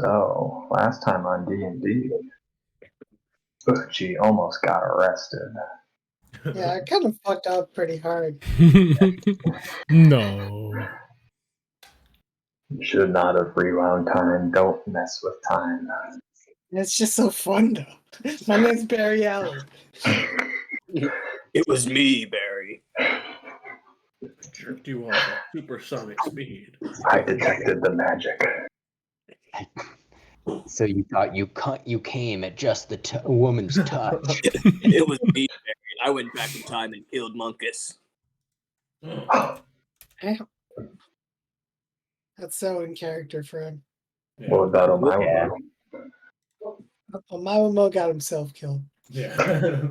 So, last time on D&D, Uchi almost got arrested. Yeah, I kind of fucked up pretty hard. No. You should not have rewound time. Don't mess with time. It's just so fun, though. My name's Barry Allen. It was me, Barry. Jerked you off at supersonic speed. I detected the magic. So you thought you came at just the woman's touch. It was me, Barry. I went back in time and killed Munkus. Damn. That's so in character for him. Yeah. What about Omawa? Yeah. Omawa got himself killed. Yeah.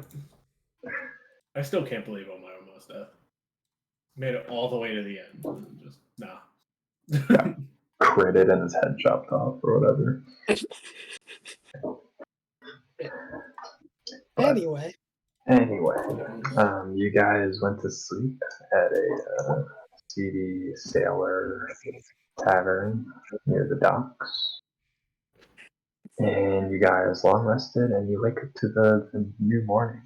I still can't believe Omaro's death. Made it all the way to the end. Just, nah. Critted and his head chopped off or whatever. Anyway, you guys went to sleep at a seedy sailor tavern near the docks. And you guys long rested and you wake up to the new morning.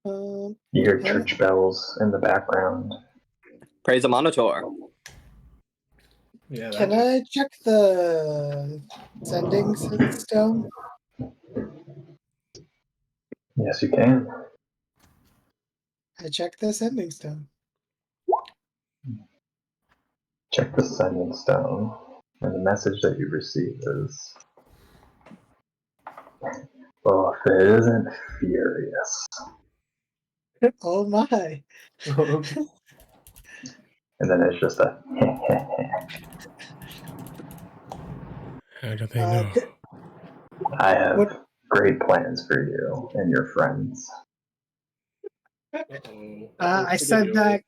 You hear church bells in the background. Praise the Monitor. Yeah. can I check the sending stone? Yes, you can. I check the sending stone. Check the sending stone. And the message that you receive is, well, if it isn't furious. Oh my. And then it's just a How do they know? I have What- great plans for you and your friends. I said that.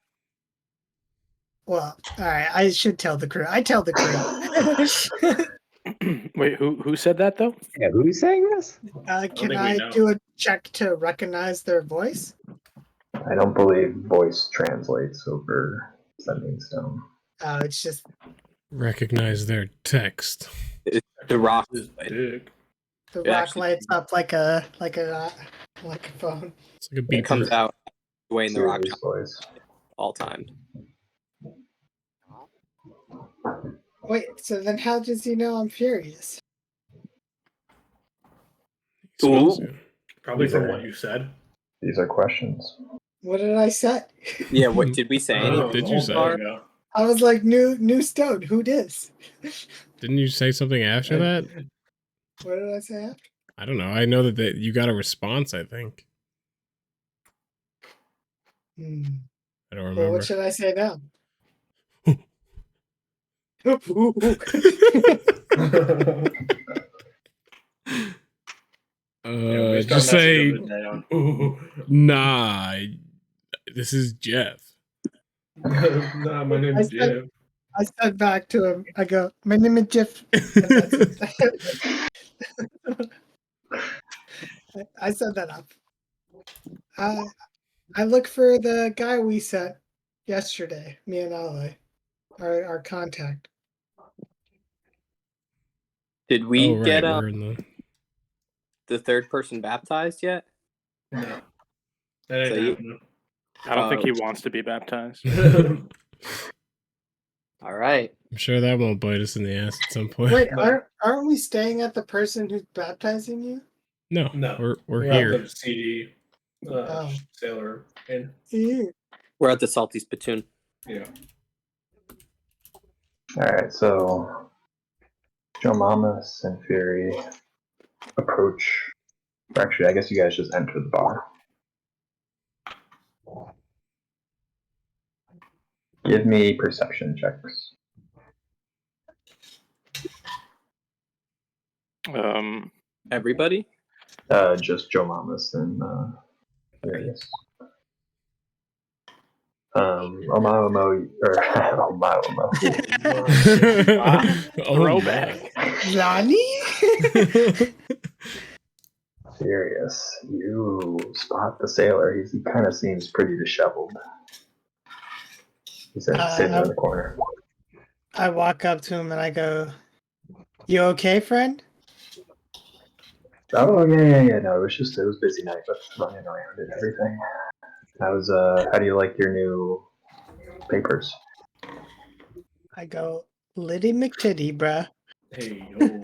Well, all right. I should tell the crew. I tell the crew. Wait, who said that though? Yeah, who's saying this? Can think we I know. do a check to recognize their voice? I don't believe voice translates over sending stone. It's just Recognize their text. The Rock. This dick. the It rock actually- lights up like a phone. It's like a It beat. comes out way in the Rock Serious voice. all time. Wait, so then how does he know I'm furious? Smells Ooh. good. Probably from what you said. These are questions. What did I say? Yeah, what did we say? Oh, did you say? there go. I was like, new stone. Who dis? Didn't you say something after that? What did I say after? I don't know. I know that you got a response, I think. I don't Well, remember. what should I say now? We start just say, messing with the day nah, this is Jeff. on. Nah, my name's Jeff. I said back to him, I go, my name is Jeff. And that's it. I set that up. I look for the guy we set yesterday, me and Ali, our contact. Did we Oh, right, get we're in the third person baptized yet? No. That So ain't you- happening. I don't think he wants to be baptized. All right. I'm sure that won't bite us in the ass at some point. Wait, No. aren't we staying at the person who's baptizing you? No, No. we're We're here. at the CD sailor in. Ew. We're at the Salty Spittoon. Yeah. Alright, so Joe Mamas and Fury approach. Actually, I guess you guys just enter the bar. Give me perception checks. Everybody? Just Joe Mamas and Furious. Omaomo, or Omaomo. Throwback. Johnny? Furious, you spot the sailor. He kind of seems pretty disheveled. He's sitting in the corner. I walk up to him and I go, You okay, friend? Oh yeah. No, it was busy night with running around and everything. How do you like your new papers? I go, Liddy McTitty, bruh. Hey, yo.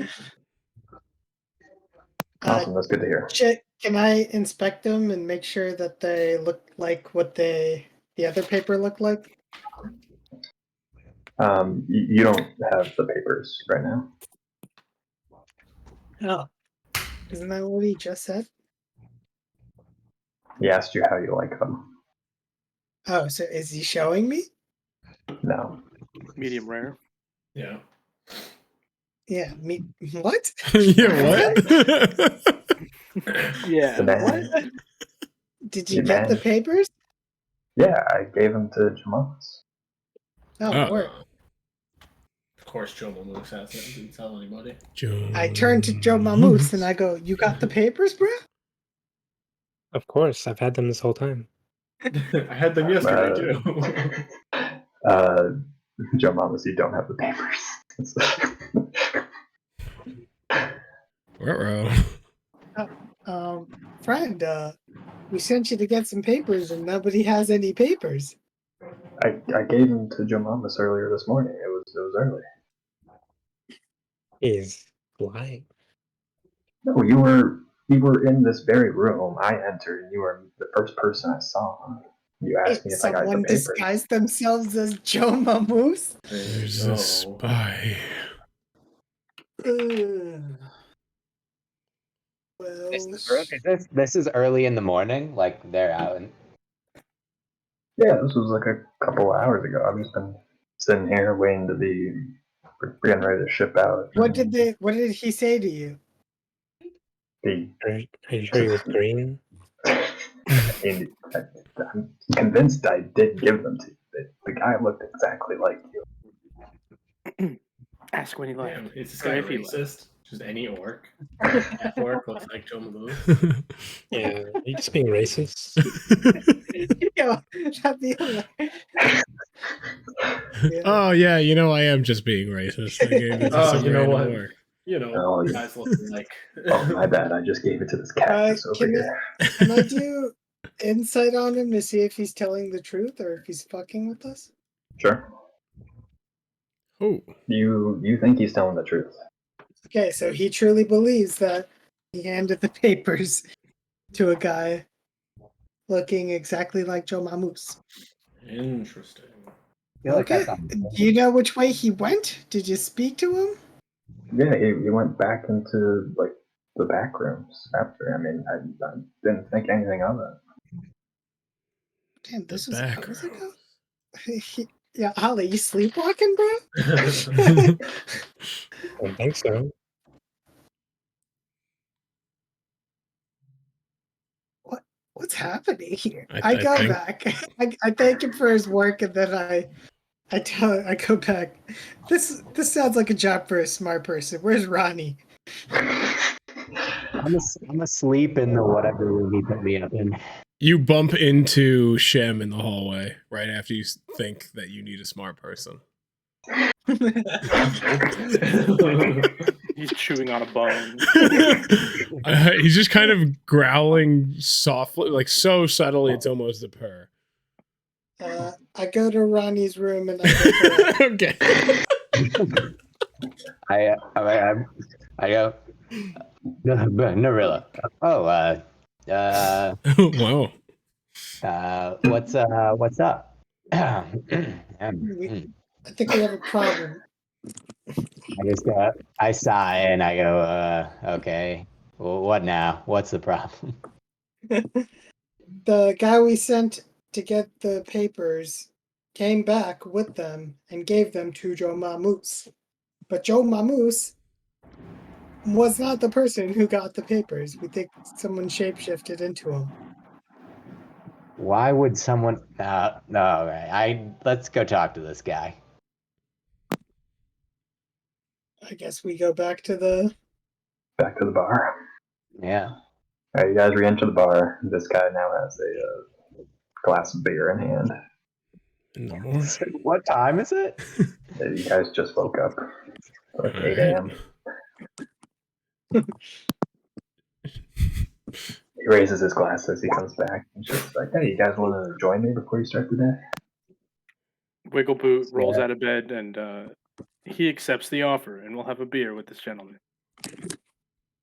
Awesome, that's good to hear. Shit, can I inspect them and make sure that they look like what the other paper looked like? You don't have the papers right now. Oh, isn't that what he just said? He asked you how you like them. Oh, so is he showing me? No. Medium rare. Yeah. Yeah, me. What? Yeah, what? Yeah. The man. What? Did you Your get the man. papers? Yeah, I gave them to Jamas. Oh, word. Of course, Joe Moose has it. Didn't tell anybody. I turned to Joe Mamoose and I go, "You got the papers, bro?" Of course, I've had them this whole time. I had them yesterday too. Jamas, you don't have the papers. Ruh-roh. Friend, we sent you to get some papers and nobody has any papers. I gave them to Jamas earlier this morning. It was early. He's lying. No, you were in this very room. I entered, and you were the first person I saw. You asked me if I got the Someone papers. disguised themselves as Joe Mamoose? There's a spy. Well, This is early in the morning. Like they're out. And Yeah, this was like a couple of hours ago. I've just been sitting here waiting to be getting ready to ship out. what did he say to you? Are you sure he was green? And I'm convinced I did give them to you. The guy looked exactly like you. Ask when he left. Damn, is this guy If he racist? Just any orc? Half orc looks like Joe Moose. Yeah, are you just being racist? Yeah, that'd be hilarious. Yeah. Oh yeah, I am just being racist. I gave it to Oh, some you know random what? orc. You know, Oh, yeah. guys looking like. Oh, my bad. I just gave it to this cactus over here. Can I do insight on him to see if he's telling the truth or if he's fucking with us? Sure. Oh, You think he's telling the truth? Okay, so he truly believes that he handed the papers to a guy looking exactly like Joe Mamoose. Interesting. feel like Okay. that's on- Do you know which way he went? Did you speak to him? Yeah, he went back into like the back rooms after. I mean, I didn't think anything of it. Damn, this the was back hours ago. row. Yeah, Ollie, you sleepwalking, bro? I don't think so. What's happening here? I I go think- back. I thank him for his work, and then I go back. This sounds like a job for a smart person. Where's Ronnie? I'm asleep in the whatever room he put me up in. You bump into Shem in the hallway right after you think that you need a smart person. He's chewing on a bone. He's just kind of growling softly, like so subtly it's almost a purr. I go to Ronnie's room and I go, Okay. I go, Narilla. Oh, Wow. what's up? I think we have a problem. I sigh and I go, okay. Well, what now? What's the problem? The guy we sent to get the papers came back with them and gave them to Joe Mamoose. But Joe Mamoose was not the person who got the papers. We think someone shapeshifted into him. Why would someone? No, okay. Let's go talk to this guy. I guess we go back to the Back to the bar. Yeah. All right, you guys re-enter the bar. This guy now has a glass of beer in hand. In the morning. What time is it? You guys just woke up. Like 8 Alright. a.m. He raises his glass as he comes back. And just like, hey, you guys want to join me before you start the day? Wiggleboot rolls out of bed and he accepts the offer, and we'll have a beer with this gentleman.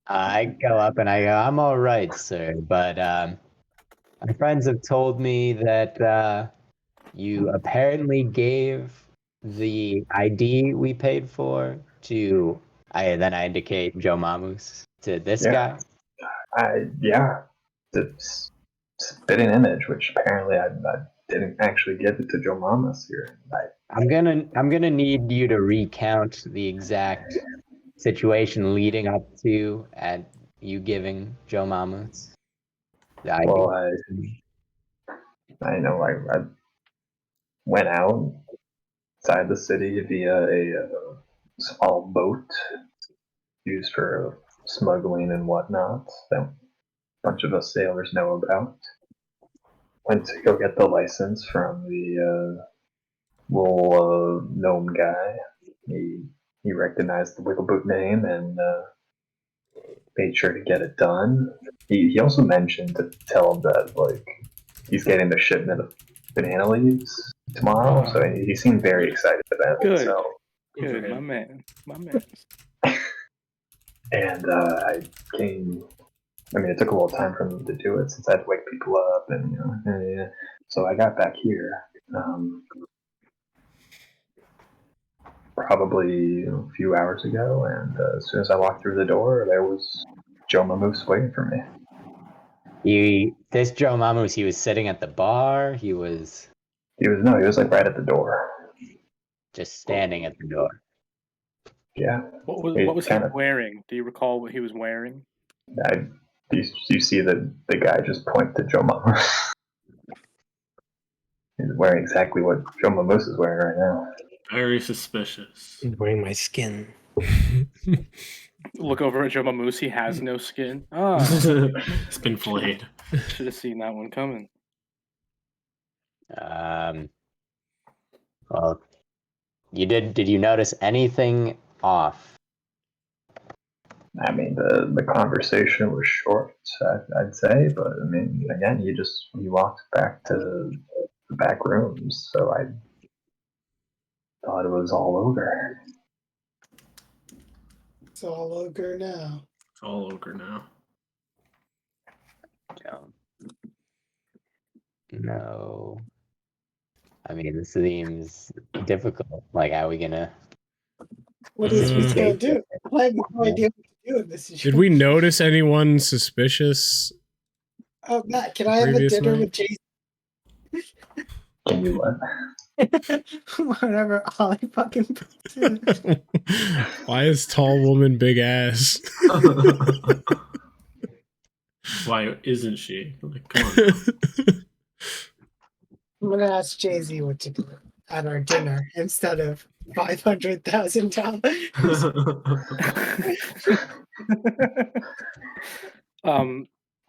I go up and I go, I'm all right, sir, but my friends have told me that you apparently gave the ID we paid for to, then I indicate Joe Mamus, to this guy. It's spitting image, which apparently I didn't actually give it to Joe Mamas here. I'm gonna need you to recount the exact situation leading up to and you giving Joe Mamus the ID. Well, I know I went out outside the city via a small boat used for smuggling and whatnot that a bunch of us sailors know about. Went to go get the license from the little gnome guy. He recognized the Wiggleboot name and made sure to get it done. He also mentioned to tell him that like he's getting the shipment of banana leaves tomorrow, so he seemed very excited about it. Good. So. Good, my man. And I came. I mean, it took a little time for him to do it since I had to wake people up, and so I got back here. Probably a few hours ago, and as soon as I walked through the door, there was Joe Mamus waiting for me. This Joe Mamus, he was sitting at the bar. He was like right at the door, just standing at the door. Yeah. What was he wearing? Do you recall what he was wearing? You see the guy just point to Joe Mamus. He's wearing exactly what Joe Mamus is wearing right now. Very suspicious. He's wearing my skin. Look over at Joe Mamus. He has no skin. It's been flayed. Should have seen that one coming. Well, did you notice anything off? I mean, the conversation was short, I'd say, but I mean, again, he walked back to the back rooms, so I thought it was all over. It's all ogre now. It's all ogre now. No. I mean, this seems difficult. Like, how are we gonna? What is we gonna do? I have no idea what to do in this situation. Did we notice anyone suspicious? Oh, Matt, can I have a dinner with Jason? Can you what? Whatever Ollie fucking puts in. Why is tall woman big ass? Why isn't she? Like, come on. I'm gonna ask Jay-Z what to do at our dinner instead of $500,000.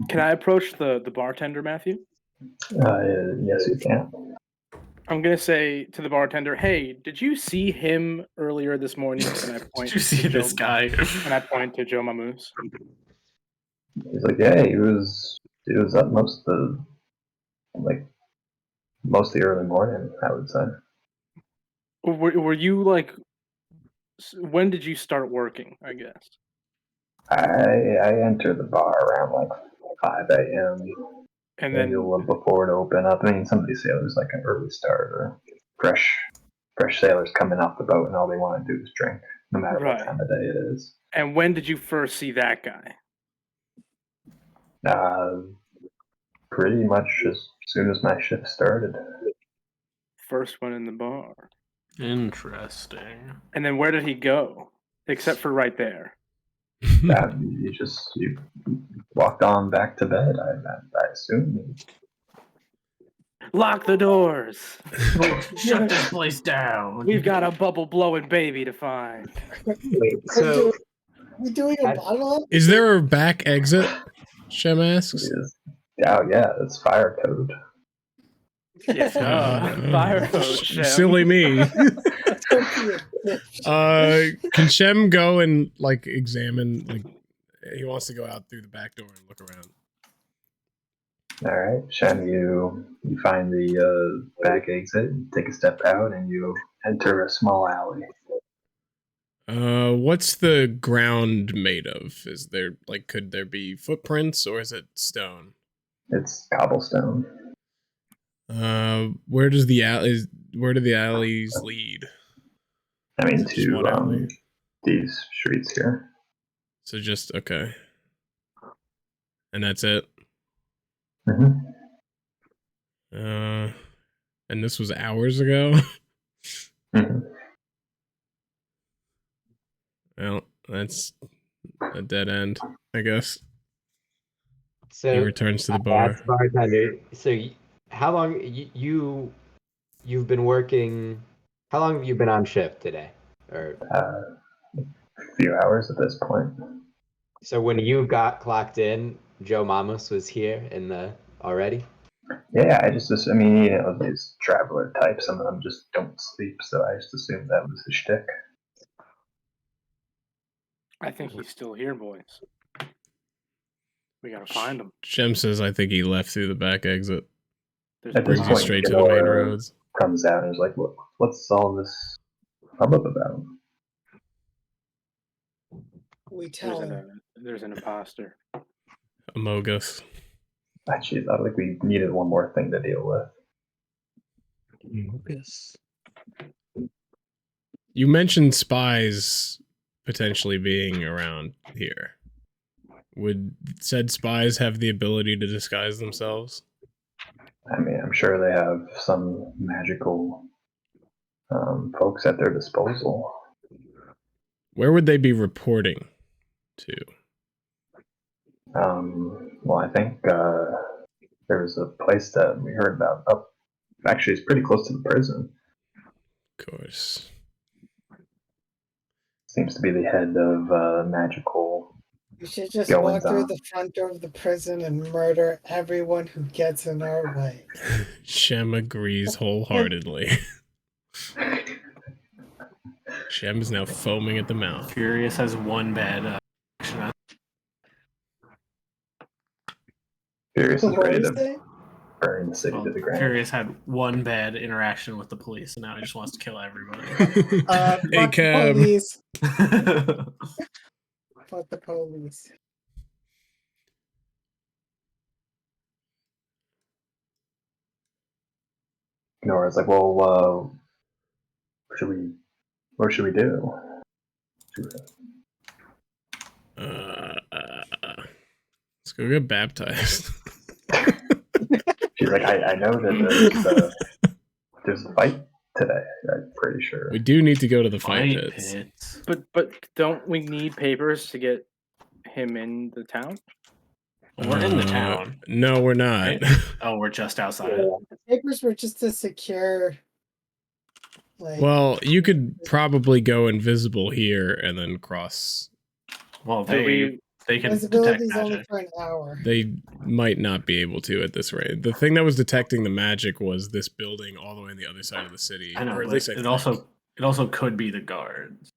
Can I approach the bartender, Matthew? Yes, you can. I'm gonna say to the bartender, "Hey, did you see him earlier this morning?" And I point. Did you see this guy? And I point to Joe Mamus. He's like, yeah, he was up most of the early morning, I would say. Were you like? When did you start working? I guess. I entered the bar around like 5 a.m. And then before it opened up. I mean, some of these sailors like an early start or fresh sailors coming off the boat, and all they want to do is drink, no matter what time of day it is. And when did you first see that guy? Pretty much as soon as my shift started. First one in the bar. Interesting. And then where did he go? Except for right there. You walked on back to bed, I assume. Lock the doors. Shut this place down. We've got a bubble blowing baby to find. Wait, so we doing a bottle up? Is there a back exit? Shem asks. Oh yeah, it's fire code. Yes, fire code. Shem. Silly me. Can Shem go and like examine, like He wants to go out through the back door and look around. All right, Shem, you find the back exit, take a step out, and you enter a small alley. What's the ground made of? Is there like could there be footprints or is it stone? It's cobblestone. Where do the alleys lead? I mean, Just one alley? to these streets here. So just okay. And that's it. Mm-hmm. And this was hours ago. Mm-hmm. Well, that's a dead end, I guess. So He returns to the bar. That's bartender. So how long you've been working? How long have you been on shift today? Or A few hours at this point. so when you got clocked in, Joe Mamos was here in the already. Yeah, I mean, you know, these traveler types, some of them just don't sleep, so I just assumed that was the shtick. I think he's still here, boys. We gotta find him. Shem says, "I think he left through the back exit." There's At this Brings you point, straight to the main Ganora roads. comes out and is like, what's all this hubbub about? We tell him. There's an imposter. Amogus. Actually, I think we needed one more thing to deal with. Yes. You mentioned spies potentially being around here. Would said spies have the ability to disguise themselves? I mean, I'm sure they have some magical folks at their disposal. Where would they be reporting to? Well, I think there was a place that we heard about up. Actually, it's pretty close to the prison. Of course. Seems to be the head of magical. We should just Goings walk through on. the front door of the prison and murder everyone who gets in our way. Shem agrees wholeheartedly. Shem is now foaming at the mouth. Furious has one bad action. Furious is What ready was to it? burn the city to the ground. Furious had one bad interaction with the police, and now he just wants to kill everybody. Hey, Fuck the Cab. police. Fuck the police. Nora's like, well, what should we do? Let's go get baptized. She's like, I know that there's a fight today. I'm pretty sure. We do need to go to the fight Fight pits. pits. But don't we need papers to get him in the town? We're in the town. No, we're not. Right? Oh, we're just outside. The papers were just to secure. Like, Well, you could probably go invisible here and then cross. Well, Do they can detect visibility's only magic. for an hour. They might not be able to at this rate. The thing that was detecting the magic was this building all the way on the other side of the city. I know, or at but least I it think. also could be the guards.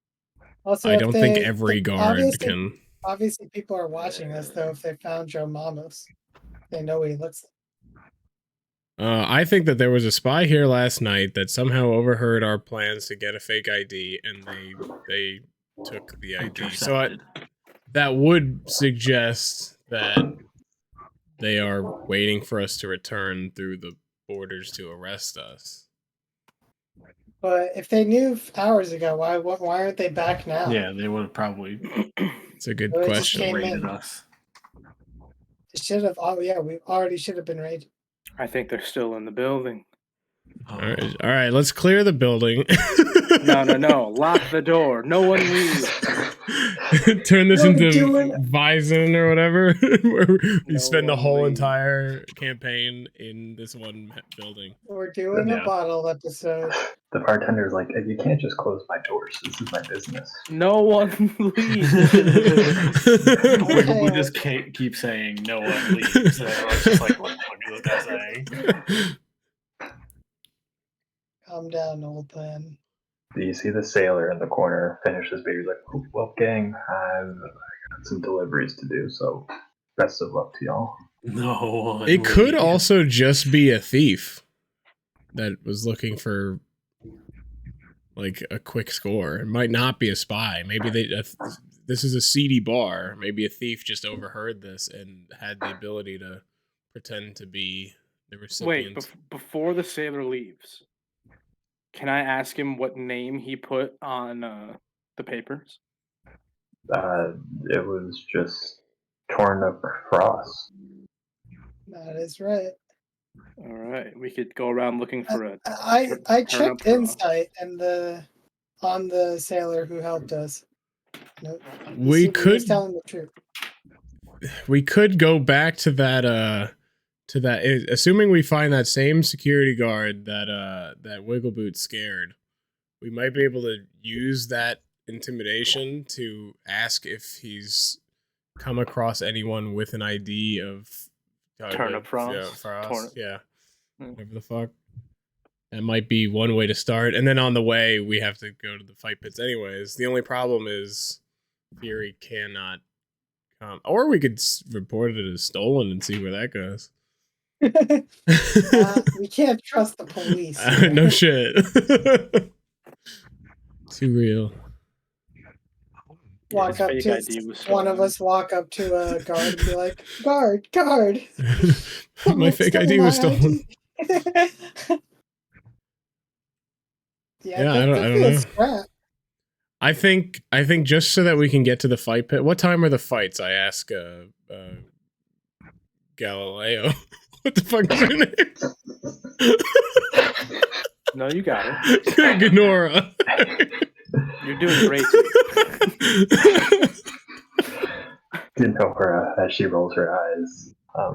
Also, I if don't think they- every guard obviously- can. Obviously, people are watching us, though. If they found Joe Mamos, they know what he looks like. I think that there was a spy here last night that somehow overheard our plans to get a fake ID, and they took the ID. So Intercepted. that would suggest that they are waiting for us to return through the borders to arrest us. But if they knew hours ago, why aren't they back now? Yeah, they would have probably It's a good Well, it just question. came raided in. us. It should have. Oh yeah, we already should have been raided. I think they're still in the building. All right, let's clear the building. No. Lock the door. No one leaves. Turn this What are we into doing? Bison or whatever, where we No spend the one whole leaves. entire campaign in this one building. We're doing Yeah. a bottle episode. The bartender's like, you can't just close my doors. This is my business. No one leaves. we just keep saying no one leaves. And everyone's just like, what is this guy saying? Calm down, old man. Do you see the sailor in the corner finish his beer? He's like, well, gang, some deliveries to do, so best of luck to y'all. No. It could also just be a thief that was looking for like a quick score. It might not be a spy. Maybe this is a seedy bar. Maybe a thief just overheard this and had the ability to pretend to be the recipient. Wait, before the sailor leaves, can I ask him what name he put on the papers? It was just torn up frost. That is right. All right, we could go around looking for a. I Turn checked up frost. insight and on the sailor who helped us. No, We he was could telling the truth. we could go back to that assuming we find that same security guard that Wiggleboot scared. We might be able to use that intimidation to ask if he's come across anyone with an ID of Turnip frost. Yeah. Whatever the fuck. That might be one way to start. And then on the way, we have to go to the fight pits anyways. The only problem is Fury cannot come. Or we could report it as stolen and see where that goes. We can't trust the police. No shit. Too real. Walk up to one of us. Walk up to a guard and be like, "Guard, guard! My fake ID was stolen." Yeah, I don't know. Scrap. I think just so that we can get to the fight pit. What time are the fights? I ask Galileo. What the fuck is her name? No, you got it. Ganora. You're doing great. Didn't know her as she rolls her eyes. I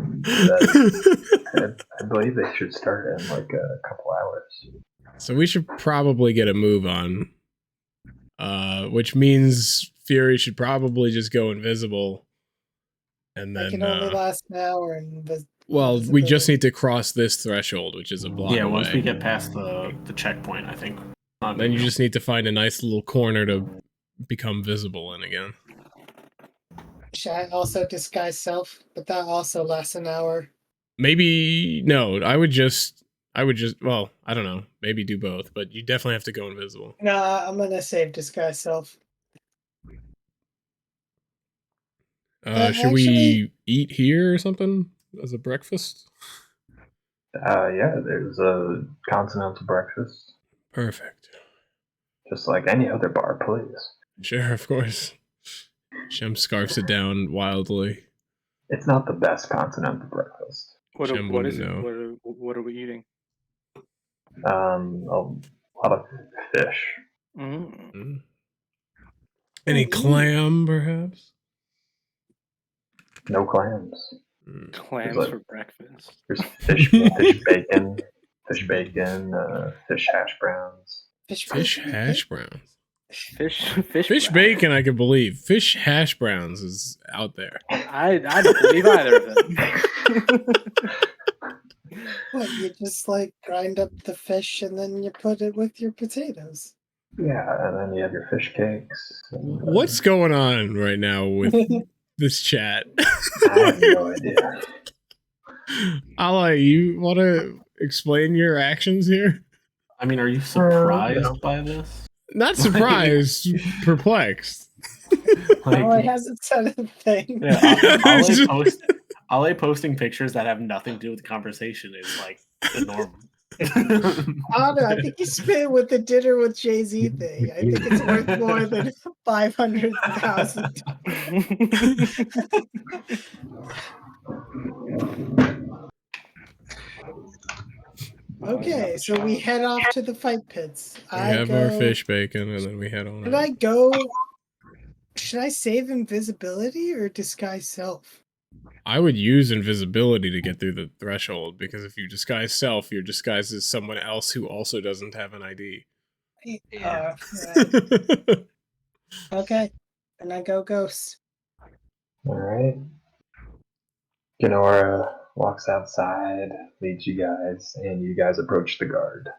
believe they should start in like a couple hours. So we should probably get a move on. Which means Fury should probably just go invisible. And then It can only last an hour. Well, we just need to cross this threshold, which is a block away. Once we get past the checkpoint, I think. Then you just need to find a nice little corner to become visible in again. Should I also disguise self? But that also lasts an hour. Maybe no. I would just. Well, I don't know. Maybe do both, but you definitely have to go invisible. Nah, I'm gonna save disguise self. Should we eat here or something as a breakfast? Yeah, there's a continental breakfast. Perfect. Just like any other bar, please. Sure, of course. Shem scarfs it down wildly. It's not the best continental breakfast. What is it? What are we eating? A lot of fish. Mm. Any clam, perhaps? No clams. Clams for breakfast. There's fish bacon, fish hash browns. Fish hash browns. Fish bacon, I can believe. Fish hash browns is out there. I don't believe either of them. What, you just like grind up the fish and then you put it with your potatoes? Yeah, and then you have your fish cakes. And, What's going on right now with this chat? I have no idea. Ali, you want to explain your actions here? I mean, are you surprised by this? Not surprised, perplexed. He hasn't said a thing. Yeah, Ale posting pictures that have nothing to do with the conversation is like the norm. I don't know. I think you spit with the dinner with Jay-Z thing. I think it's worth more than 500,000. Okay, so we head off to the fight pits. We have our fish bacon, and then we head on. Should I save invisibility or disguise self? I would use invisibility to get through the threshold, because if you disguise self, you're disguised as someone else who also doesn't have an ID. Right. Okay, and I go ghost. All right. Ganora walks outside, leads you guys, and you guys approach the guard.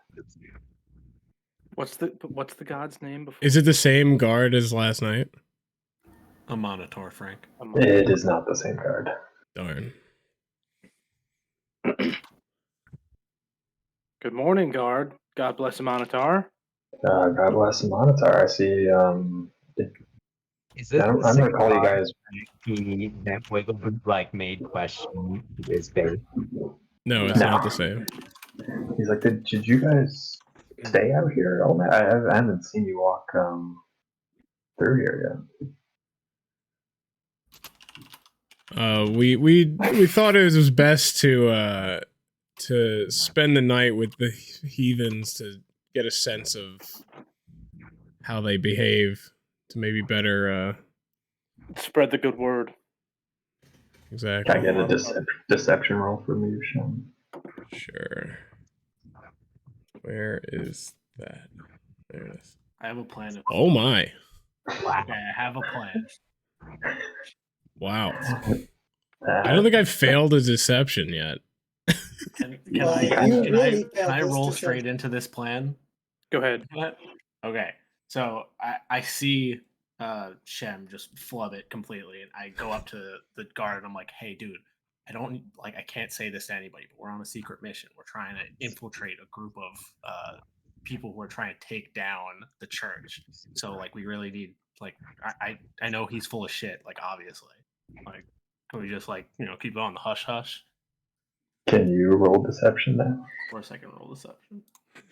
What's the god's name? Before? Is it the same guard as last night? A monitor, Frank. It is not the same guard. Darn. Good morning, guard. God bless the Monitor. God bless the Monitor. I see. Is I this don't the same recall you guard guys. that Wigglebrook like made question his face? No, it's not the same. He's like, did you guys stay out here all night? I haven't seen you walk through here yet. We thought it was best to spend the night with the heathens to get a sense of how they behave, to maybe better Spread the good word. exactly. Can I get a deception roll for me, Sean? Sure. Where is that? There it is. I have a plan. Oh my. Okay, I have a plan. Wow. I don't think I've failed a deception yet. Can Well, I, you can really I, can I failed this roll deception. straight into this plan? Go ahead. Okay, so I see Shem just flub it completely, and I go up to the guard and I'm like, "Hey, dude, I can't say this to anybody, but we're on a secret mission. We're trying to infiltrate a group of people who are trying to take down the church. So like, we really need I know he's full of shit. Like, obviously, like, can we just keep it on the hush hush? Can you roll deception then? Of course, I can roll deception.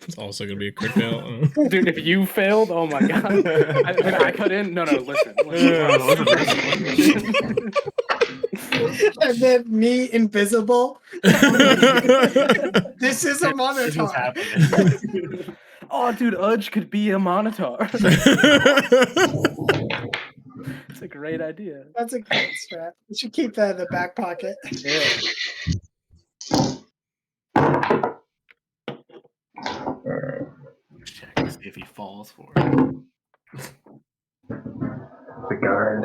It's also gonna be a crit fail. Dude, if you failed, oh my god. I cut in. No, listen. And then me invisible. This is a monitor. Oh, dude, Udge could be a Monitor. It's a great idea. That's a great strat. You should keep that in the back pocket. Yeah. Check to see if he falls for it. The guard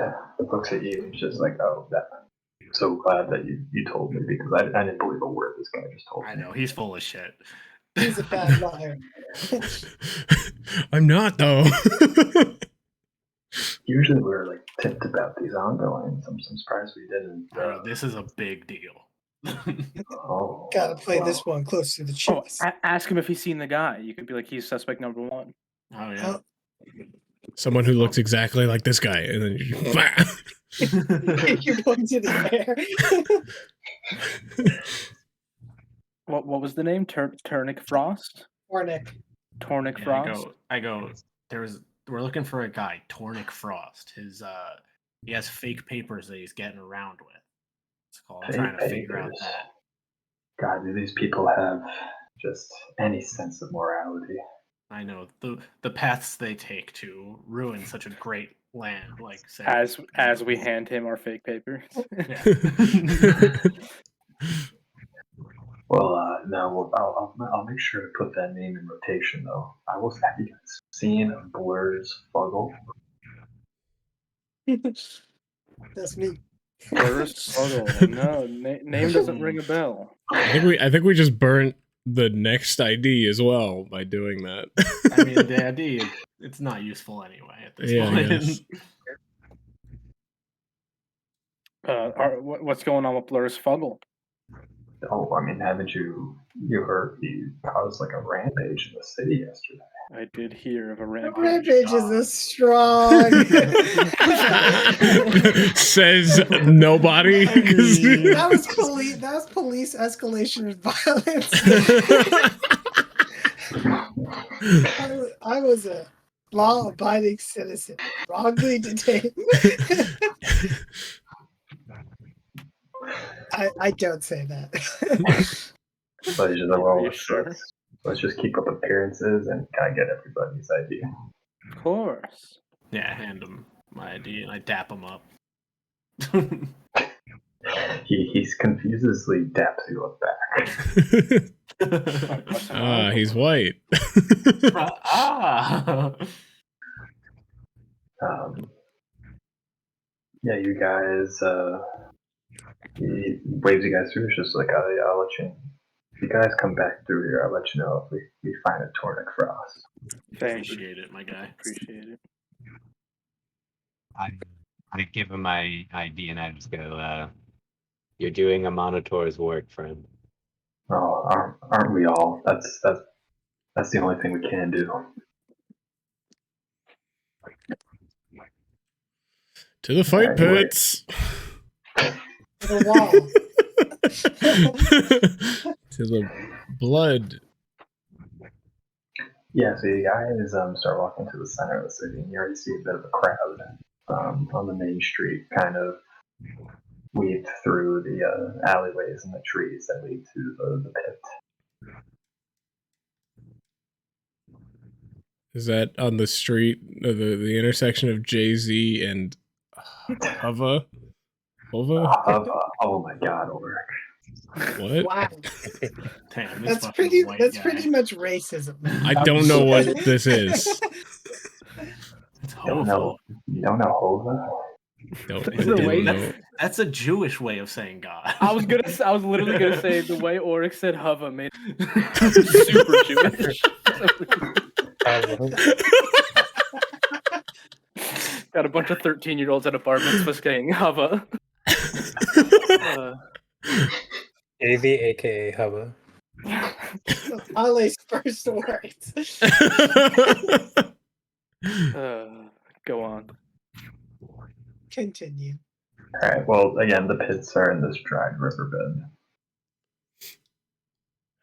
looks at you and is just like, oh, I'm so glad that you told me, because I didn't believe a word this guy just told me. I know, he's full of shit. He's a bad liar. I'm not though. Usually we're like tipped about these ongoings. I'm surprised we didn't. This is a big deal. Gotta play this one close to the chest. Ask him if he's seen the guy. You could be like, he's suspect number one. Oh yeah. Someone who looks exactly like this guy, and then you You're going to the air. What was the name? Turnic Frost? Tornic Yeah, Frost? I go, we're looking for a guy, Tornic Frost. He has fake papers that he's getting around with. I'm trying to figure out that. God, do these people have just any sense of morality? I know the paths they take to ruin such a great land, like say. As we hand him our fake papers. Well, no, I'll make sure to put that name in rotation, though. Have you guys seen Blur's Fuggle? That's me. Blur's Fuggle. No, name doesn't ring a bell. I think we just burnt the next ID as well by doing that. I mean, the ID, it's not useful anyway at this point. What's going on with Blur's Fuggle? Oh, I mean, haven't you heard he caused like a rampage in the city yesterday? I did hear of a rampage. A rampage is a strong. Says nobody. That was police escalation of violence. I was a law-abiding citizen, wrongly detained. I don't say that. So you just like, well, let's just keep up appearances and kind of get everybody's idea. Of course. Yeah, hand him my ID and I dap him up. He's confusedly daps you up back. He's white. Yeah, you guys. He waves you guys through. It's just like, I'll let you. If you guys come back through here, I'll let you know if we find a Tornic Frost. Appreciate it, my guy. Appreciate it. I give him my ID and I just go, "You're doing a Monitor's work, friend." Oh, aren't we all? That's the only thing we can do. To the fight Anyway. pits. To the wall. To the blood. Yeah, so you guys start walking to the center of the city, and you already see a bit of a crowd on the main street, kind of weaved through the alleyways and the trees that lead to the pit. Is that on the street, the intersection of Jay-Z and Hova? Oh my God, Ulrich. What? Wow. Damn, That's pretty much racism. I don't know what this is. You don't know Hova? That's a Jewish way of saying God. I was literally gonna say the way Oryx said Hava made it super Jewish. Got a bunch of 13-year-olds at a bar mitzvah saying Hava. AV, aka Hava. Ali's first words. Go on. Continue. Alright, well, again, the pits are in this dried riverbed.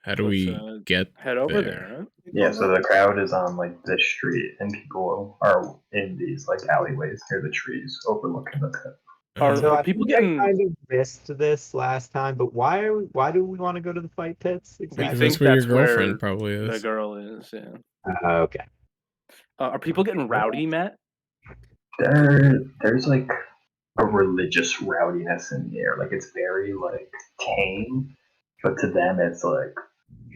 How do we get head over there? Huh? Yeah, so the crowd is on like this street, and people are in these like alleyways near the trees overlooking the pit. Are people getting? I kind of missed this last time, but why do we want to go to the fight pits? Because that's where your girlfriend probably is. The girl is, yeah. Okay. Are people getting rowdy, Matt? There's like a religious rowdiness in the air. Like it's very like tame, but to them it's like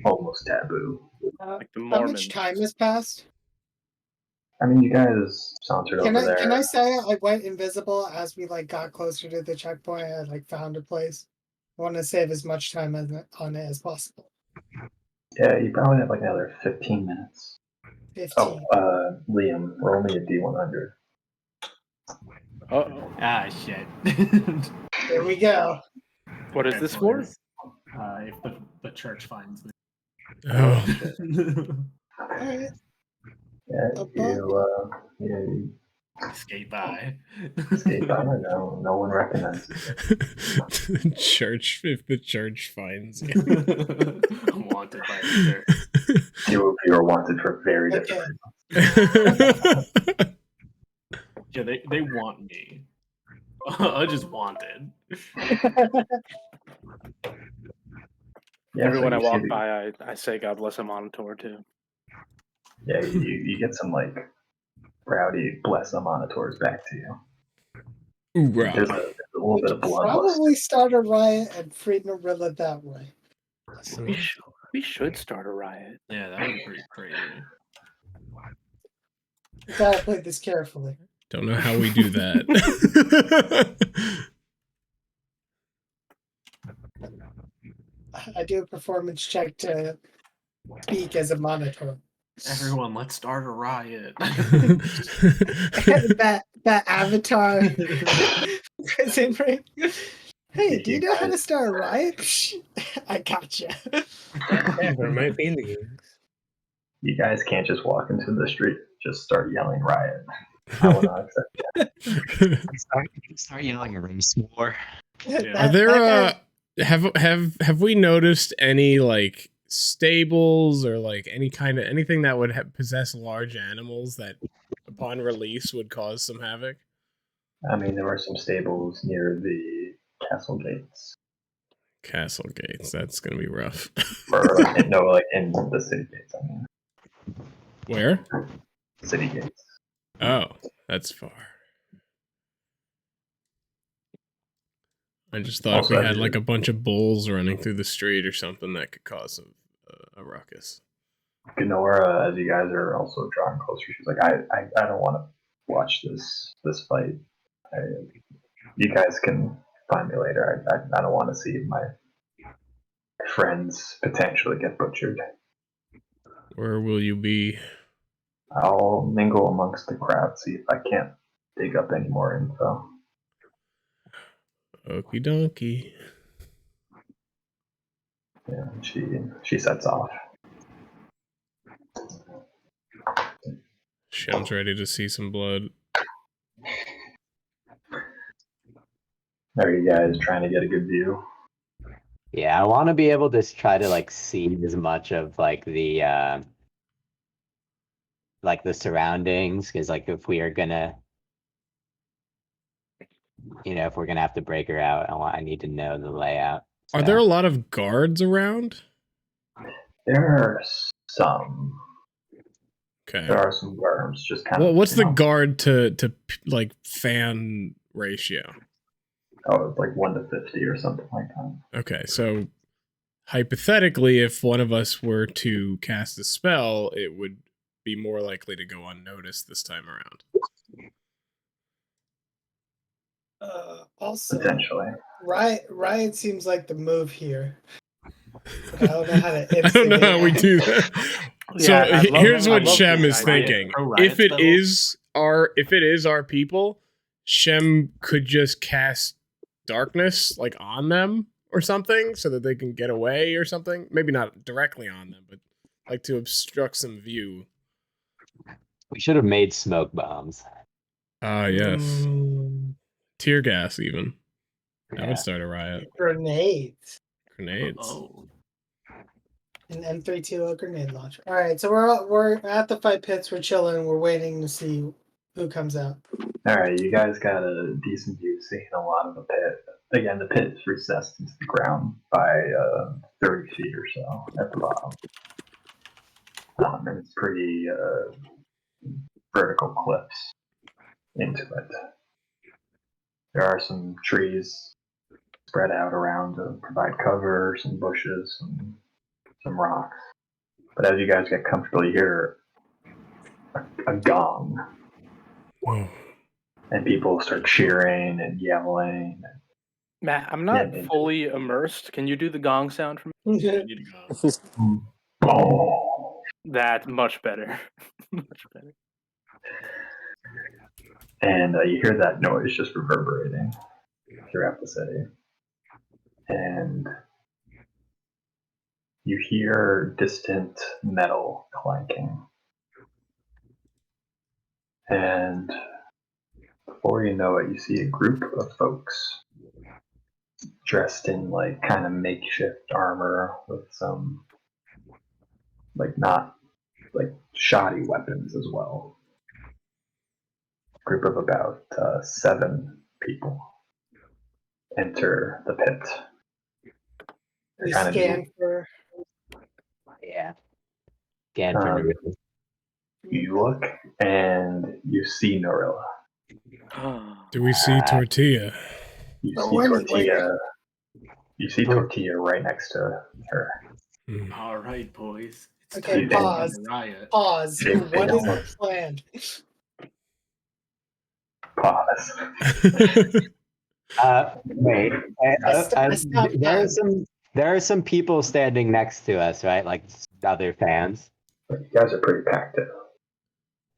almost taboo. Like the How much time has passed? I mean, you guys sauntered over there. Can I say I went invisible as we like got closer to the checkpoint? I like found a place. I want to save as much time on it as possible. Yeah, you probably have like another 15 minutes. 15. Oh, Liam, roll me a D100. Uh-oh. Ah, shit. Here we go. What is this for? If the church finds me. Oh. Alright. Yeah, you skate by. Skate by. No one recognizes it. Church, if the church finds you. I'm wanted by the church. You are wanted for very different reasons. Yeah, they want me. I just wanted. Yeah, everyone so I walk by, I say God bless a monitor too. Yeah, you get some like rowdy bless a monitors back to you. Right. There's a little bit of blood. Probably start a riot and free Marilla that way. We should start a riot. Yeah, that would be pretty crazy. You gotta play this carefully. Don't know how we do that. I do a performance check to speak as a monitor. Everyone, let's start a riot. that avatar prison ring. Hey, do you know how to start a riot? I gotcha. There might be in the games. You guys can't just walk into the street, just start yelling riot. I will not accept that. Start yelling a race war. Are there have we noticed any like stables or like anything that would possess large animals that upon release would cause some havoc? I mean, there were some stables near the castle gates. Castle gates, that's gonna be rough. Or in the city gates. I mean, where? City gates. Oh, that's far. I just thought Also, if we had like a bunch of bulls running through the street or something, that could cause a ruckus. Gnora, as you guys are also drawing closer, she's like, I don't want to watch this fight. You guys can find me later. I don't want to see my friends potentially get butchered. Where will you be? I'll mingle amongst the crowd, see if I can't dig up any more info. Okie dokie. Yeah, she sets off. Shem's ready to see some blood. Are you guys trying to get a good view? Yeah, I want to be able to try to like see as much of like the surroundings, because like if we are gonna, if we're gonna have to break her out, I need to know the layout. Are there a lot of guards around? There are some. Okay. There are some worms just kind Well, of. what's the guard to like fan ratio? Oh, it's like 1 to 50 or something like that. Okay, so hypothetically, if one of us were to cast a spell, it would be more likely to go unnoticed this time around. Also, Potentially. Riot seems like the move here. But I don't know how to I don't know how we instigate do that. So Yeah, I love- here's I what love Shem this is idea. thinking. Pro riot If it spells. is our people, Shem could just cast darkness like on them or something so that they can get away or something. Maybe not directly on them, but like to obstruct some view. We should have made smoke bombs. Ah, yes. Tear gas even. That would start a riot. grenades. Grenades. Oh. An M320 grenade launcher. All right, so we're at the fight pits. We're chilling. We're waiting to see who comes out. All right, you guys got a decent view, seeing a lot of the pit. Again, the pit is recessed into the ground by 30 feet or so at the bottom. And it's pretty vertical cliffs into it. There are some trees spread out around to provide cover, some bushes, some rocks. But as you guys get comfortable, you hear a gong. Whoa. And people start cheering and yelling. Matt, I'm not fully immersed. Can you do the gong sound for me? You need to go. Oh. That's much better. Much better. And you hear that noise just reverberating throughout the city. And you hear distant metal clanking. And before you know it, you see a group of folks dressed in like kind of makeshift armor with some like not like shoddy weapons as well. Group of about 7 people enter the pit. We scan for. Yeah. Scan for Narilla. You look and you see Narilla. Do we see Tortilla? You see Tortilla. You see Tortilla right next to her. All right, boys. It's Okay, time to pause. run the riot. Pause. What is the plan? Pause. Wait. There are some people standing next to us, right? Like other fans. You guys are pretty packed in.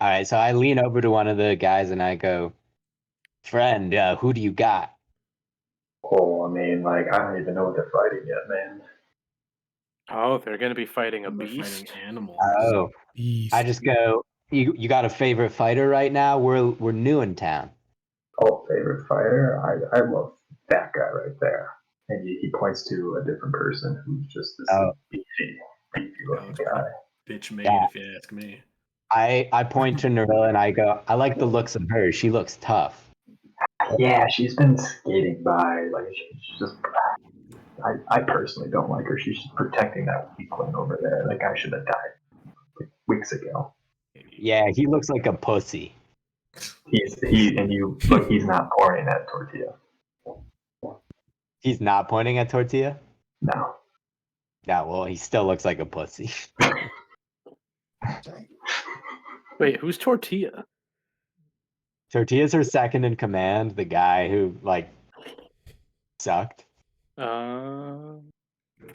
All right, so I lean over to one of the guys and I go, "Friend, who do you got?" Oh, I mean, like, I don't even know what they're fighting yet, man. Oh, they're gonna be fighting a We're beast. fighting animals. Oh, I just go. You got a favorite fighter right now? We're new in town. Oh, favorite fighter? I love that guy right there. And he points to a different person who's just this beefy looking guy. Bitch made, if you ask me. I point to Narilla and I go, I like the looks of her. She looks tough. Yeah, she's been skating by. Like, she's just. I personally don't like her. She's just protecting that weakling over there. That guy should have died like weeks ago. Yeah, he looks like a pussy. He's not pointing at Tortilla. He's not pointing at Tortilla? No. Yeah, well, he still looks like a pussy. Wait, who's Tortilla? Tortilla's her second in command, the guy who like sucked. In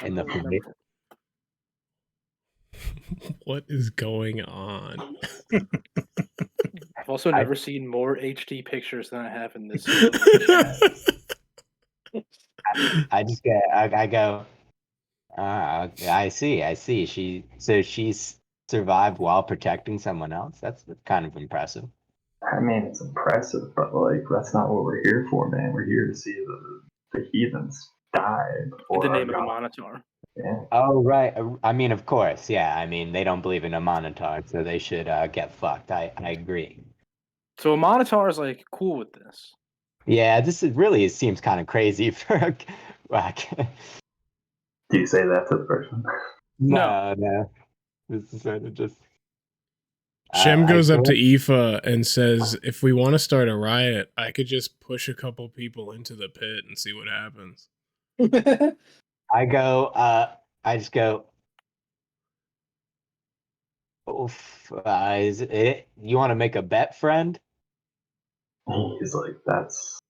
the fight. What is going on? I've also never seen more HD pictures than I have in this. I just go. I go. I see. She's survived while protecting someone else. That's kind of impressive. I mean, it's impressive, but like that's not what we're here for, man. We're here to see the heathens die before the our name of the God. Monitor. Yeah. Oh right. I mean, of course, yeah. I mean, they don't believe in a monitor, so they should get fucked. I agree. So a Monitor is like cool with this. Yeah, this is really it seems kind of crazy for like. Do you say that to the person? No. This is sort of just. Shem I goes up to feel- Aoife and says, if we want to start a riot, I could just push a couple people into the pit and see what happens. I go. I just go. Oof, is it? You want to make a bet, friend? He's like, that's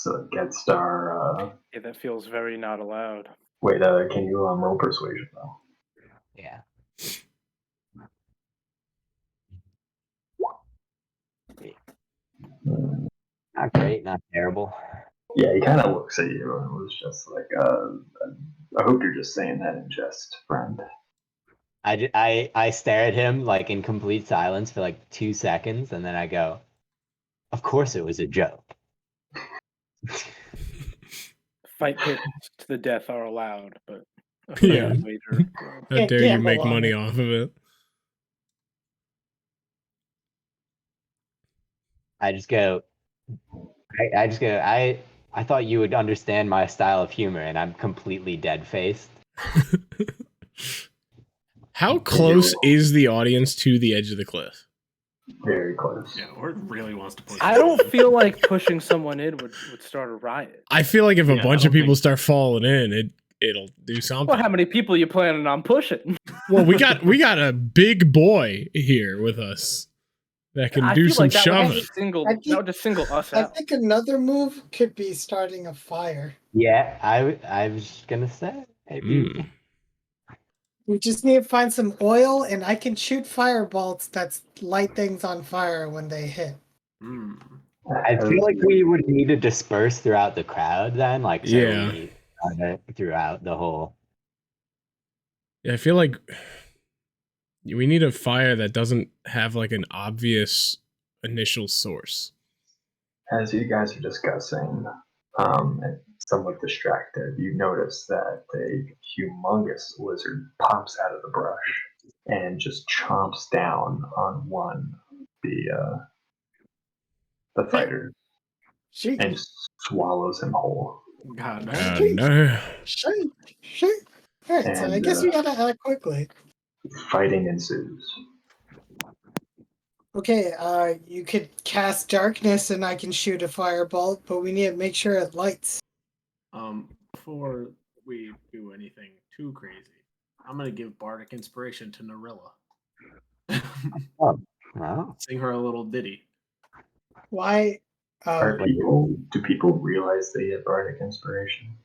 against our. Yeah, that feels very not allowed. Wait, can you roll persuasion though? Yeah. Not great, not terrible. Yeah, he kind of looks at you and was just like, I hope you're just saying that in jest, friend. I stare at him like in complete silence for like 2 seconds, and then I go, "Of course it was a joke." Fight pits to the death are allowed, but a Yeah. fair wager. How Can't dare you gamble make on money it. off of it? I just go. I just go. I thought you would understand my style of humor, and I'm completely dead faced. How close is the audience to the edge of the cliff? Very close. Yeah, or really wants to push. I don't feel like pushing someone in would start a riot. I feel like if a Yeah, bunch I of don't people think- start falling in, it'll do something. Well, how many people you planning on pushing? Well, we got a big boy here with us that can I do feel some like that would shoving. just single. I think- That would just single us I out. think another move could be starting a fire. Yeah, I was gonna say maybe. Mm. We just need to find some oil, and I can shoot firebolts that light things on fire when they hit. Mm. I feel like we would need to disperse throughout the crowd then, like so Yeah. we throughout the whole. Yeah, I feel like we need a fire that doesn't have like an obvious initial source. As you guys are discussing, and somewhat distracted, you notice that a humongous lizard pops out of the brush and just chomps down on one of the fighters Shoot, and just swallows him whole. God, no. No. shoot. All right, so I And, guess we gotta act quickly. Fighting ensues. Okay, you could cast darkness, and I can shoot a firebolt, but we need to make sure it lights. Before we do anything too crazy, I'm gonna give bardic inspiration to Narilla. Wow. Sing her a little ditty. Why? Do people realize they get bardic inspiration?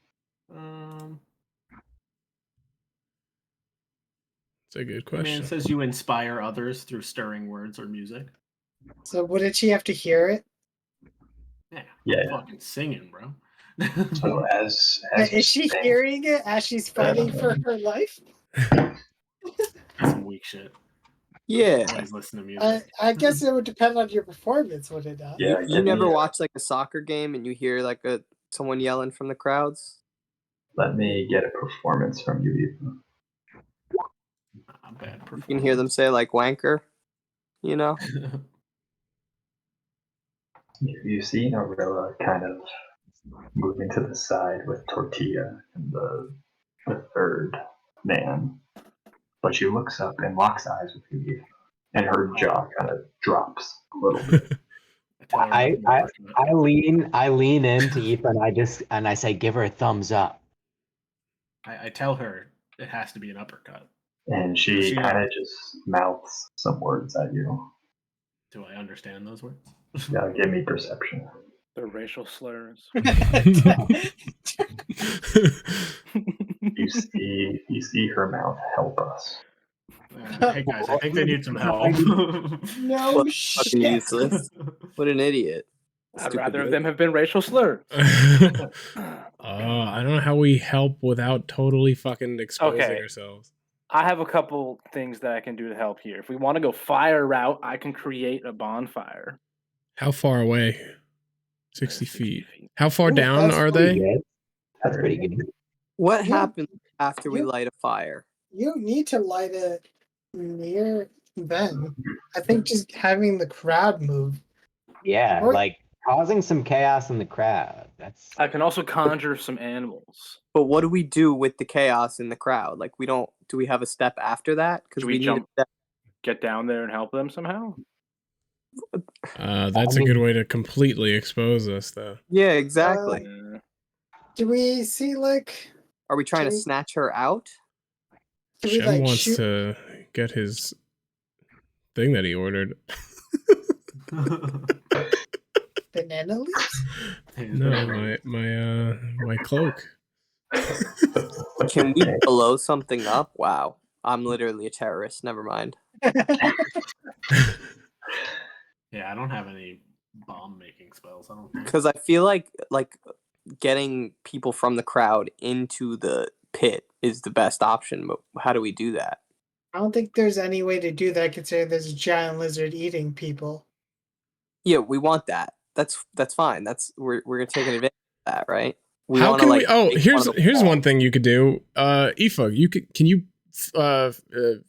It's a good I mean, question. it says you inspire others through stirring words or music. So wouldn't she have to hear it? Yeah, Yeah. fucking singing, bro. So as Is she hearing it as she's fighting for her life? Some weak shit. Yeah. Always listen to music. I guess it would depend on your performance, would it not? Yeah, You never watch like a soccer game and you hear like someone yelling from the crowds? Let me get a performance from you, Ethan. A bad You can hear them say like wanker, you know? You see Norilla kind of moving to the side with Tortilla and the third man. But she looks up and locks eyes with you, and her jaw kind of drops a little bit. I lean into Ethan. I say, give her a thumbs up. I tell her it has to be an uppercut. And she kind of just mouths some words at you. Do I understand those words? Yeah, give me perception. They're racial slurs. You see her mouth help us. Hey guys, I think they need some help. No Fucking shit. useless. What an idiot. I'd rather them have been racial slurs. I don't know how we help without totally fucking exposing Okay. ourselves. I have a couple things that I can do to help here. If we want to go fire route, I can create a bonfire. How far away? 60 60 feet. feet. How far Ooh, down that's are Pretty they? good. That's pretty good. What You- happens after we you- light a fire? You need to light it near them. I think just having the crowd move. Yeah, Or- like causing some chaos in the crowd. That's I can also conjure some animals. But what do we do with the chaos in the crowd? Like, we don't. Do we have a step after that? Because Do we we need jump? a step. Get down there and help them somehow? That's I a good mean- way to completely expose us, though. Yeah, exactly. Do we see like? Are we trying to do we- snatch her out? Do we Shem like wants shoot? to get his thing that he ordered. Banana leaves? No, my cloak. Can we blow something up? Wow, I'm literally a terrorist. Never mind. Yeah, I don't have any bomb making spells. I don't think. Because I feel like getting people from the crowd into the pit is the best option. But how do we do that? I don't think there's any way to do that considering there's a giant lizard eating people. Yeah, we want that. That's fine. We're gonna take advantage of that, right? How wanna, can like, we? Oh, make here's fun of the here's wall. one thing you could do. Aoife, can you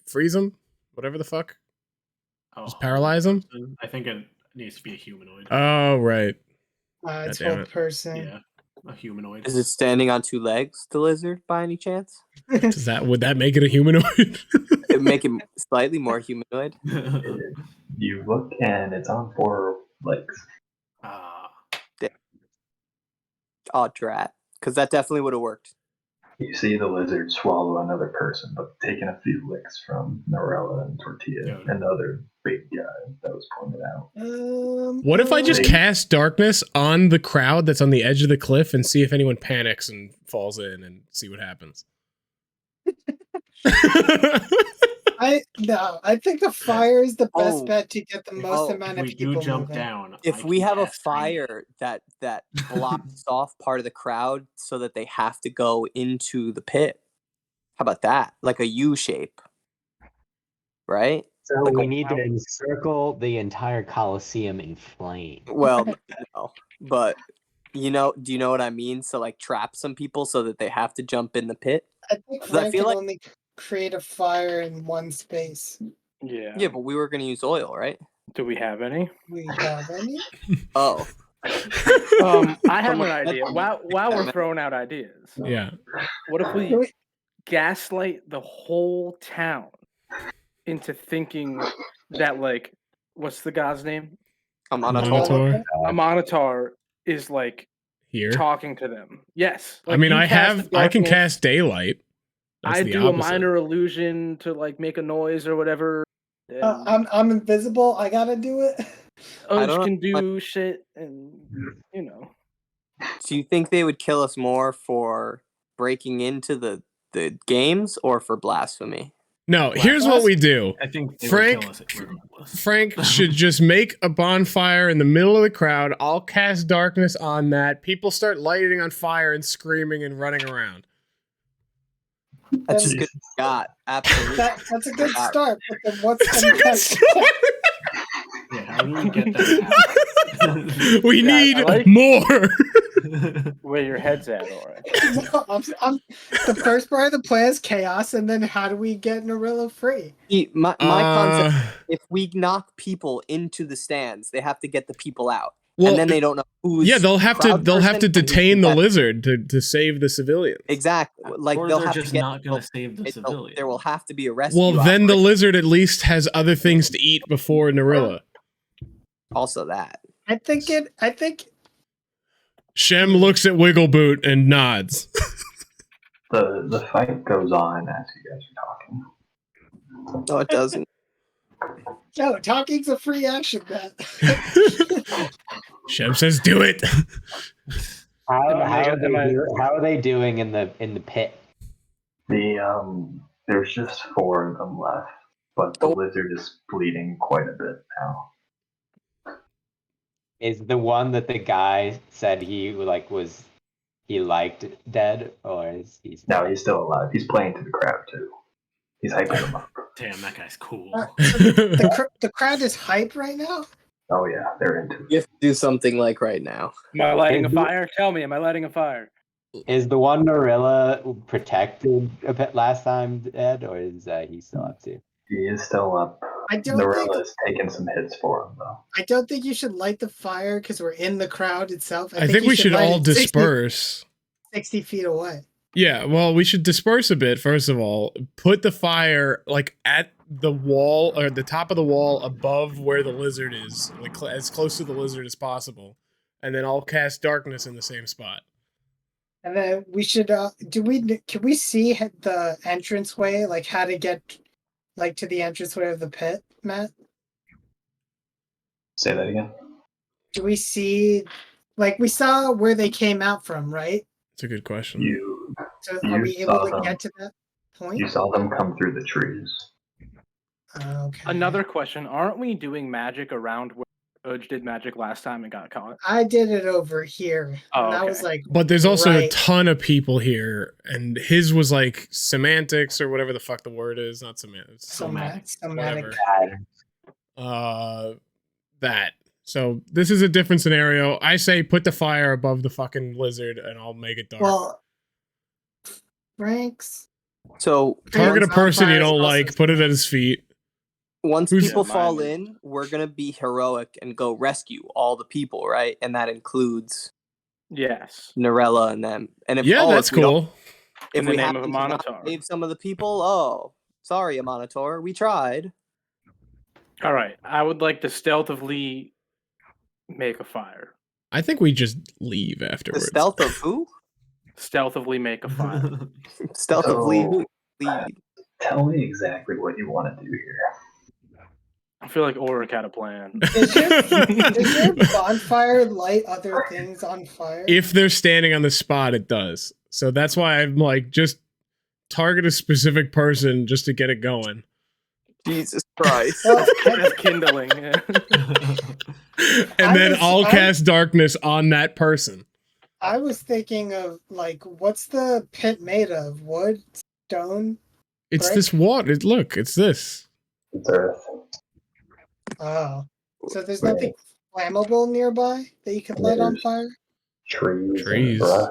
freeze him? Whatever the fuck. Oh, Just paralyze him. I think it needs to be a humanoid. Oh right. It's damn full it. person. Yeah, a humanoid. Is it standing on two legs, the lizard, by any chance? Would that make it a humanoid? It make it slightly more humanoid. You look and it's on 4 legs. Oh, drat. Because that definitely would have worked. You see the lizard swallow another person, but taking a few licks from Norella and Tortilla, another big guy that was pointed out. What if I just They- cast darkness on the crowd that's on the edge of the cliff and see if anyone panics and falls in and see what happens? I think the fire is the best Oh. bet to get the most Oh, amount If of we people do jump moving. down, If we have a fire that blocks off part of the crowd so that they have to go into the pit, how about that? Like a U shape, right? so Like we a- need to encircle the entire Colosseum in flames. Well, no, but do you know what I mean? So like trap some people so that they have to jump in the pit. I think 'Cause I Frank feel can like- only create a fire in one space. Yeah. Yeah, but we were gonna use oil, right? Do we have any? We have any? Oh, I have an idea. While we're throwing out ideas, Yeah. what if Do we we- gaslight the whole town into thinking that, like, what's the god's name? I'm on a Monitor A Monitor is like here. talking to them. Yes. I Like, mean, you I cast can darkness, cast daylight. That's I the do opposite. a minor illusion to like make a noise or whatever. And I'm invisible. I gotta do it. Udge don't can know. do shit, and you know. Do you think they would kill us more for breaking into the games or for blasphemy? No, here's what we do. I think they Frank- would kill us regardless. Frank should just make a bonfire in the middle of the crowd. I'll cast darkness on that. People start lighting on fire and screaming and running around. That's Then- just good. Got absolutely. That's a good Got- start. But then what's That's the a good start. Yeah, how do we get that? We Yeah, need I like- more. Where your head's at, alright. No, I'm the first part of the plan is chaos, and then how do we get Narilla free? See, my concept: Uh, if we knock people into the stands, they have to get the people out, well, and then they don't know who's. yeah, they'll have to crowd person and who's detain the competitor. lizard to save the civilians. Exactly. Like or they'll they're have to just get. not going to save the there civilians. will have to be a rescue. Well, then the operation. lizard at least has other things to eat before Narilla. Also that. I think Shem looks at Wiggleboot and nods. The fight goes on as you guys are talking. No, it doesn't. no, talking's a free action, bet. Shem says, "Do it." How are they doing in the pit? There's just 4 of them left, but the lizard is bleeding quite a bit now. Is the one that the guy said he liked dead, or is he still? No, he's still alive. He's playing to the crowd too. He's hyping them up. Damn, that guy's cool. So the crowd is hype right now. Oh yeah, they're into it. You have to do something like right now. Am I lighting a Is the- fire? Tell me, am I lighting a fire? Is the one gorilla protected a bit last time dead, or is he still up to? He is still up. I don't Norilla's taking some hits for him though. I don't think you should light the fire because we're in the crowd itself. I think we should light all it 60 disperse. 60 feet away. Yeah, well, we should disperse a bit, first of all. Put the fire, like, at the wall, or the top of the wall above where the lizard is. Like, as close to the lizard as possible. And then I'll cast darkness in the same spot. And then we should, can we see the entranceway, like how to get, like, to the entranceway of the pit, Matt? Say that again. Do we see, like, we saw where they came out from, right? It's a good question. So are we able to get to that point? You saw them come through the trees. Okay. Another question: aren't we doing magic around where Udge did magic last time and got caught? I did it over here. Oh, and I was okay. like, But there's also a right. ton of people here, and his was like semantics or whatever the fuck the word is. Not semantics. Somatic. Whatever. That. So this is a different scenario. I say put the fire above the fucking lizard, and I'll make it dark. Well, Franks. So Target a once person you bonfires don't also- like, put it at his feet. once Who's- people Yeah, fall mine is- in, we're gonna be heroic and go rescue all the people, right? And that includes Yes. Norella and them. And if Yeah, that's if we don't- cool. If In the we name happen of a to not Monitor. save some of the people, oh, sorry, a Monitor, we tried. All right. I would like to stealthily make a fire. I think we just leave The afterwards. stealth of who? Stealthily make a fire. Stealth of Lee. So- Lead. Tell me exactly what you want to do here. I feel like Ulrich had a plan. Does your bonfire light other things on fire? If they're standing on the spot, it does. So that's why I'm like, just target a specific person just to get it going. Jesus Christ. Well, That's kindling. Yeah. And then I'll I- cast darkness on that person. I was thinking of, like, what's the pit made of? Wood? Stone? It's Brick? this water. Look, it's this. It's Earth. Oh. So there's nothing flammable nearby that you could light on There's fire? Trees. Trees. And brush.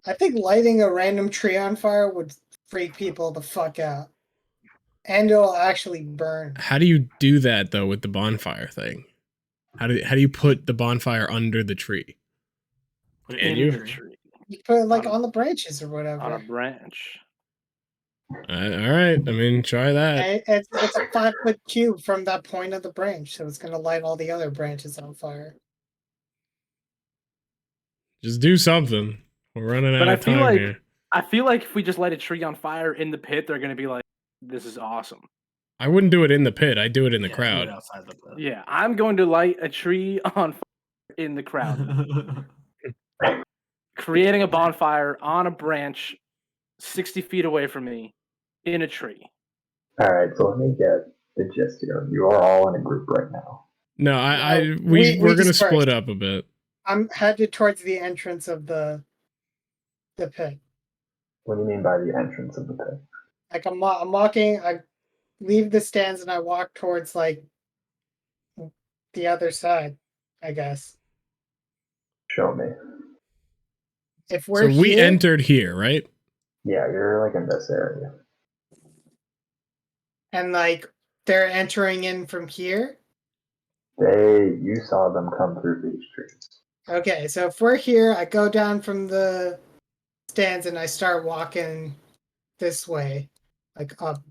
I think lighting a random tree on fire would freak people the fuck out. And it'll actually burn. How do you do that though with the bonfire thing? How do you put the bonfire under the tree? Put it And in you? the tree. You put it, like, on the branches or whatever. On a branch. All right. I mean, try that. And it's a 5-foot cube from that point of the branch, so it's gonna light all the other branches on fire. Just do something. We're running out But I of feel time like here. if we just light a tree on fire in the pit, they're gonna be like, "This is awesome." I wouldn't do it in the pit. I'd do it in the Yeah, do it crowd. outside the pit. Yeah, I'm going to light a tree on fire in the crowd, creating a bonfire on a branch 60 feet away from me in a tree. All right, so let me get the gist here. You are all in a group right now. No, we we're gonna dispersed. split up a bit. I'm headed towards the entrance of the pit. What do you mean by the entrance of the pit? Like I'm walking. I leave the stands and I walk towards, like, the other side, I guess. Show me. If we're So we here, entered here, right? Yeah, you're like in this area. and, like, they're entering in from here. You saw them come through these trees. Okay, so if we're here, I go down from the stands and I start walking this way, like up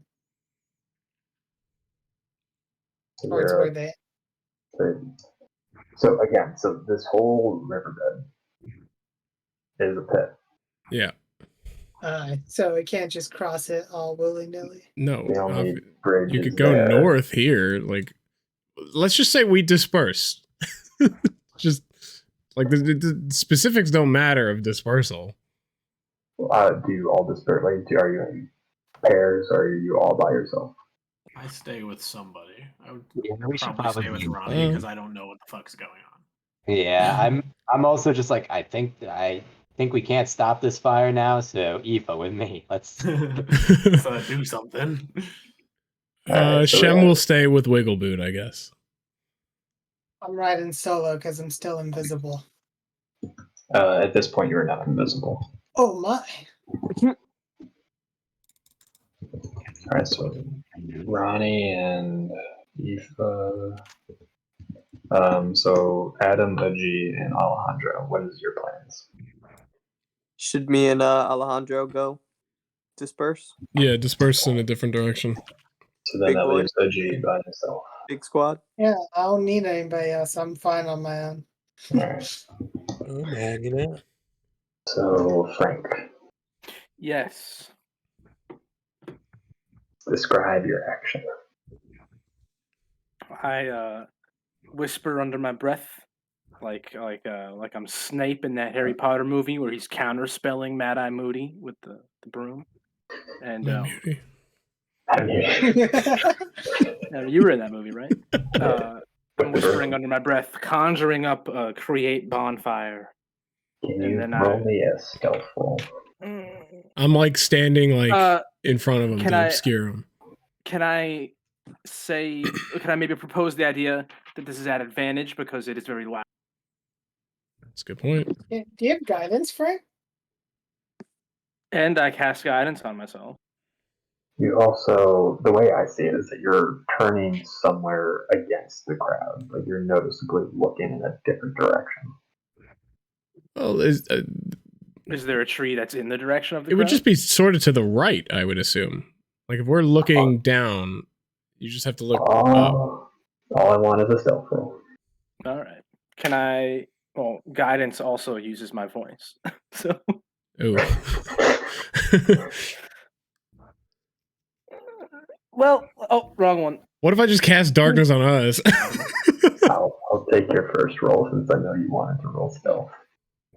So towards you're where they. So again, so this whole riverbed is a pit. Yeah. So we can't just cross it all willy nilly. No. The only bridge You is could go there. north here. Like, let's just say we disperse. Just like the specifics don't matter of dispersal. Do you all disperse? Like, are you in pairs or are you all by yourself? I stay with somebody. I would Yeah, we should probably stay with probably. Ronnie because I don't know what the fuck's going on. Yeah, I'm also just like I think we can't stop this fire now. So Aoife with me. Let's do something. Shem will stay with Wiggleboot, I guess. I'm riding solo because I'm still invisible. At this point, you're not invisible. Oh my! All right, so Ronnie and Aoife. So Adam, Aji, and Alejandro. What is your plans? Should me and Alejandro go disperse? Yeah, disperse in a different direction. So then Big that boy. leaves Aji by himself. Big squad. Yeah, I don't need anybody else. I'm fine on my own. All right. Oh man, you know. So Frank, Yes. describe your action. I whisper under my breath, like I'm Snape in that Harry Potter movie where he's counterspelling Mad Eye Moody with the broom. And Moody. now, you were in that movie, right? I'm whispering under my breath, conjuring up a create bonfire. Can And you then roll me a stealth roll? I'm like standing like in front of him can to I- obscure him. Can I say? Can I maybe propose the idea that this is at advantage because it is very loud? That's a good point. Do you have guidance, Frank? And I cast guidance on myself. You also, the way I see it is that you're turning somewhere against the crowd. Like you're noticeably looking in a different direction. Well, Is there a tree that's in the direction of the it would crowd? just be sort of to the right, I would assume. Like if we're looking down, you just have to look up. All I want is a stealth roll. All right. Can I? Well, guidance also uses my voice, so. Oh. Well, wrong one. What if I just cast darkness on us? I'll take your first roll since I know you wanted to roll stealth.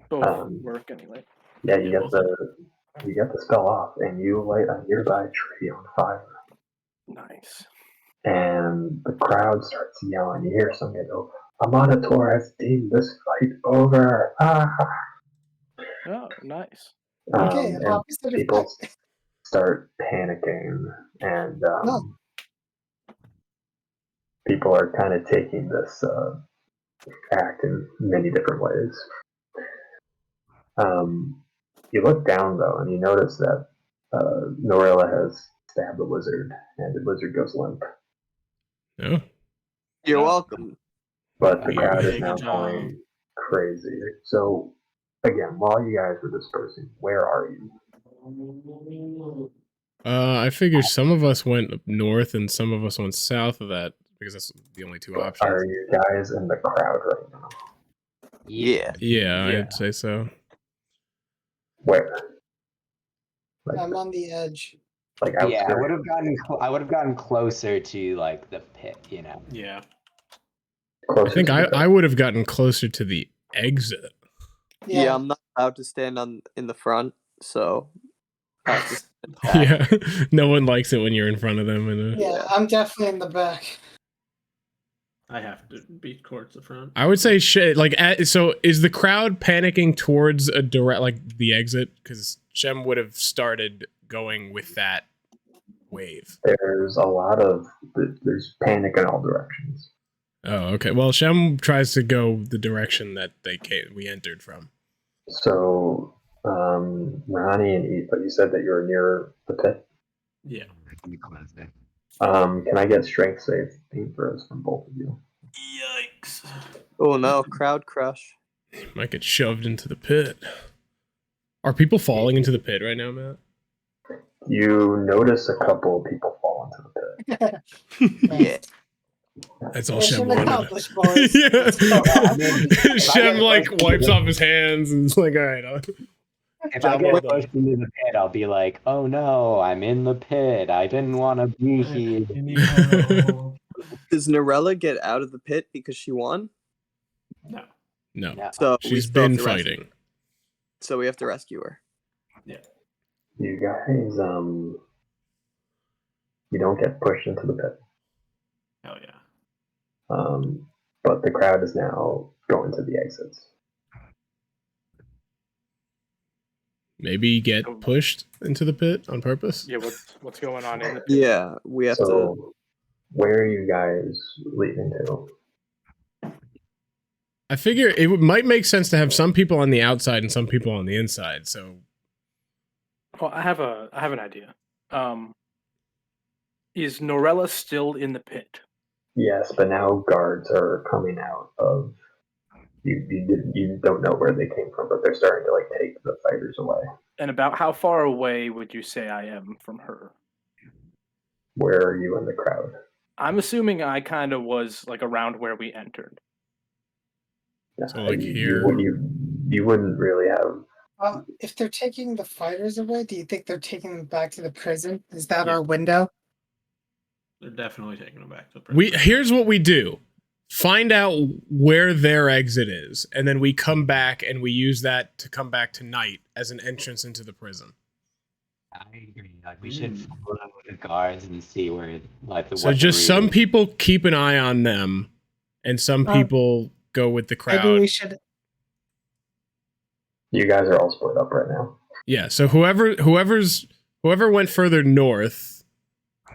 Both work anyway. Yeah, you get the spell off, and you light a nearby tree on fire. Nice. And the crowd starts yelling. You hear somebody go, "Amanator has deemed this fight over." Ah! Oh, nice. Okay, And opposite people effect. start panicking, and people are kind of taking this act in many different ways. You look down though, and you notice that Norilla has stabbed the lizard, and the lizard goes limp. No. You're welcome. But the crowd is Good now job. going crazy. So, again, while you guys were dispersing, where are you? I figured some of us went north and some of us went south of that because that's the only two options. Are you guys in the crowd right now? Yeah. Yeah, I'd say so. Where? I'm on the edge. Like Yeah, I outskirts? would have gotten closer to like the pit, you know. Yeah. I think I would have gotten closer to the exit. Yeah, I'm not allowed to stand in the front, so I have to stand back. Yeah, no one likes it when you're in front of them. Yeah, I'm definitely in the back. I have to be towards the front. I would say so is the crowd panicking towards a direct, like the exit? Because Shem would have started going with that wave. There's there's panic in all directions. Oh, okay. Well, Shem tries to go the direction that we entered from. So, Ronnie and Aoife, you said that you were near the pit? Yeah. Can I get strength save throws from both of you? Yikes. Oh no, crowd crush. Might get shoved into the pit. Are people falling into the pit right now, Matt? You notice a couple of people fall into the pit. Yeah. That's all Mission Shem wanted. accomplished, boys. Yeah. I mean, Shem like wipes off his hands and is like, all right. If I get pushed into the pit, I'll be like, "Oh no, I'm in the pit. I didn't want to be here." Does Norella get out of the pit because she won? No. No. So we She's still have been to rescue- fighting. So we have to rescue her. You guys, You don't get pushed into the pit. Hell yeah. But the crowd is now going to the exits. Maybe get pushed into the pit on purpose. Yeah, what's going on in the pit? Yeah, we have to. So, where are you guys leaving to? I figure it might make sense to have some people on the outside and some people on the inside. So, Well, I have an idea. Is Norella still in the pit? Yes, but now guards are coming out of. You don't know where they came from, but they're starting to like take the fighters away. And about how far away would you say I am from her? Where are you in the crowd? I'm assuming I kind of was like around where we entered. so like here. You wouldn't really have. If they're taking the fighters away, do you think they're taking them back to the prison? Is that Yeah. our window? They're definitely taking them back to the prison. Here's what we do. Find out where their exit is, and then we come back and we use that to come back tonight as an entrance into the prison. I agree. Like we should follow the guards and see where like the. So just some people keep an eye on them, and some people go with the crowd. Maybe we should. You guys are all split up right now. Yeah. So whoever went further north,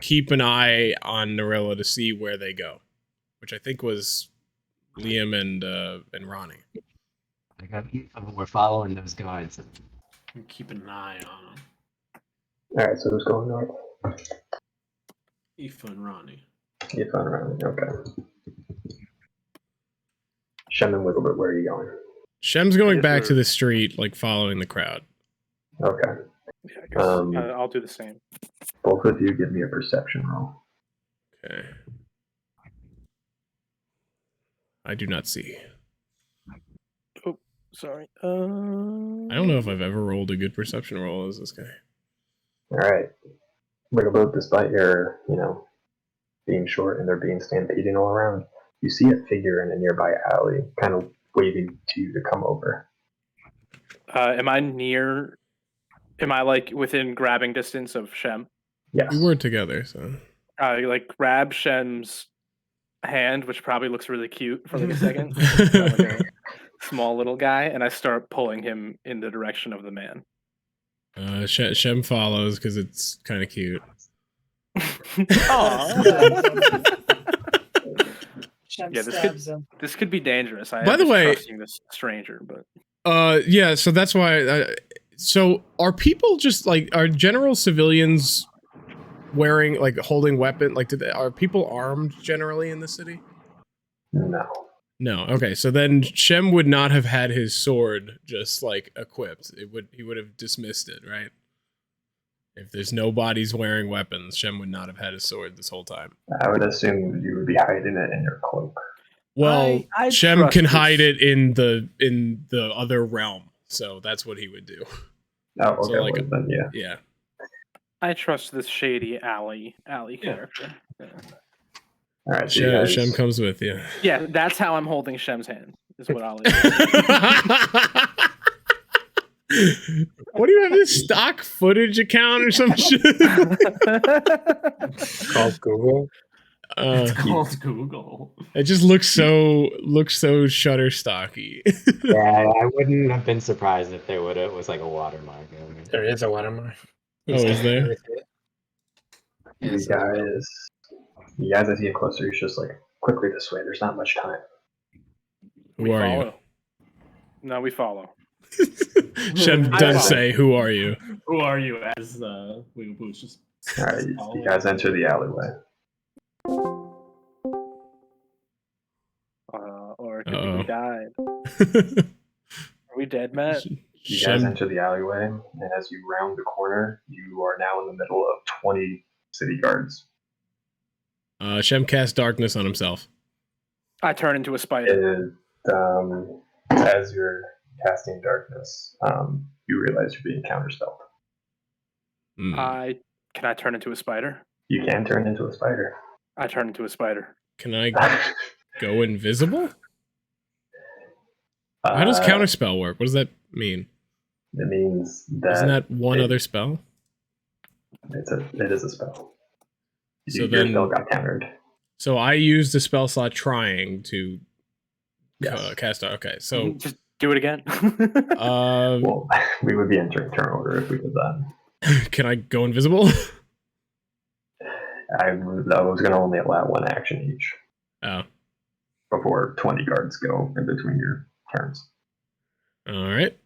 keep an eye on Norilla to see where they go, which I think was Liam and Ronnie. We're following those guards. Keep an eye on them. Alright, so who's going north? Aoife and Ronnie. Aoife and Ronnie, okay. Shem and Wigglebit, where are you going? Shem's going back to the street, like following the crowd. Okay. Yeah, I guess I'll do the same. Both of you give me a perception roll. Okay. I do not see. Oh, sorry. I don't know if I've ever rolled a good perception roll as this guy. Alright. Wigglebit, despite your, being short and there being stampeding all around, you see a figure in a nearby alley, kind of waving to you to come over. Am I like within grabbing distance of Shem? Yes. We were together, so. I like grab Shem's hand, which probably looks really cute for like a second. Like a small little guy, and I start pulling him in the direction of the man. Shem follows because it's kind of cute. Yeah, this could be dangerous. By the way, trusting this stranger, but yeah, so that's why. So are people just like are general civilians wearing like holding weapon? Like, are people armed generally in the city? No. No. Okay, so then Shem would not have had his sword just like equipped. He would have dismissed it, right? If there's no bodies wearing weapons, Shem would not have had his sword this whole time. I would assume you would be hiding it in your cloak. Well, I Shem can hide it in the other realm, so that's what he would do. Oh, okay. So, like, then, yeah. Yeah. I trust this shady alley character. Yeah. All right, so Shem comes with you. Yeah, that's how I'm holding Shem's hand. Is what I'll. What do you have, this stock footage account or some shit? Called Google. It's called Google. It just looks so Shutterstocky. Yeah, I wouldn't have been surprised if there was like a watermark. There is a watermark. Oh, is there? You guys, as you get closer, it's just like, quickly this way. There's not much time. Who are you? No, we follow. Shem does say, "Who are you?" Who are you? As Wiggle Boots just. All right, you guys enter the alleyway. Or could be we died. Are we dead, Matt? You guys enter the alleyway, and as you round the corner, you are now in the middle of 20 city guards. Shem casts darkness on himself. I turn into a spider. As you're casting darkness, you realize you're being counterspelled. Can I turn into a spider? You can turn into a spider. I turn into a spider. Can I go invisible? How does counterspell work? What does that mean? It means that isn't that one other spell? It is a spell. So Your then, spell got countered. so I used the spell slot trying to Yes. cast out. Okay, so Just do it again. Well, we would be entering turn order if we did that. can I go invisible? I was going to only allow one action each Oh, before 20 guards go in between your turns. all right.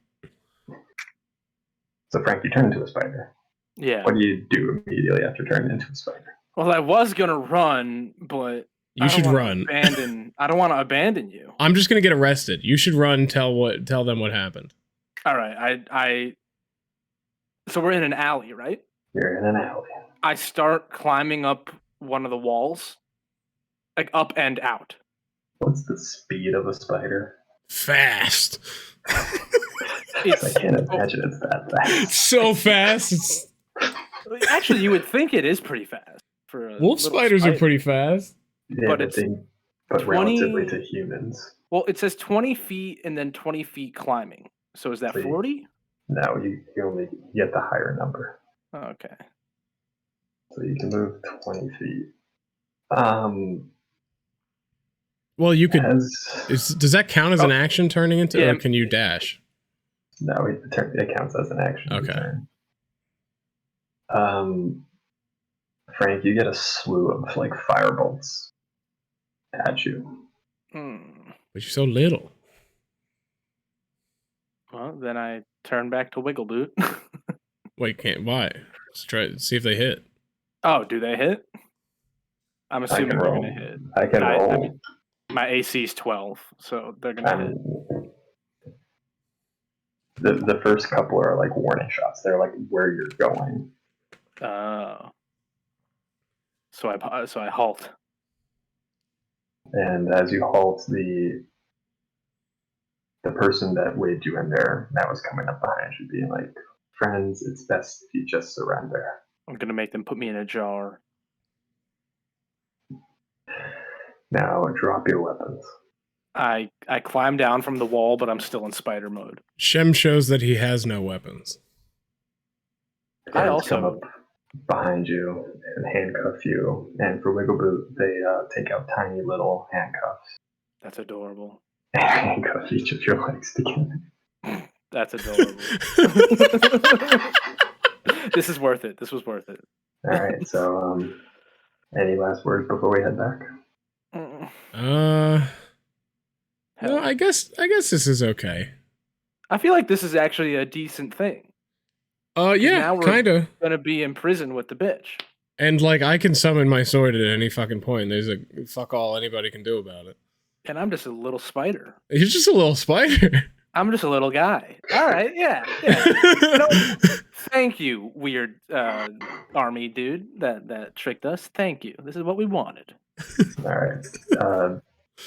So, Frank, you turn into a spider. Yeah. What do you do immediately after turning into a spider? Well, I was gonna run, but You should run. I don't want to abandon you. I'm just gonna get arrested. You should run. Tell them what happened. All right. So we're in an alley, right? You're in an alley. I start climbing up one of the walls, like up and out. What's the speed of a spider? Fast. I can't imagine it's that fast. It's so fast. Actually, you would think it is pretty fast for a Wolf little spiders spider. are pretty fast. Yeah, But it's but 20 relatively to humans. Well, it says 20 feet and then 20 feet climbing. So is that 40? No, you only get the higher number. Okay. So you can move 20 feet. Well, you could. Does that count as an action turning into, or can you dash? No, it counts as an action. Okay. Turn. Frank, you get a slew of like firebolts at you. But you're so little. Well, then I turn back to Wiggle Boot. Wait, can't. Why? Let's try to see if they hit. Oh, do they hit? I'm assuming they're going to hit. I can roll. I mean, my AC is 12, so they're going to hit. The first couple are like warning shots. They're like where you're going. So I halt. And as you halt, the person that waved you in there now is coming up behind you, being like, "Friends, it's best if you just surrender." I'm going to make them put me in a jar. Now drop your weapons. I climb down from the wall, but I'm still in spider mode. Shem shows that he has no weapons. I Guards also come up behind you and handcuff you. And for Wiggle Boot, they take out tiny little handcuffs. That's adorable. And handcuff each of your legs together. That's adorable. This is worth it. This was worth it. All right. So, any last words before we head back? No, I guess this is okay. I feel like this is actually a decent thing. Yeah, now we're kinda. Gonna be in prison with the bitch. And like, I can summon my sword at any fucking point. There's a fuck all anybody can do about it. And I'm just a little spider. You're just a little spider. I'm just a little guy. All right, yeah. You know, thank you, weird army dude that tricked us. Thank you. This is what we wanted. All right.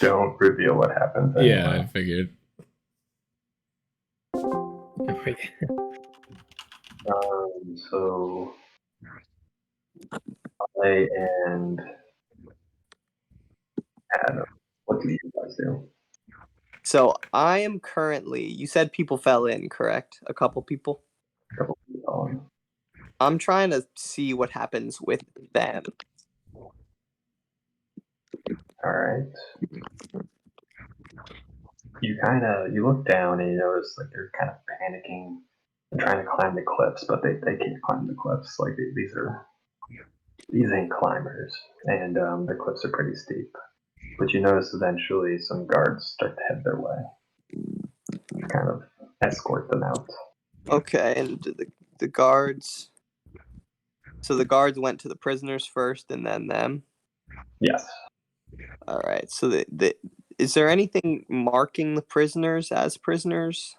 Don't reveal what happens. Yeah, I figured. So, I and Adam, what do you guys do? So I am currently. You said people fell in, correct? A couple people. I'm trying to see what happens with them. All right. You look down and you notice like they're kind of panicking and trying to climb the cliffs, but they can't climb the cliffs. Like these ain't climbers, and the cliffs are pretty steep. But you notice eventually some guards start to head their way, kind of escort them out. Okay, and the guards. So the guards went to the prisoners first, and then them. Yes. All right. So is there anything marking the prisoners as prisoners?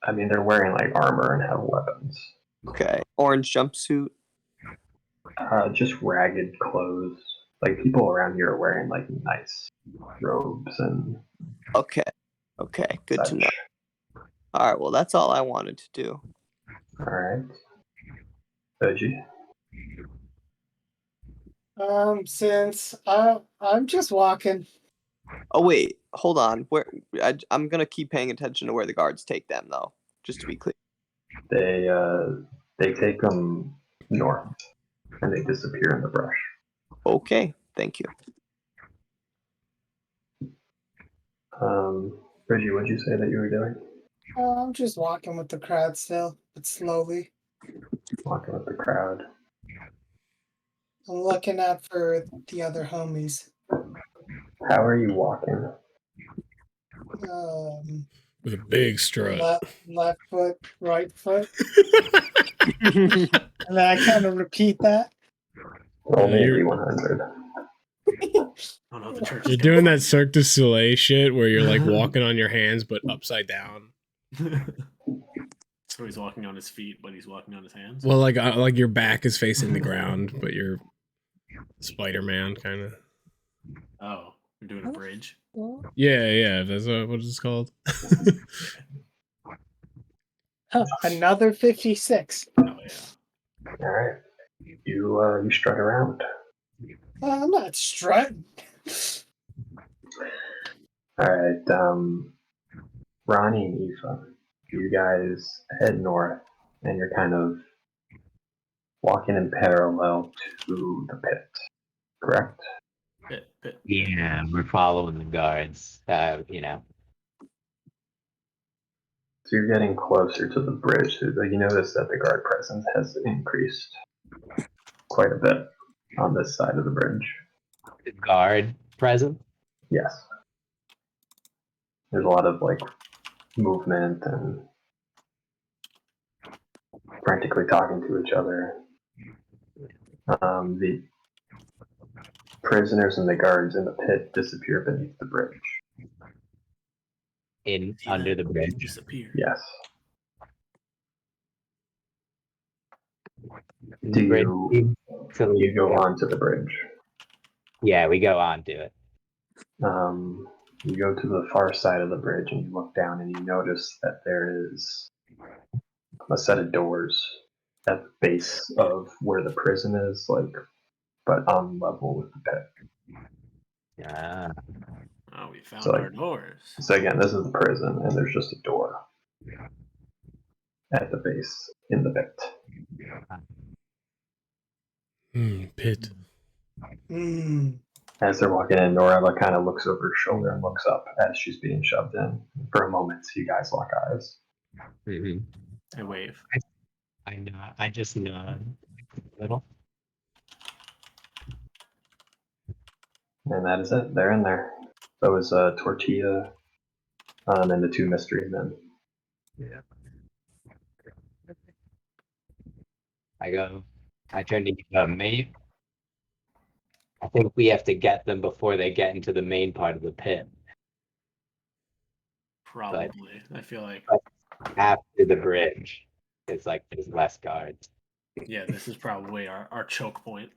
I mean, they're wearing like armor and have weapons. Okay. Orange jumpsuit. Just ragged clothes. Like people around here are wearing like nice robes and. Okay. Okay. Good to know. All right. Well, that's all I wanted to do. All right. Oji. Since I'm just walking. Oh wait, hold on. I'm gonna keep paying attention to where the guards take them, though. Just to be clear. They take them north. and they disappear in the brush. Okay, thank you. Reggie, what'd you say that you were doing? I'm just walking with the crowd still, but slowly. Walking with the crowd. I'm looking out for the other homies. How are you walking? With a big strut. Left foot, right foot. And then I kind of repeat that. Only you're- D100. Oh no, the church You're is doing that Cirque du Soleil shit where you're like walking on your hands but upside down. So he's walking on his feet, but he's walking on his hands. Well, like your back is facing the ground, but you're Spider-Man kind of. Oh, you're doing a bridge. Yeah. That's what it's called. Another 56. Oh yeah. All right. You strut around. I'm not strutting. All right. Ronnie and Aoife, you guys head north, and you're kind of walking in parallel to the pit. Correct? Pit. Yeah, we're following the guards. You know. So you're getting closer to the bridge. So you notice that the guard presence has increased quite a bit on this side of the bridge. The guard present? Yes. There's a lot of like movement and frantically talking to each other. The prisoners and the guards in the pit disappear beneath the bridge. Under the bridge? Disappear. Yes. Do you go onto the bridge? Yeah, we go on to it. You go to the far side of the bridge and you look down and you notice that there is a set of doors at the base of where the prison is, like, but on level with the pit. Yeah. Oh, we found So, our doors. So again, this is the prison, and there's just a door at the base in the pit. Pit. As they're walking in, Norella kind of looks over her shoulder and looks up as she's being shoved in. For a moment, you guys lock eyes. Mm-hmm. I wave. I know. I just nod a little. And that is it. They're in there. That was Tortilla and the two mystery men. Yeah. I turn to me. I think we have to get them before they get into the main part of the pit. Probably. I feel like. After the bridge, it's like there's less guards. Yeah, this is probably our choke point.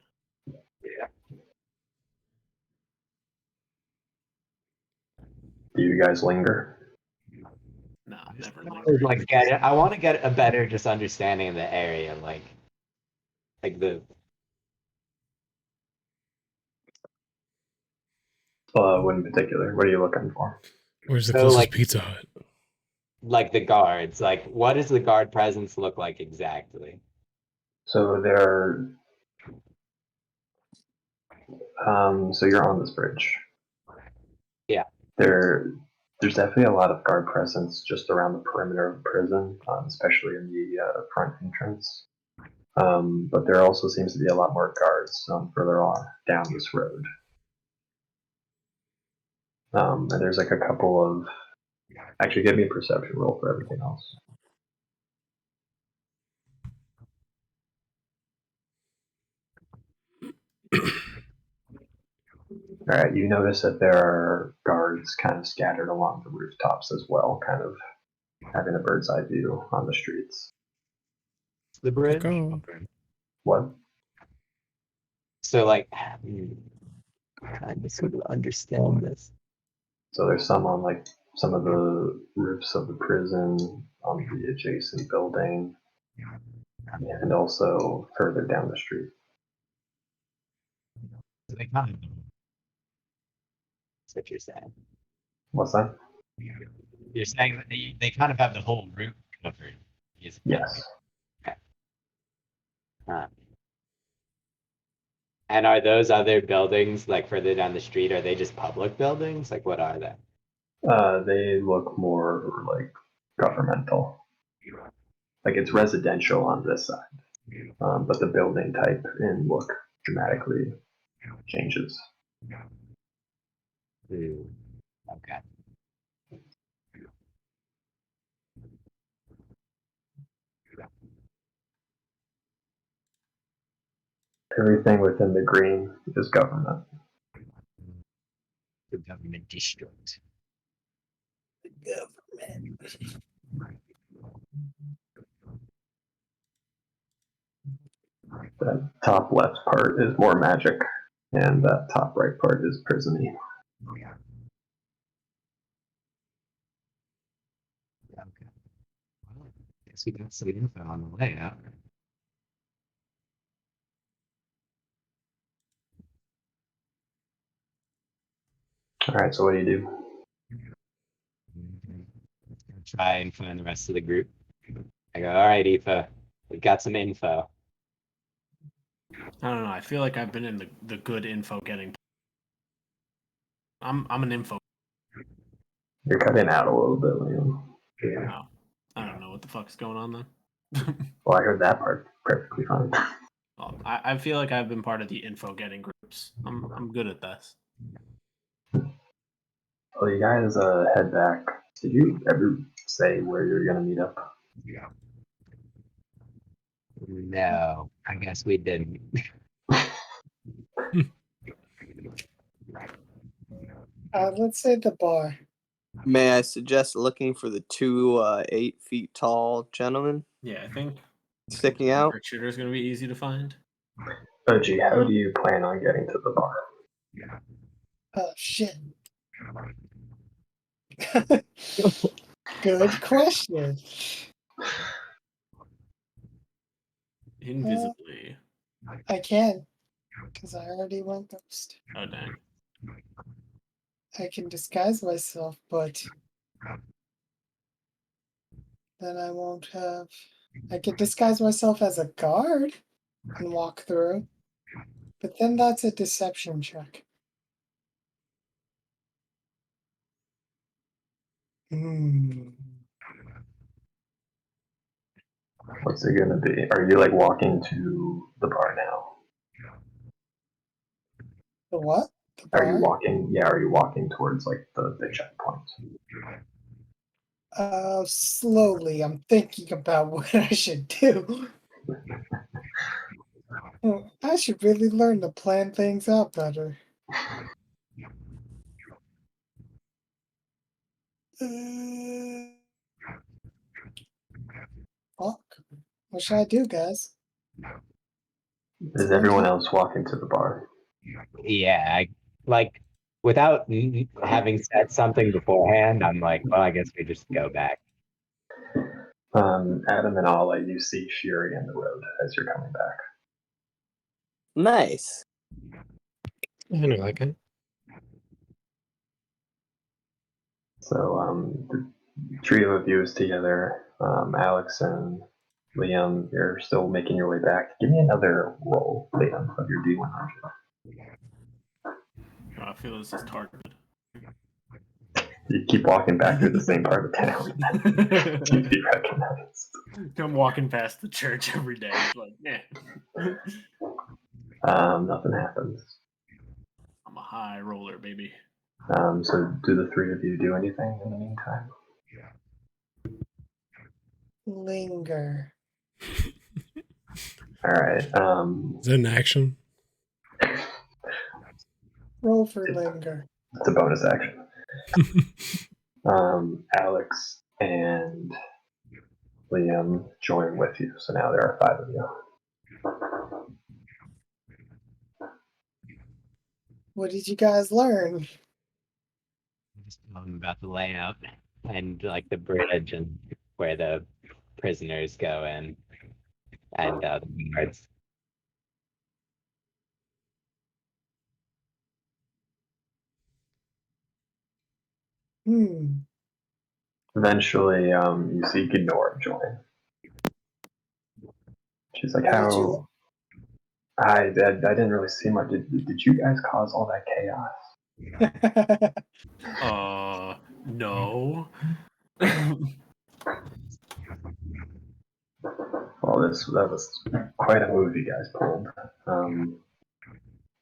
Yeah. Do you guys linger? No, never linger. Like I want to get a better just understanding of the area, like the. What in particular? What are you looking for? Where's the closest Pizza Hut? Like the guards, like what does the guard presence look like exactly? So they're so you're on this bridge. Yeah. There's definitely a lot of guard presence just around the perimeter of the prison, especially in the front entrance. But there also seems to be a lot more guards further on down this road. And there's like a couple of. Actually, give me a perception roll for everything else. All right, you notice that there are guards kind of scattered along the rooftops as well, kind of having a bird's eye view on the streets. The bridge? What? So like, I just sort of understand this. So there's some on like some of the roofs of the prison, on the adjacent building, and also further down the street. So they kind of. That's what you're saying. What's that? You're saying that they kind of have the whole roof covered. Yes. Okay. And are those other buildings, like further down the street, are they just public buildings? Like, what are they? They look more like governmental. Like it's residential on this side, but the building type and look dramatically changes. Okay. Everything within the green is government. The government district. That top left part is more magic, and that top right part is prisony. Okay. Well, I guess we got some info on the layout. All right, so what do you do? Try and find the rest of the group. I go, all right, Aoife, we got some info. I don't know. I feel like I've been in the good info getting. I'm an info. You're cutting out a little bit, Liam. Oh, I don't know what the fuck's going on then. Well, I heard that part perfectly fine. Well, I feel like I've been part of the info getting groups. I'm good at this. Well, you guys head back. Did you ever say where you're gonna meet up? No, I guess we didn't. Let's say the bar. May I suggest looking for the two 8 feet tall gentlemen Yeah, I think sticking out? Shooter's gonna be easy to find. OG, how do you plan on getting to the bar? Oh shit. Good question. Invisibly. I can, because I already went ghost. Oh dang. I can disguise myself, but then I won't have. I could disguise myself as a guard and walk through, but then that's a deception check. What's it gonna be? Are you like walking to the bar now? The what? The Are you bar? walking? Yeah, are you walking towards like the checkpoint? Slowly. I'm thinking about what I should do. I should really learn to plan things out better. Fuck. What should I do, guys? Is everyone else walking to the bar? Yeah, like without having said something beforehand, I'm like, well, I guess we just go back. Adam and Ala, you see Shiri in the road as you're coming back. Nice. I know that guy. So the trio of you is together. Alex and Liam, you're still making your way back. Give me another roll, Liam, of your D100. I feel this is targeted. You keep walking back through the same part of the town. You'd be recognized. I'm walking past the church every day. It's like, yeah. Nothing happens. I'm a high roller, baby. So do the three of you do anything in the meantime? Linger. All right. Is that an action? Roll for linger. It's a bonus action. Alex and Liam join with you, so now there are 5 of you. What did you guys learn? Just about the layout and like the bridge and where the prisoners go in and the guards. Eventually, you see Gnor join. She's like, What did how I didn't really see much. Did you guys cause all that chaos? No. Well, that was quite a move you guys pulled.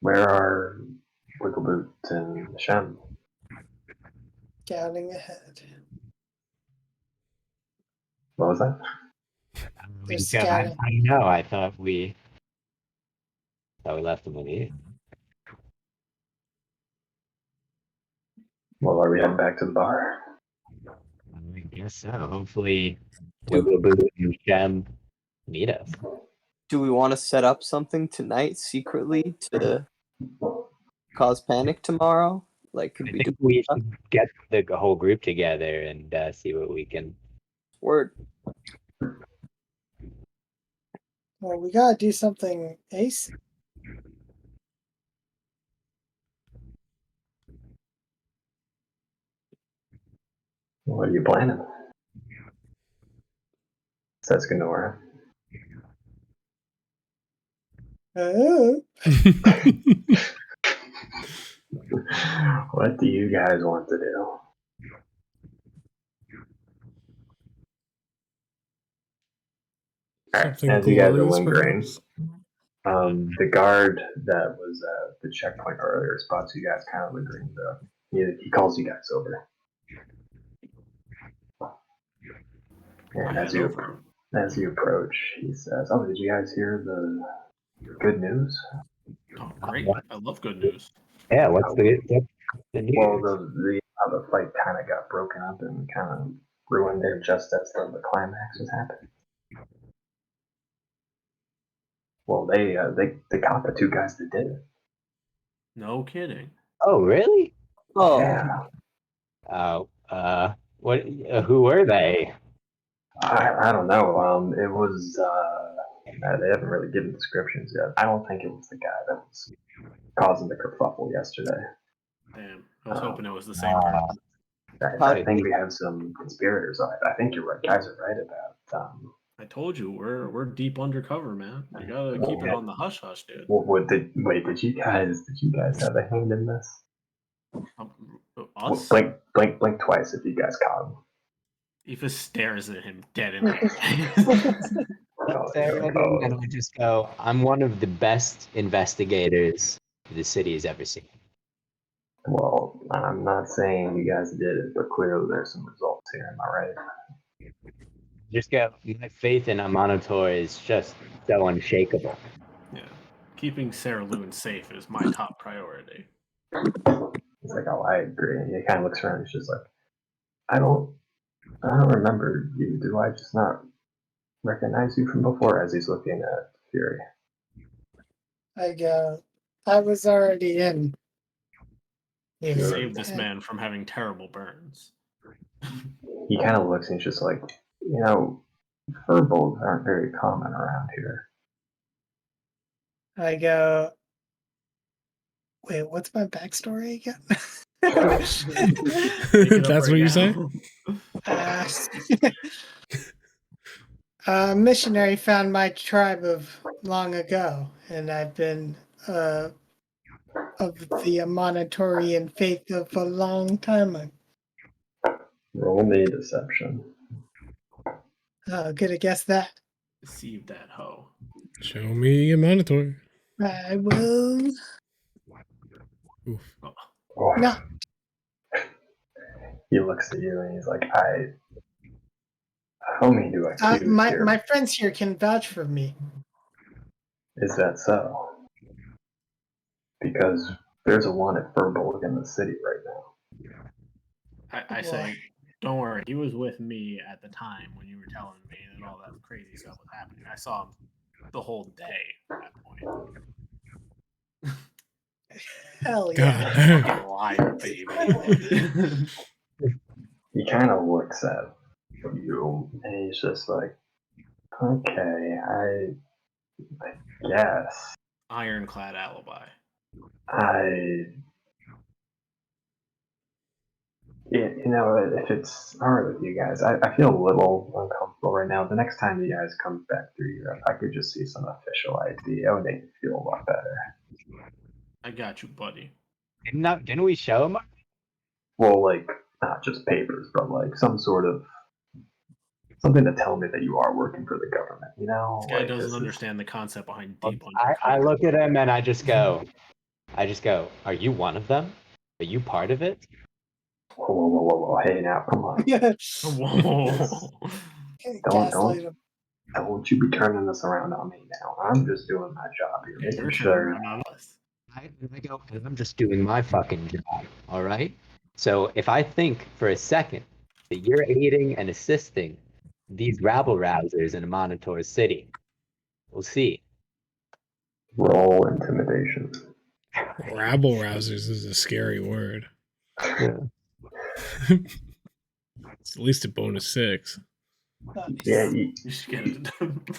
Where are Wiggleboot and Shem? Scouting ahead. What was that? They're I scouting. don't know. I thought we left them with you. Well, are we heading back to the bar? I guess so. Hopefully, Do- Wiggleboot and Shem meet us. Do we want to set up something tonight secretly to cause panic tomorrow? Like, could I we do think we should get the whole group together and see what we can. word? Well, we gotta do something, Ace. What are you planning? Says Ganora. What do you guys want to do? Something As you guys are glorious, lingering, perhaps? the guard that was at the checkpoint earlier spots you guys kind of lingering. He calls you guys over. And as you approach, he says, "Oh, did you guys hear the good news?" Oh, great. I love good news. Yeah, what's the news? Well, the fight kind of got broken up and kind of ruined there just as the climax was happening. Well, they caught the two guys that did it. No kidding. Oh, really? Oh, Yeah, What? Who were they? I don't know. It was they haven't really given descriptions yet. I don't think it was the guy that was causing the kerfuffle yesterday. Damn. I was hoping it was the same person. I think we have some conspirators. I think you're right. Guys are right about. I told you we're deep undercover, man. You gotta keep it on the hush hush, dude. Did you guys have a hand in this? Us? Blink twice if you guys caught him. Eva stares at him dead in the face. And I just go, I'm one of the best investigators the city has ever seen. Well, I'm not saying you guys did it, but clearly there's some results here. Am I right? Just go, my faith in Amanator is just so unshakable. Yeah. Keeping Sarah Loon safe is my top priority. He's like, oh, I agree. And he kind of looks around. He's just like, I don't remember you. Do I just not recognize you from before? As he's looking at Fury. I was already in. You saved this man from having terrible burns. He kind of looks and he's just like, furbolgs aren't very common around here. I go, wait, what's my backstory again? That's what you say? A missionary found my tribe of long ago, and I've been of the Amanatorian faith of a long time. Roll me deception. Oh, could have guessed that. Deceive that hoe. Show me a monitor. I will. Oof. Oh. No. He looks at you and he's like, how many do I accuse here? My friends here can vouch for me. Is that so? Because there's a wanted furbolg in the city right now. I say, don't worry. He was with me at the time when you were telling me that all that crazy stuff was happening. I saw him the whole day at that point. Hell yeah. Fucking liar, baby. He kind of looks at you and he's just like, okay, I guess. Ironclad if it's alright with you guys, I feel a little uncomfortable right now. The next time you guys come back through here, if I could just see some official ID, that would make me feel a lot better. I got you, buddy. Didn't we show him? Well, like, not just papers, but like some sort of something to tell me that you are working for the government, you know? This guy Like, doesn't understand the concept behind deep I look at him and I just go, are you one of them? Are you part of it? Whoa, hey now, come on. Whoa. Don't you be turning this around on me now. I'm just doing my job here, making sure. I go, I'm just doing my fucking job, all right? So if I think for a second that you're aiding and assisting these rabble-rousers in a Monitor City, we'll see. Roll intimidation. Rabble rousers is a scary word. Yeah. It's at least a bonus 6. Yeah, You should get it.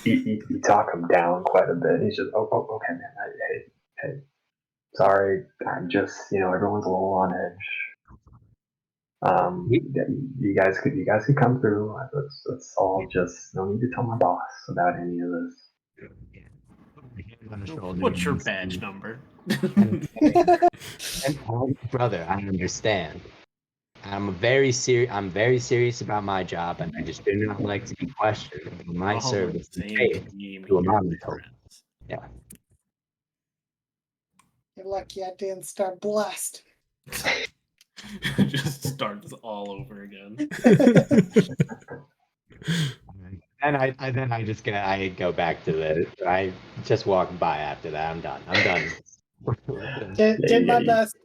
you talk him down quite a bit. He's just, okay, man. Hey, sorry. I'm just, everyone's a little on edge. You guys could come through. Let's all just, no need to tell my boss about any of this. What's your badge number? And, brother, I understand. I'm very serious about my job, and I just do not like to be questioned about my service to a Monitor. Yeah. You're lucky I didn't start blast. Just starts all over again. And I go back to I just walk by after that. I'm done. Did my best.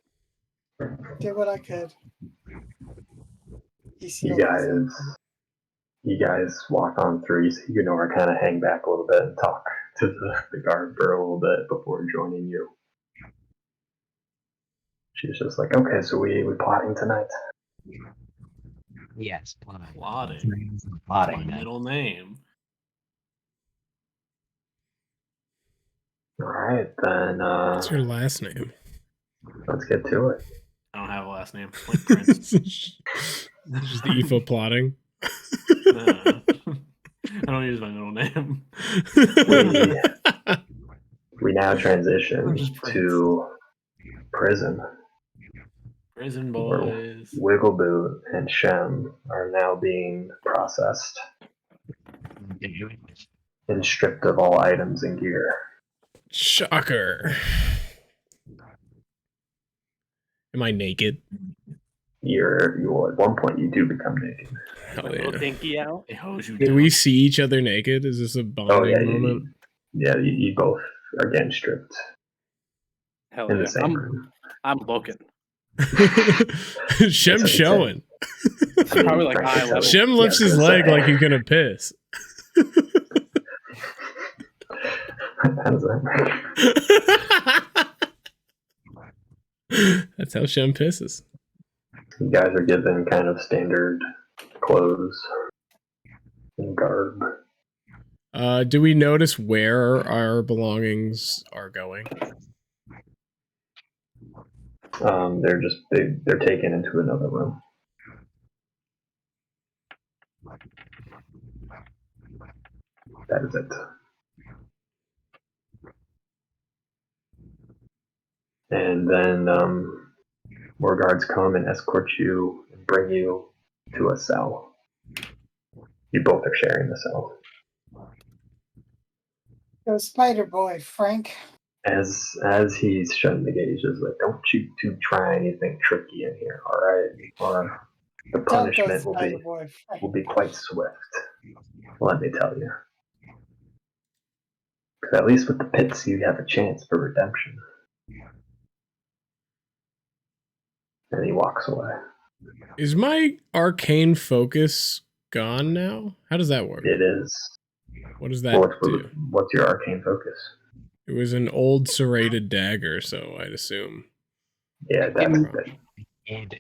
Did what I could. You guys walk on through. You know, I kind of hang back a little bit and talk to the guard for a little bit before joining you. She's just like, okay, so we plotting tonight? Yes, Plotting. My middle name. All right, then. What's your last name? Let's get to it. I don't have a last name. Like Prince. Just the EFO plotting. I don't use my middle name. We now transition to prison. Prison boys. Wiggleboot and Shem are now being processed and stripped of all items and gear. Shocker. Am I naked? You're at one point you do become naked. Hell Little yeah. dinky out. Do we see each other naked? Is this a bonding moment? You both are getting stripped. Hell in yeah. the same room. I'm looking. Shem's showing. Probably like eye level. Shem lifts his leg like he's gonna piss. How does that work? That's how Shem pisses. You guys are given kind of standard clothes and garb. Do we notice where our belongings are going? They're taken into another room. That is it. And then more guards come and escort you and bring you to a cell. You both are sharing the cell. Go Spider Boy, Frank. As he's shutting the gate, he's just like, don't you two try anything tricky in here, alright? Or the punishment will be quite swift. Let me tell you. Because at least with the pits, you have a chance for redemption. And he walks away. Is my arcane focus gone now? How does that work? It is. What does that do? What's your arcane focus? It was an old serrated dagger, so I'd assume. Yeah,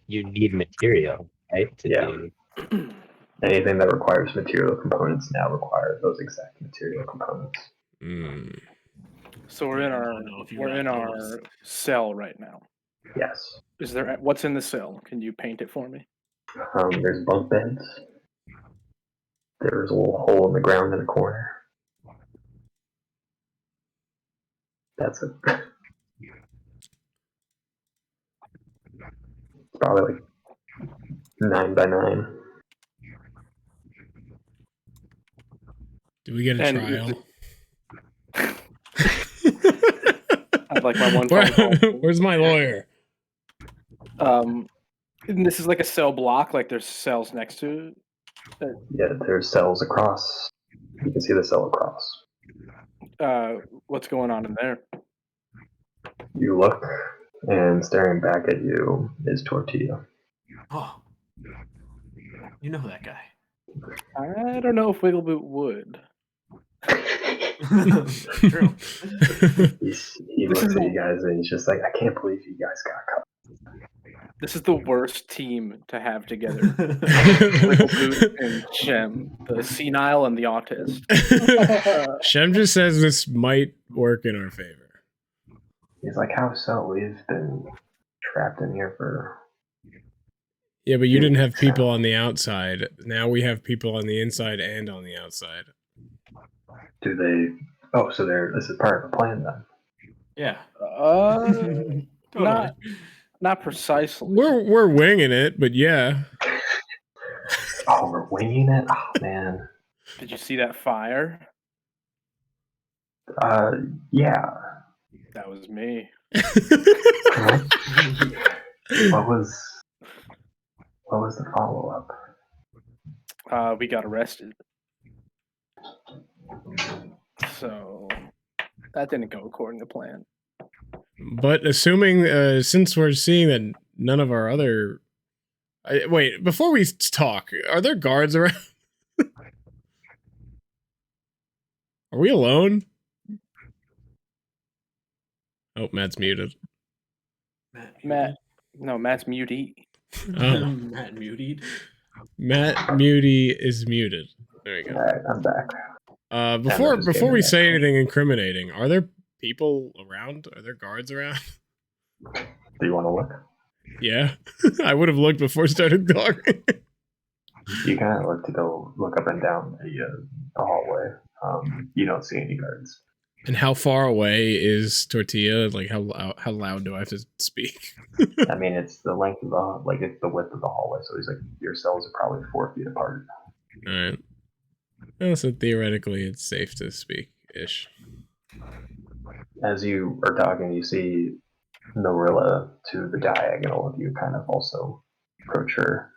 you need material, right? Anything that requires material components now requires those exact material components. Mm. So we're in our cell right now. Yes. What's in the cell? Can you paint it for me? There's bunk beds. There's a little hole in the ground in the corner. That's it. It's probably like 9 by 9. Do we get a And trial? I'd like my one phone call. Where's my lawyer? And this is like a cell block, like there's cells next to it. Yeah, there's cells across. You can see the cell across. What's going on in there? You look, and staring back at you is Tortilla. Oh, you know that guy. I don't know if Wiggleboot would. True. He looks at you guys and he's just like, I can't believe you guys got caught. This is the worst team to have together. Wiggleboot and Shem, the senile and the autist. Shem just says this might work in our favor. He's like, how so? We've been trapped in here for... Yeah, but you didn't have people on the outside. Now we have people on the inside and on the outside. Do they... Oh, so this is part of the plan then? Yeah. Totally. Not precisely. We're winging it, but yeah. Oh, we're winging it? Oh, man. Did you see that fire? Yeah. That was me. What was the follow-up? We got arrested. So that didn't go according to plan. But assuming, since we're seeing that none of our other... wait, before we talk, are there guards around? Are we alone? Oh, Matt's muted. Matt's muted. Oh. Matt muted. Matt Muty is muted. There we go. Alright, I'm back. Before we say anything incriminating, are there people around? Are there guards around? Do you want to look? Yeah. I would have looked before starting talking. You kind of look to go look up and down the hallway. You don't see any guards. And how far away is Tortilla? Like, how loud do I have to speak? I mean, it's the length of it's the width of the hallway. So he's like, your cells are probably 4 feet apart. All right. Well, so theoretically, it's safe to speak-ish. As you are talking, you see Norilla to the diagonal of you kind of also approach her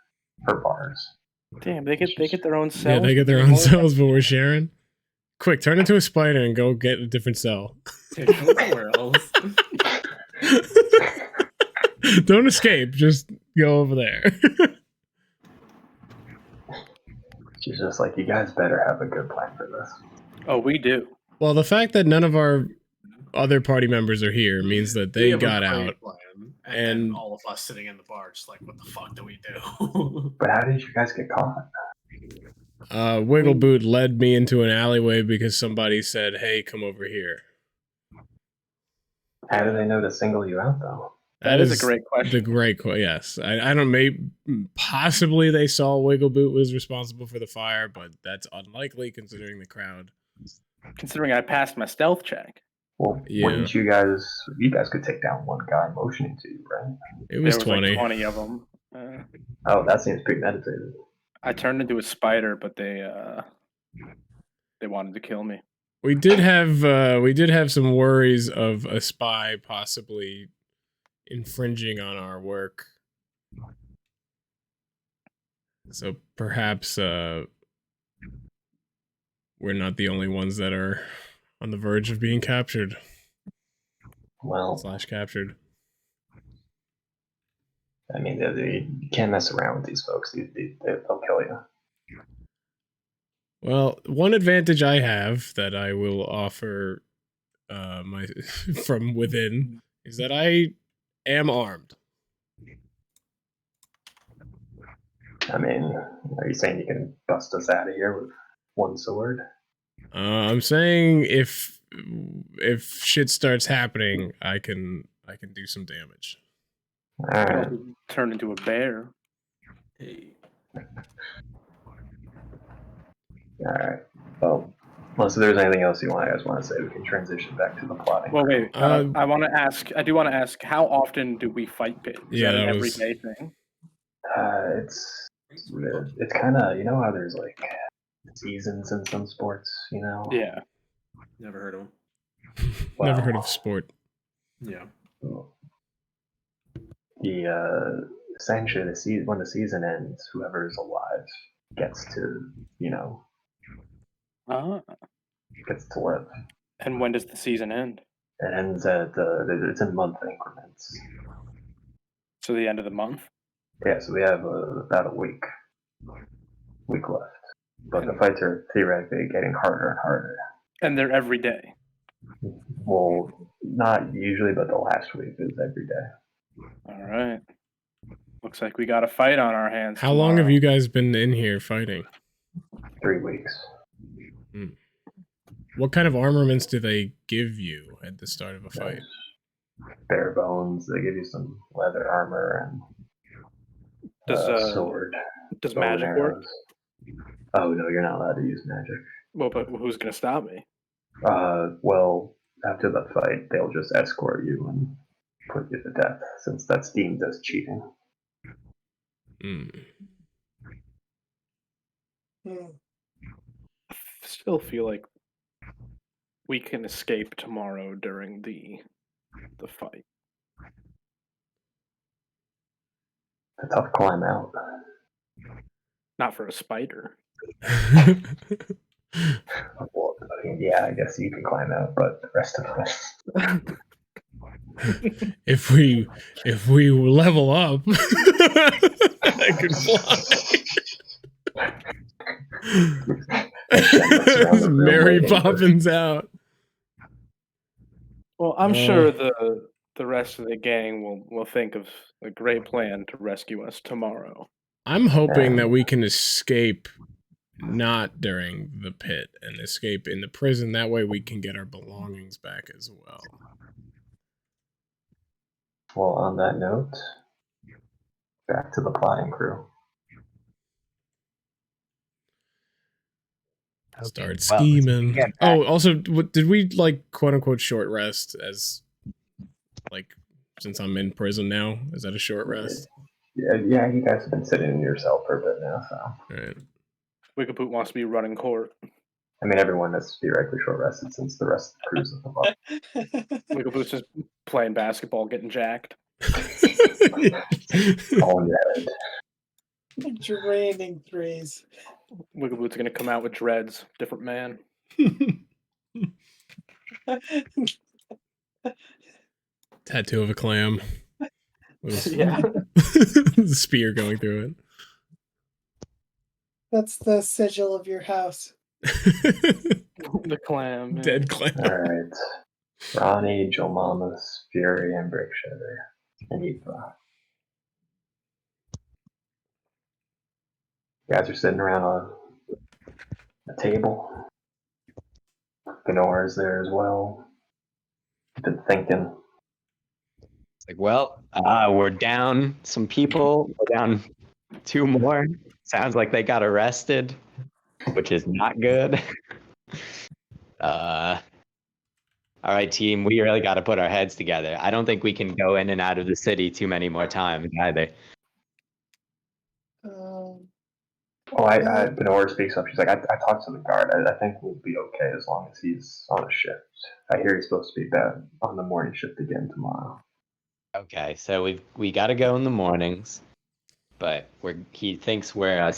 bars. Damn, they get their own cells. Yeah, they get their own cells, but we're sharing. Quick, turn into a spider and go get a different cell. Somewhere else. Don't escape. Just go over there. She's just like, you guys better have a good plan for this. Oh, we do. Well, the fact that none of our other party members are here means that they got out. And then all of us sitting in the bar just like, what the fuck do we do? But how did you guys get caught? Wiggleboot led me into an alleyway because somebody said, hey, come over here. How do they know to single you out, though? That is a great question. The great question, yes. I don't know, possibly they saw Wiggleboot was responsible for the fire, but that's unlikely considering the crowd. Considering I passed my stealth check. Well, wouldn't you guys could take down one guy motioning to you, right? It was 20. Like 20 of them. Oh, that seems premeditated. I turned into a spider, but they wanted to kill me. We did have some worries of a spy possibly infringing on our work. So perhaps we're not the only ones that are on the verge of being captured. Well, / captured. I mean, you can't mess around with these folks. They'll kill you. Well, one advantage I have that I will offer from within is that I am armed. I mean, are you saying you can bust us out of here with one sword? I'm saying if shit starts happening, I can do some damage. All right. Turn into a bear. Hey. All right. Well, unless there's anything else you guys want to say, we can transition back to the plotting. Well, wait. I want to ask. I do want to ask. How often do we fight pigs? Is Yeah, that an that was- everyday thing? It's kind of, you know how there's like seasons in some sports, you know? Yeah. Never heard of him. Never heard of sport. Yeah. The essentially the season, when the season ends, whoever is alive gets to, you know, gets to live. And when does the season end? It ends at it's in month increments. So the end of the month. Yeah, so we have about a week left, but the fights are theoretically getting harder and harder. And they're every day. Well, not usually, but the last week is every day. All right. Looks like we got a fight on our hands. How long have you guys been in here fighting? 3 weeks. What kind of armaments do they give you at the start of a fight? Bare bones. They give you some leather armor and sword. Does magic work? Oh no, you're not allowed to use magic. Well, but who's gonna stop me? Well, after the fight, they'll just escort you and put you to death, since that's deemed as cheating. I still feel like we can escape tomorrow during the fight. It's a tough climb out. Not for a spider. Well, I mean, yeah, I guess you can climb out, but the rest of us. If we level up, I could fly. Mary Poppins out. Well, I'm sure the rest of the gang will think of a great plan to rescue us tomorrow. I'm hoping that we can escape not during the pit and escape in the prison. That way we can get our belongings back as well. Well, on that note, back to the plotting crew. Start scheming. Also, did we like quote unquote short rest as like since I'm in prison now? Is that a short rest? Yeah, you guys have been sitting in your cell for a bit now, so. All right. Wigaboot wants to be running court. I mean, everyone has theoretically short rested since the rest of the crew's at the bottom. Wigaboot's just playing basketball, getting jacked. All red. Draining threes. Wigaboot's gonna come out with dreads, different man. Tattoo of a clam. Yeah. Spear going through it. That's the sigil of your house. The clam. Yeah. Dead clam. All right. Ronnie, Jomamas, Fury, and Brickshitter, and Eva. You guys are sitting around a table. Gnora's there as well. Been thinking. Like, well, we're down some people. We're down 2 more. Sounds like they got arrested, which is not good. All right, team, we really got to put our heads together. I don't think we can go in and out of the city too many more times either. Benora speaks up. She's like, I talked to the guard. I think we'll be okay as long as he's on a shift. I hear he's supposed to be back on the morning shift again tomorrow. Okay, so we got to go in the mornings, but he thinks we're a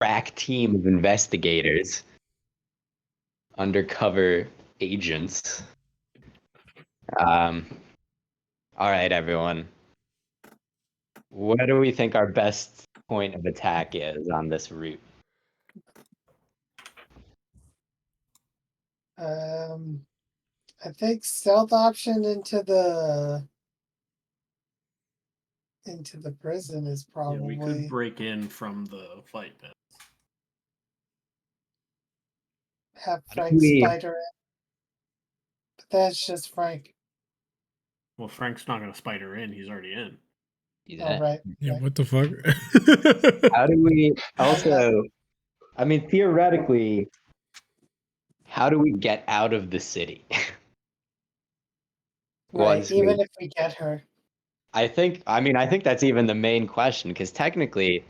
crack team of investigators, undercover agents. All right, everyone. What do we think our best point of attack is on this route? I think stealth option into the prison is probably. Yeah, we could break in from the fight pit. Have Frank spider in. But that's just Frank. Well, Frank's not going to spider in. He's already in. Do Oh, that. right. Yeah, right. what the fuck? How do we also? I mean, theoretically, how do we get out of the city? Right, Once even if we get her. I think that's even the main question, because technically,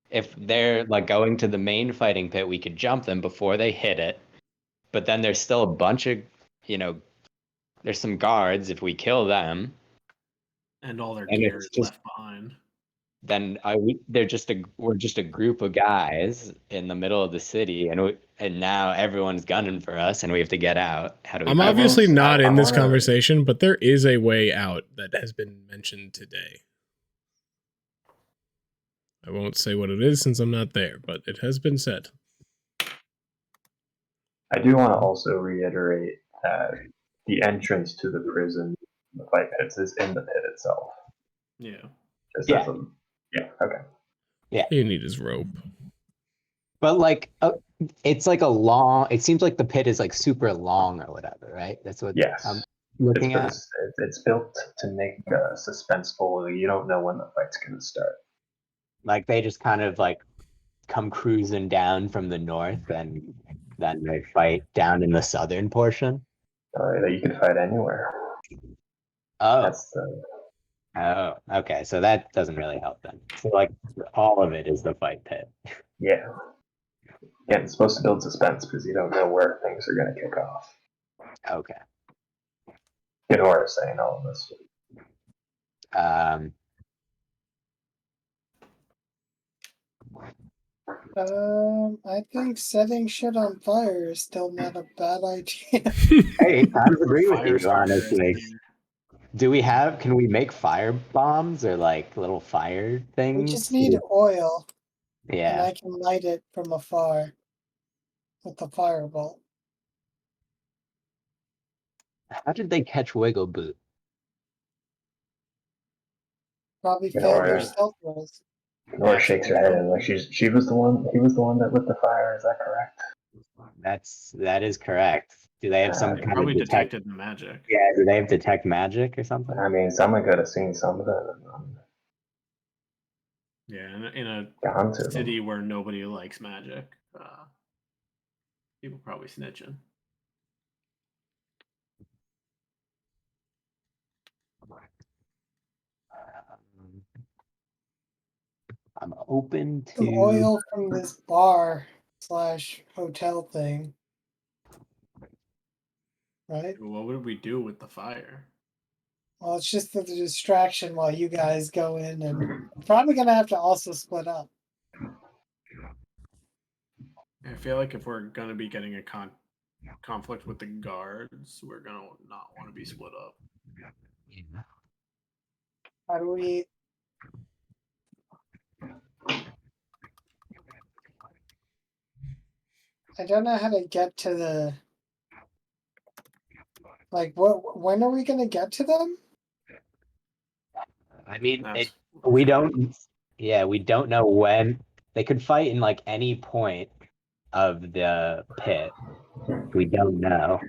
if they're like going to the main fighting pit, we could jump them before they hit it. But then there's still a bunch of, there's some guards. If we kill them, And all their and gear it's is just left behind. then we're just a group of guys in the middle of the city, and now everyone's gunning for us, and we have to get out. How do we? I'm get out? obviously not I in this wanna- conversation, but there is a way out that has been mentioned today. I won't say what it is since I'm not there, but it has been said. I do want to also reiterate that the entrance to the prison, the fight pits, is in the pit itself. Yeah. Just Yeah. as a, yeah, okay. Yeah. You need his rope. But like, it's like it seems like the pit is like super long or whatever, right? That's what Yes. I'm looking at. It's built to make suspenseful. You don't know when the fight's going to start. Like they just kind of like come cruising down from the north, and then they fight down in the southern portion. That you can fight anywhere. Oh, That's the. oh, okay. So that doesn't really help then. So like, all of it is the fight pit. Yeah. Yeah, it's supposed to build suspense because you don't know where things are going to kick off. Okay. Ginora is saying all of this. I think setting shit on fire is still not a bad idea. Hey, I agree with Fire you, starter is honestly. there. Can we make fire bombs or like little fire things? We just need oil, and Yeah. I can light it from afar with the firebolt. How did they catch Wiggle Boot? Probably You know, failed their or- stealth rolls. Nora shakes her head and like he was the one that lit the fire. Is that correct? That is correct. Do they have some They kind Probably of detect? detected the magic. Yeah, do they have detect magic or something? I mean, someone could have seen something and Yeah, in a gone to them. city where nobody likes magic, people probably snitching. I'm open Some to. oil from this bar / hotel thing. Right? What would we do with the fire? Well, it's just the distraction while you guys go in, and we're probably gonna have to also split up. I feel like if we're gonna be getting a conflict with the guards, we're gonna not want to be split up. How do we? I don't know how to get to the. Like, what? When are we gonna get to them? I mean, That's we don't. Yeah, we don't know when. They could fight in like any point of the pit. We don't know.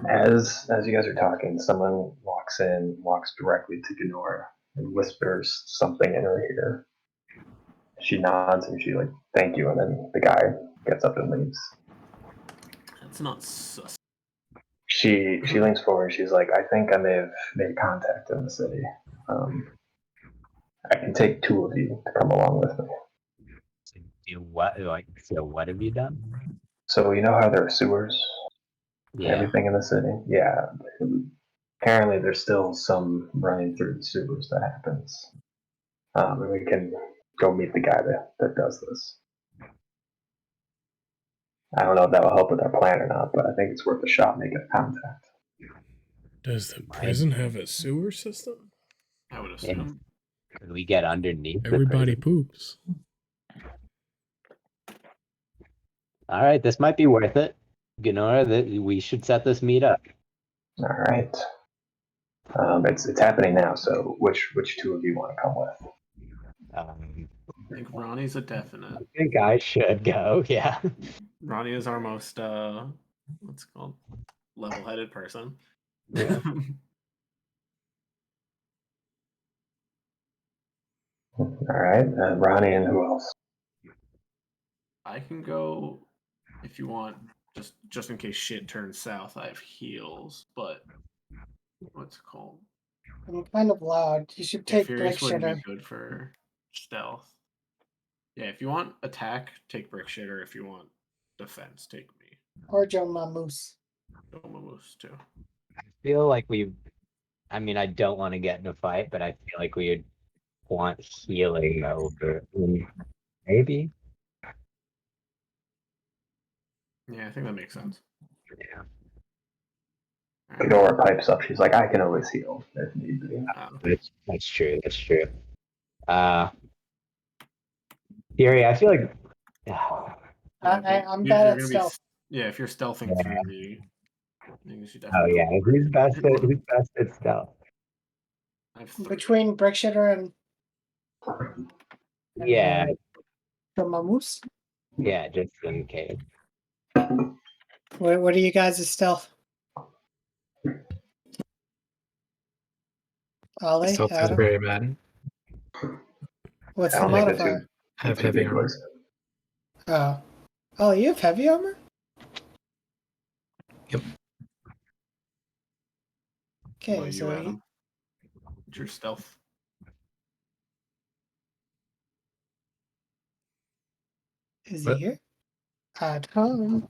As you guys are talking, someone walks directly to Ginora and whispers something in her ear. She nods and she like, thank you, and then the guy gets up and leaves. That's not sus. She leans forward. She's like, I think I may have made contact in the city. I can take 2 of you to come along with me. What? Like, so what have you done? So you know how there are sewers and Yeah. everything in the city? Yeah. Apparently there's still some running through the sewers that happens. And we can go meet the guy that does this. I don't know if that will help with our plan or not, but I think it's worth a shot making a contact. Does the prison have a sewer system? I would assume. Could we get underneath? Everybody poops. All right, this might be worth it, Ginora. We should set this meet up. All right. It's happening now. So which 2 of you want to come with? I think Ronnie's a definite. I think I should go. Yeah. Ronnie is our most what's it called, level-headed person. Yeah. All right, Ronnie and who else? I can go if you want, just in case shit turns south. I have heals, but what's it called? I'm kind of loud. You should Yeah, take Furious Brick wouldn't Shitter be good for stealth. Yeah, if you want attack, take Brick Shitter. If you want defense, take me. or Joe Mamoose. Moose too. I feel like I mean, I don't want to get in a fight, but I feel like we would want healing over. Maybe. Yeah, I think that makes sense. Yeah. Ghidorah pipes up. She's like, I can always heal if need be. That's true. That's true. Fury, I feel like. I'm bad at stealth. Yeah, if you're stealthing through the, you should Oh definitely. yeah, who's best at stealth? Between Brick Shitter and Yeah, Joe Mamoose. yeah, just in case. What are you guys' stealth? Ollie, Stealth is Adam? very bad. What's I the don't think modifier? I have heavy armor. Oh, you have heavy armor? Yep. Okay, What so you, Adam? What's your stealth? Is What? he here? Adam.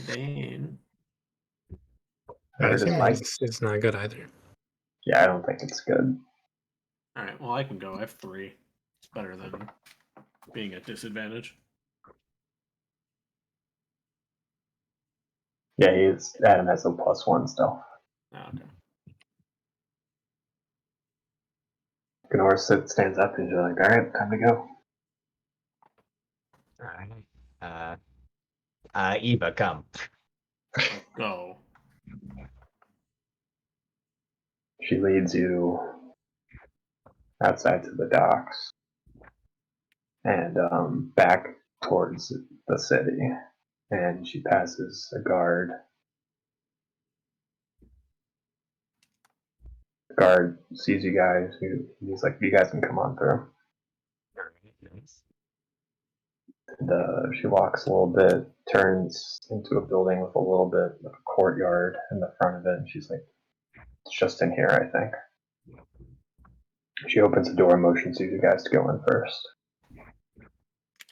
Dane. Where does Mike? It's not good either. Yeah, I don't think it's good. All right, well I can go. I have 3. It's better than being at disadvantage. Yeah, Adam has a +1 still. Oh, okay. Ghidorah stands up and you're like, all right, time to go. Alright. Eva, come. Let's go. She leads you outside to the docks and back towards the city. And she passes a guard. The guard sees you guys. He's like, you guys can come on through. Nice. And she walks a little bit, turns into a building with a little bit of a courtyard in the front of it. And she's like, it's just in here, I think. She opens the door, motions you guys to go in first. I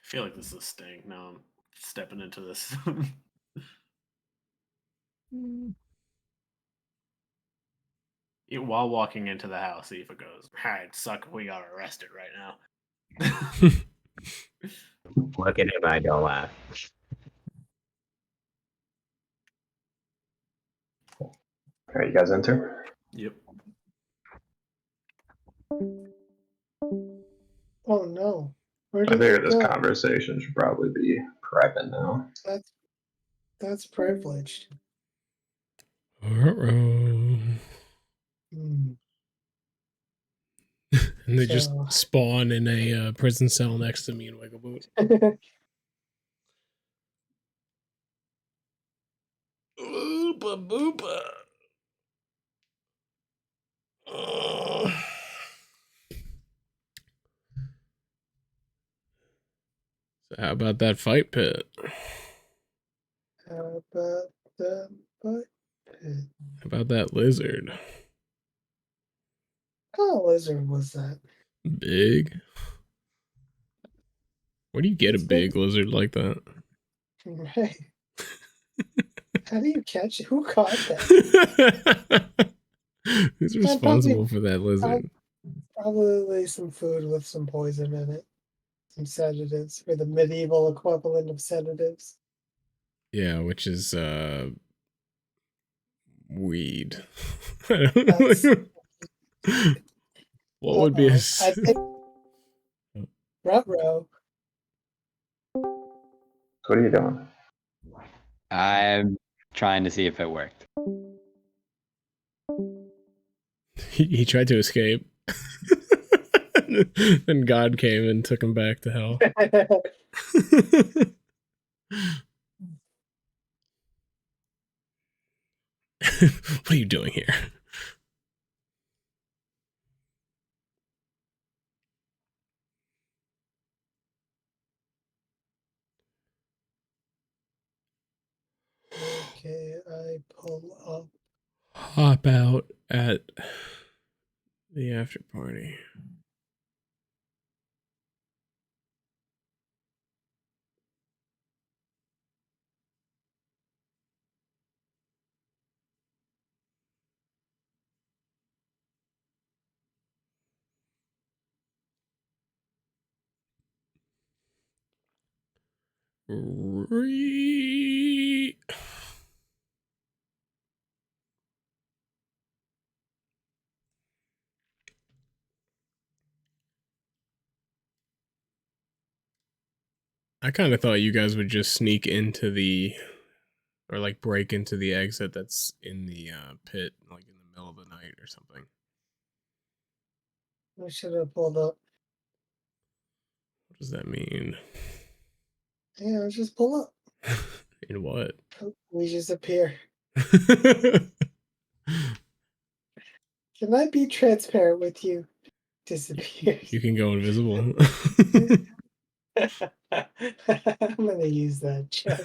feel like this is a stink. Now I'm stepping into this. While walking into the house, see if it goes. Alright, suck. We got arrested right now. Look at him, I don't laugh. Alright, you guys enter? Yep. Oh no. Where I did figure it this go? conversation should probably be private now. That's privileged. Uh-oh. Hmm. And they So- just spawn in a prison cell next to me in Wigglewood. Oopa boopa. So how about that fight pit? How about the butt pit? How about that lizard? What kind of lizard was that? Big. Where do you get a big lizard like that? Right. How do you catch it? Who caught that? Who's responsible for that lizard? Probably some food with some poison in it. Some sedatives, or the medieval equivalent of sedatives. Yeah, which is weed. What would be a I think Ruh-roh. What are you doing? I'm trying to see if it worked. He tried to escape. Then God came and took him back to hell. What are you doing here? Okay, I pull up. Hop out at the after party. I kind of thought you guys would just sneak into the, or like break into the exit that's in the pit, like in the middle of the night or something. I should have pulled up. What does that mean? Yeah, just pull up. In what? We just appear. Can I be transparent with you? Disappears. You can go invisible. I'm gonna use that. Check.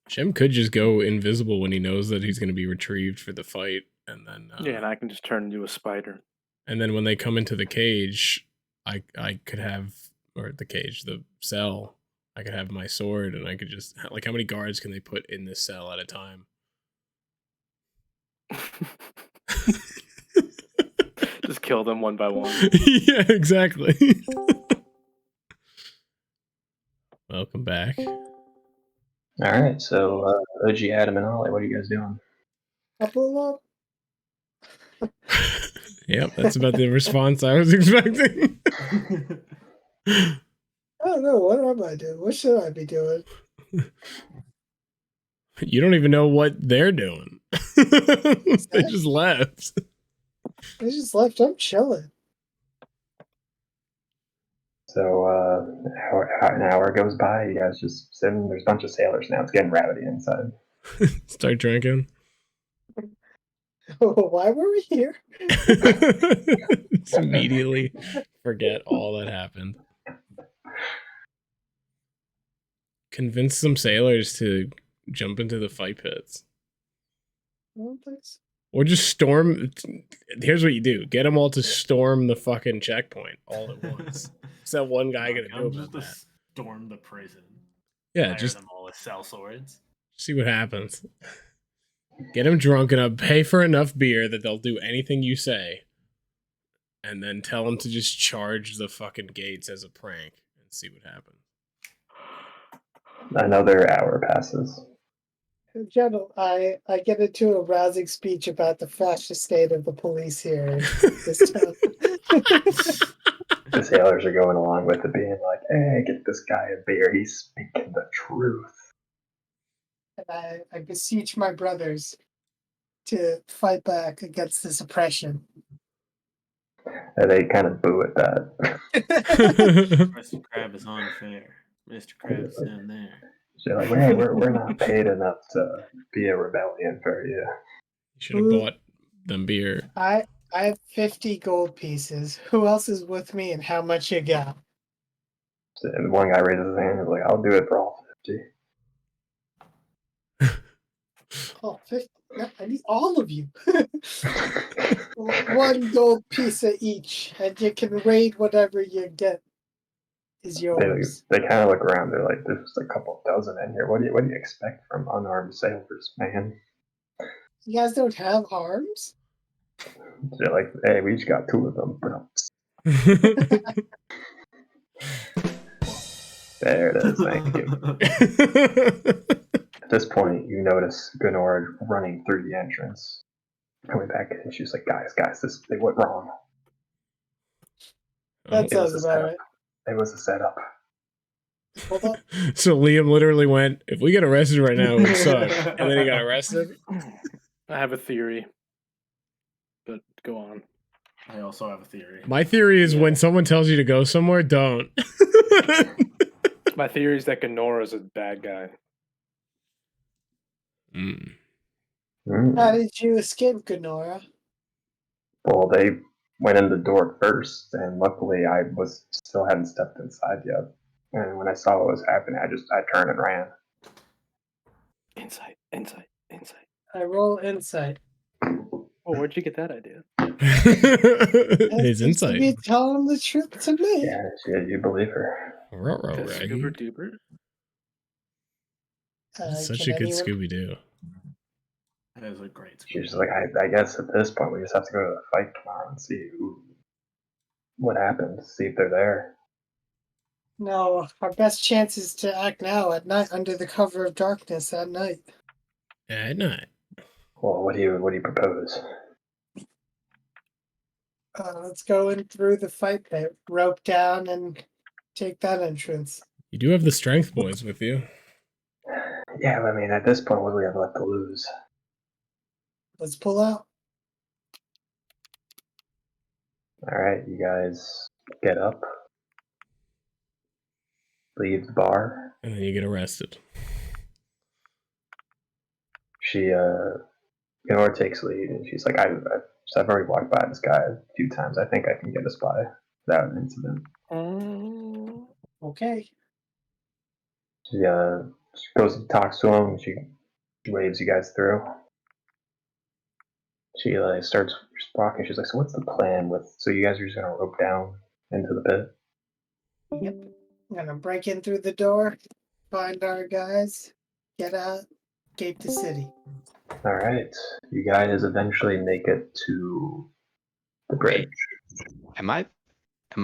Shem could just go invisible when he knows that he's going to be retrieved for the fight, and then Yeah, and I can just turn into a spider. and then when they come into the cage, I could have, or the cage, the cell. I could have my sword, and I could just, like, how many guards can they put in this cell at a time? Just kill them one by one. Yeah, exactly. Welcome back. All right, so OG, Adam, and Ollie, what are you guys doing? I pull up. Yep, that's about the response I was expecting. I don't know. What am I doing? What should I be doing? You don't even know what they're doing. They just left. I just left. I'm chilling. So an hour goes by. You guys just sitting. There's a bunch of sailors now. It's getting rowdy inside. Start drinking. Why were we here? Just immediately forget all that happened. Convince some sailors to jump into the fight pits. I don't think so. Or just storm. Here's what you do: get them all to storm the fucking checkpoint all at once. What's that one guy gonna do about that? Storm the prison. Yeah, Fire just them all with cell swords. see what happens. Get them drunk enough, pay for enough beer that they'll do anything you say, and then tell them to just charge the fucking gates as a prank and see what happens. Another hour passes. In general, I get into a rousing speech about the fascist state of the police here in this town. The sailors are going along with it, being like, "Hey, get this guy a beer. He's speaking the truth." And I beseech my brothers to fight back against this oppression. And they kind of boo at that. Mr. Crab is unfair. Mr. Crab's in there. They're like, "Hey, we're not paid enough to be a rebellion for you." You should have bought them beer. I have 50 gold pieces. Who else is with me and how much you got? And one guy raises his hand and is like, "I'll do it for all 50." Oh, 50. No, I need all of you. One gold piece of each, and you can raid whatever you get is yours. They kind of look around. They're like, "There's a couple dozen in here. What do you expect from unarmed sailors, man?" You guys don't have arms? They're like, "Hey, we each got 2 of them, bro." There it is. Thank you. At this point, you notice Gunora running through the entrance, coming back in. She's like, guys, they went wrong. That sounds about right. It was a setup. Hold on. So Liam literally went, if we get arrested right now, it would suck. And then he got arrested. I have a theory, but go on. I also have a theory. My theory is when someone tells you to go somewhere, don't. My theory is that Ganora's a bad guy. How did you escape, Gunora? Well, they went in the door first, and luckily I still hadn't stepped inside yet. And when I saw what was happening, I turned and ran. Insight. I roll insight. Oh, where'd you get that idea? His Seems to insight. be telling the truth to me. Yeah, you believe her. Ruh-roh, That's Raggy. Scoober Duper. Such Can a good anyone- Scooby Doo. That is a great. She's like, I guess at this point we just have to go to the fight tomorrow and see what happened. See if they're there. No, our best chance is to act now at night under the cover of darkness at night. At night. Well, what do you propose? Let's go in through the fight pit, rope down, and take that entrance. You do have the strength boys with you. Yeah, I mean, at this point, what do we have left to lose? Let's pull out. All right, you guys get up, leave the bar. And then you get arrested. She, Ganora takes lead, and she's like, I've already walked by this guy a few times. I think I can get us by without an incident. Okay. She goes and talks to him. She waves you guys through. She starts walking. She's like, so what's the plan so you guys are just gonna rope down into the pit? Yep. I'm gonna break in through the door, find our guys, get out, escape the city. All right, you guys eventually make it to the bridge. Am I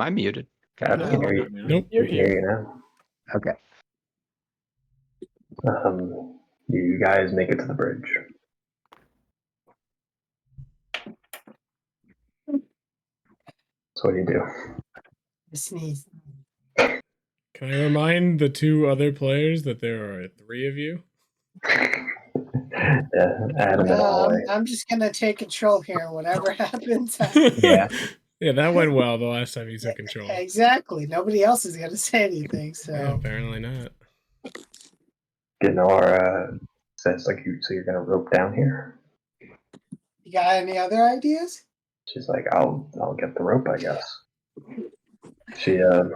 muted? I can hear you. Nope. I can hear you now. Okay. You guys make it to the bridge. So what do you do? I sneeze. Can I remind the two other players that there are 3 of you? Yeah, Adam and Ollie. I'm just gonna take control here. Whatever happens. Yeah. Yeah, that went well the last time you took control. Exactly. Nobody else is gonna say anything. So Yeah, apparently not. Ganora says so you're gonna rope down here? you got any other ideas? She's like, I'll get the rope, I guess. She I'm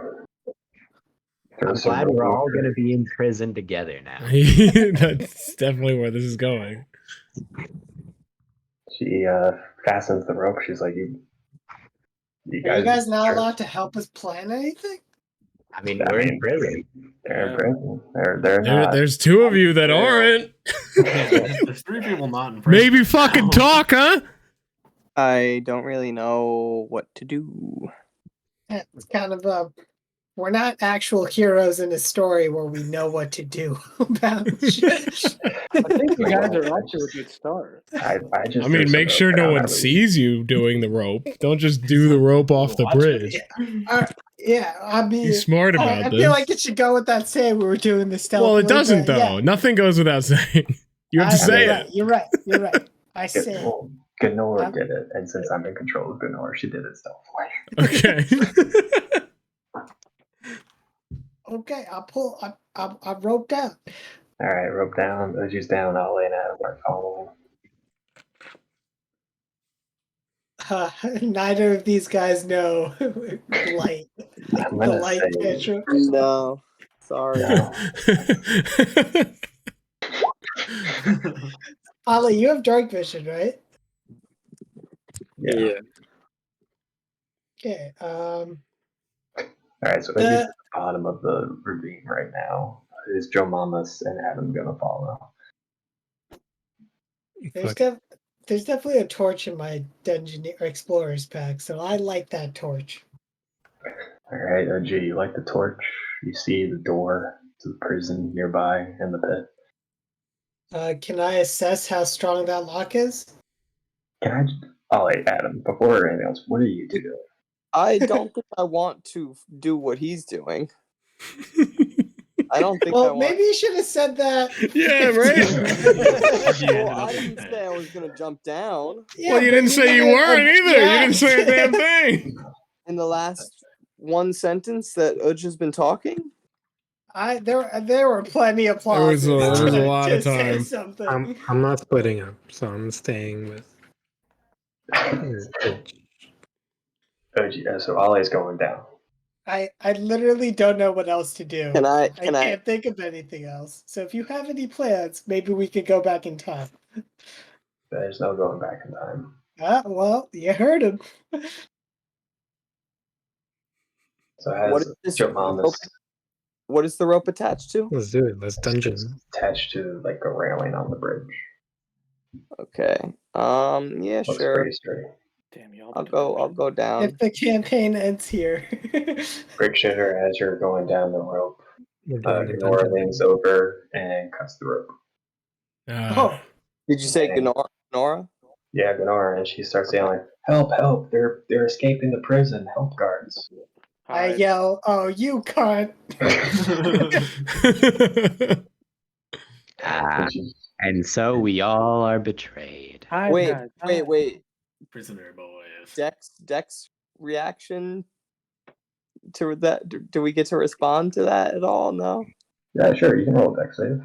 throws some glad rope we're all over. going to be in prison together now. That's definitely where this is going. She fastens the rope. She's like, you Are you guys not sure? allowed to help us plan anything? I mean, we're in prison. They're in prison. They're not. There's 2 of you that aren't. There's 3 people not in prison. Maybe fucking talk, huh? I don't really know what to do. It's kind of we're not actual heroes in a story where we know what to do about shit. I think you guys are off to a good start. I just. I mean, make sure no one sees you doing the rope. Don't just do the rope off the bridge. Yeah, I mean, Be smart about I this. feel like it should go without saying we were doing the stealth. Well, it doesn't, but though. yeah. Nothing goes without saying. You have to say it. You're right. I say it. Well, Ganora did it, and since I'm in control of Ganora, she did it stealthily. Okay. Okay, I rope down. All right, rope down. She's down. Ollie and Adam are following. Neither of these guys know light. I'm The gonna light say picture. No, sorry. no. Ollie, you have dark vision, right? Yeah. Okay. All right, so at the bottom of the ravine right now is Joe Mamas and Adam gonna follow. There's definitely a torch in my dungeon or explorer's pack, so I like that torch. All right, OG, you like the torch? You see the door to the prison nearby in the pit. Can I assess how strong that lock is? Can I just... Oh, wait, Adam, before anything else, what are you two doing? I don't think I want to do what he's doing. I don't think I Well, want. maybe you should have said that. Yeah, right? Well, I didn't say I was gonna jump down. Yeah, Well, you but didn't say you didn't weren't either. You didn't object. say a damn thing. In the last one sentence that Uj has been talking. There were plenty of There was pauses. a lot of to say time. something. I'm not splitting up, so I'm staying with. So Ollie's going down. I literally don't know what else to do. Can I can't think of anything else. So if you have any plans, maybe we could go back in time. There's no going back in time. Well, you heard him. So What as is this Jomam rope? is What is the rope attached to? Let's do it. Let's dungeon. attached to like a railing on the bridge. Okay. Yeah, Looks sure. pretty straight. Damn, y'all. I'll go down. If the campaign ends here. Brick Shitter, as you're going down the rope, We're doing the Gnora dungeon. leans over and cuts the rope. Oh, Did you say Dang. Nora? Yeah, Gnora, and she starts yelling, "Help! Help! They're escaping the prison! Help, guards!" I yell, "Oh, you cunt!" And so we all are betrayed. Wait. Prisoner boys. Dex reaction to that? Do we get to respond to that at all? No. Yeah, sure. You can roll a dex save.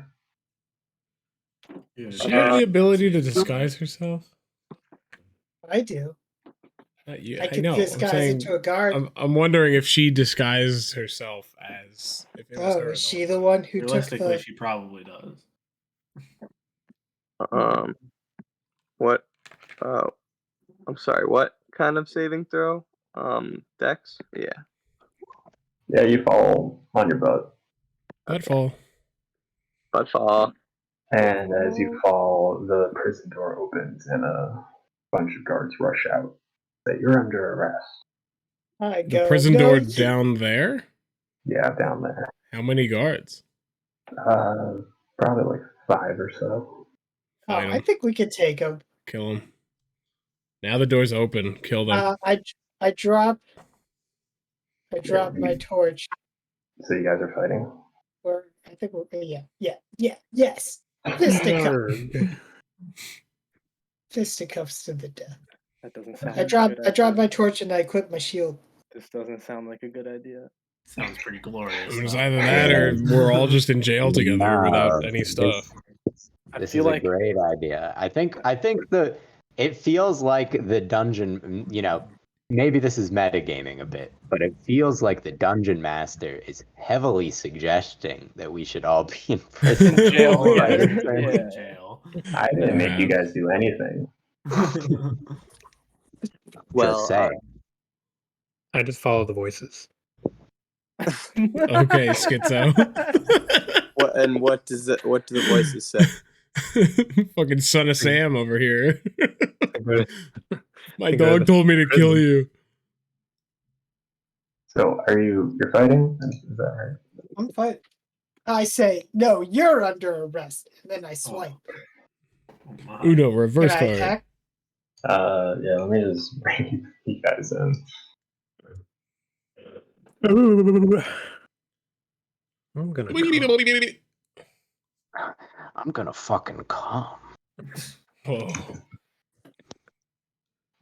Does she have the ability to disguise herself? I do. You, I can know. disguise into a guard. I'm wondering if she disguised herself as. If it was her Is she the one who took Realistically, the... she probably does. What? I'm sorry. What kind of saving throw? Dex. Yeah. Yeah, you fall on your butt. Butt fall. Butt fall. And as you fall, the prison door opens and a bunch of guards rush out. That you're under arrest. I The prison door down there? Yeah, down there. How many guards? Probably like 5 or so. Oh, I think we could take them. Kill them. Now the door's open. Kill them. I drop my torch. So you guys are fighting? I think we're yes. Fisticuffs to the death. That doesn't sound. I drop my torch and I equip my shield. This doesn't sound like a good idea. Sounds pretty glorious. It was either that or we're all just in jail together without any stuff. This is a great idea. I think it feels like the dungeon, maybe this is metagaming a bit, but it feels like the dungeon master is heavily suggesting that we should all be in prison. Jail. Jail. I didn't make you guys do anything. Well, Just say. I just follow the voices. Okay, Schizo. What do the voices say? Fucking son of Sam over here. My go dog to told me to kill you. So you're fighting? Is that right? I'm fighting. I say, no, you're under arrest. And then I swipe. Uno, reverse Can I card. attack? Yeah, let me just bring you guys in. I'm gonna fucking come. Oh.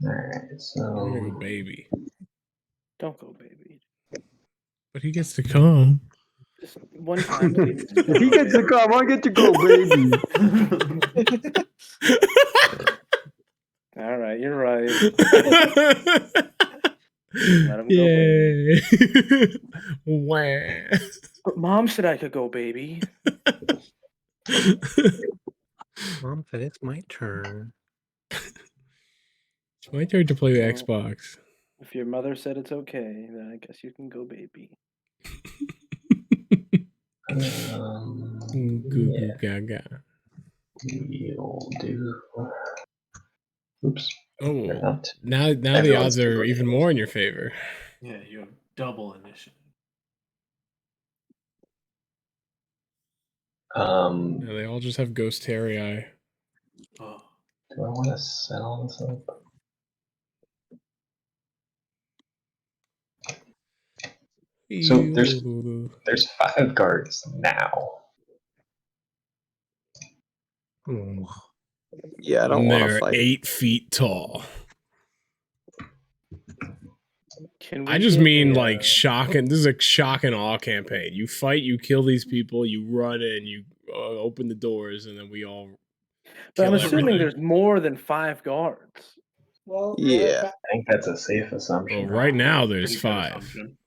Alright, so... I'm gonna go baby. Don't go, baby. But he gets to come. Just one time, please. He gets to come. I get to go, baby. All right, you're right. Let him go, Yay. Wah. But Mom said I could go, baby. Mom said it's my turn. It's my turn to play the Xbox. If your mother said it's okay, then I guess you can go, baby. Goo goo gaga. You'll do. Oops. Oh, now the odds are even more in your favor. Yeah, you have double initiative. Yeah, they all just have ghost terry eye. Oh. Do I want to sell this up? So there's 5 guards now. Yeah, I don't want to They're fight. 8 feet tall. Can we I just get mean a, like shocking. This is a shock and awe campaign. You fight, you kill these people, you run in, you open the doors, and then we all. But I'm kill assuming everything. there's more than 5 guards. Well, Yeah. I think that's a safe assumption. Well, right now there's Pretty good 5. assumption.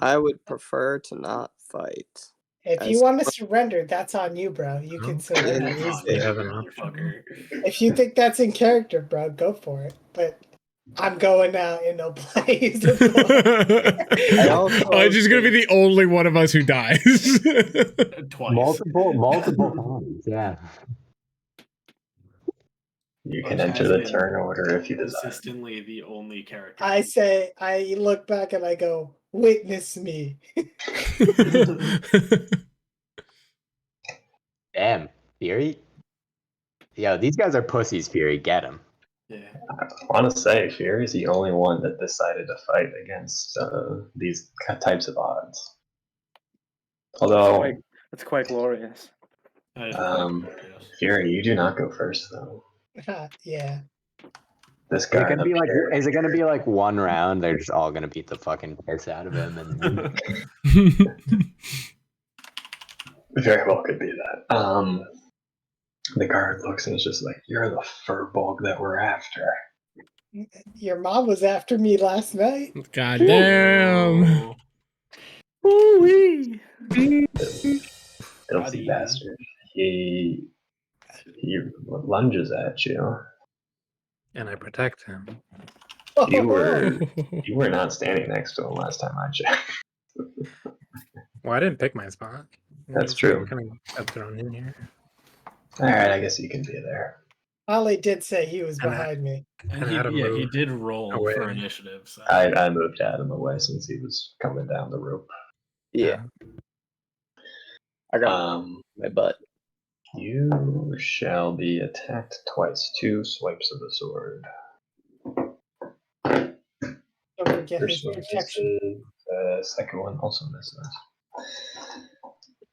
I would prefer to not fight. if you As- want to surrender, that's on you, bro. You can surrender That's on easily. you, have an option. motherfucker. If you think that's in character, bro, go for it. But I'm going out in no place. I'm just gonna be the only one of us who dies. Twice. Multiple times, yeah. You Bunch can enter has the been turn order if you desire. Consistently the only character. I say, I look back and I go, witness me. Damn, Fury. Yo, these guys are pussies, Fury. Get them. Yeah. I want to say Fury's the only one that decided to fight against these types of odds. Although, That's quite glorious. That is quite glorious. Fury, you do not go first though. Yeah. This Is guy it gonna up be like? here, Is it gonna be like one round? They're just all gonna beat the fucking piss out of him, and very well could be that. The guard looks and is just like, "You're the furball that we're after." Your mom was after me last night. God damn. Ooh-wee. Filthy bastard. He lunges at you. And I protect him. You were not standing next to him last time I checked. Well, I didn't pick my spot. That's true. Kind of got thrown in here. All right, I guess you can be there. Ollie did say he was And I- behind me. And And Adam he moved did roll away. for initiative. So. I moved Adam away since he was coming down the rope. Yeah. I got my butt. You shall be attacked twice. 2 swipes of the sword. Don't forget his First one protection. misses. The second one also misses.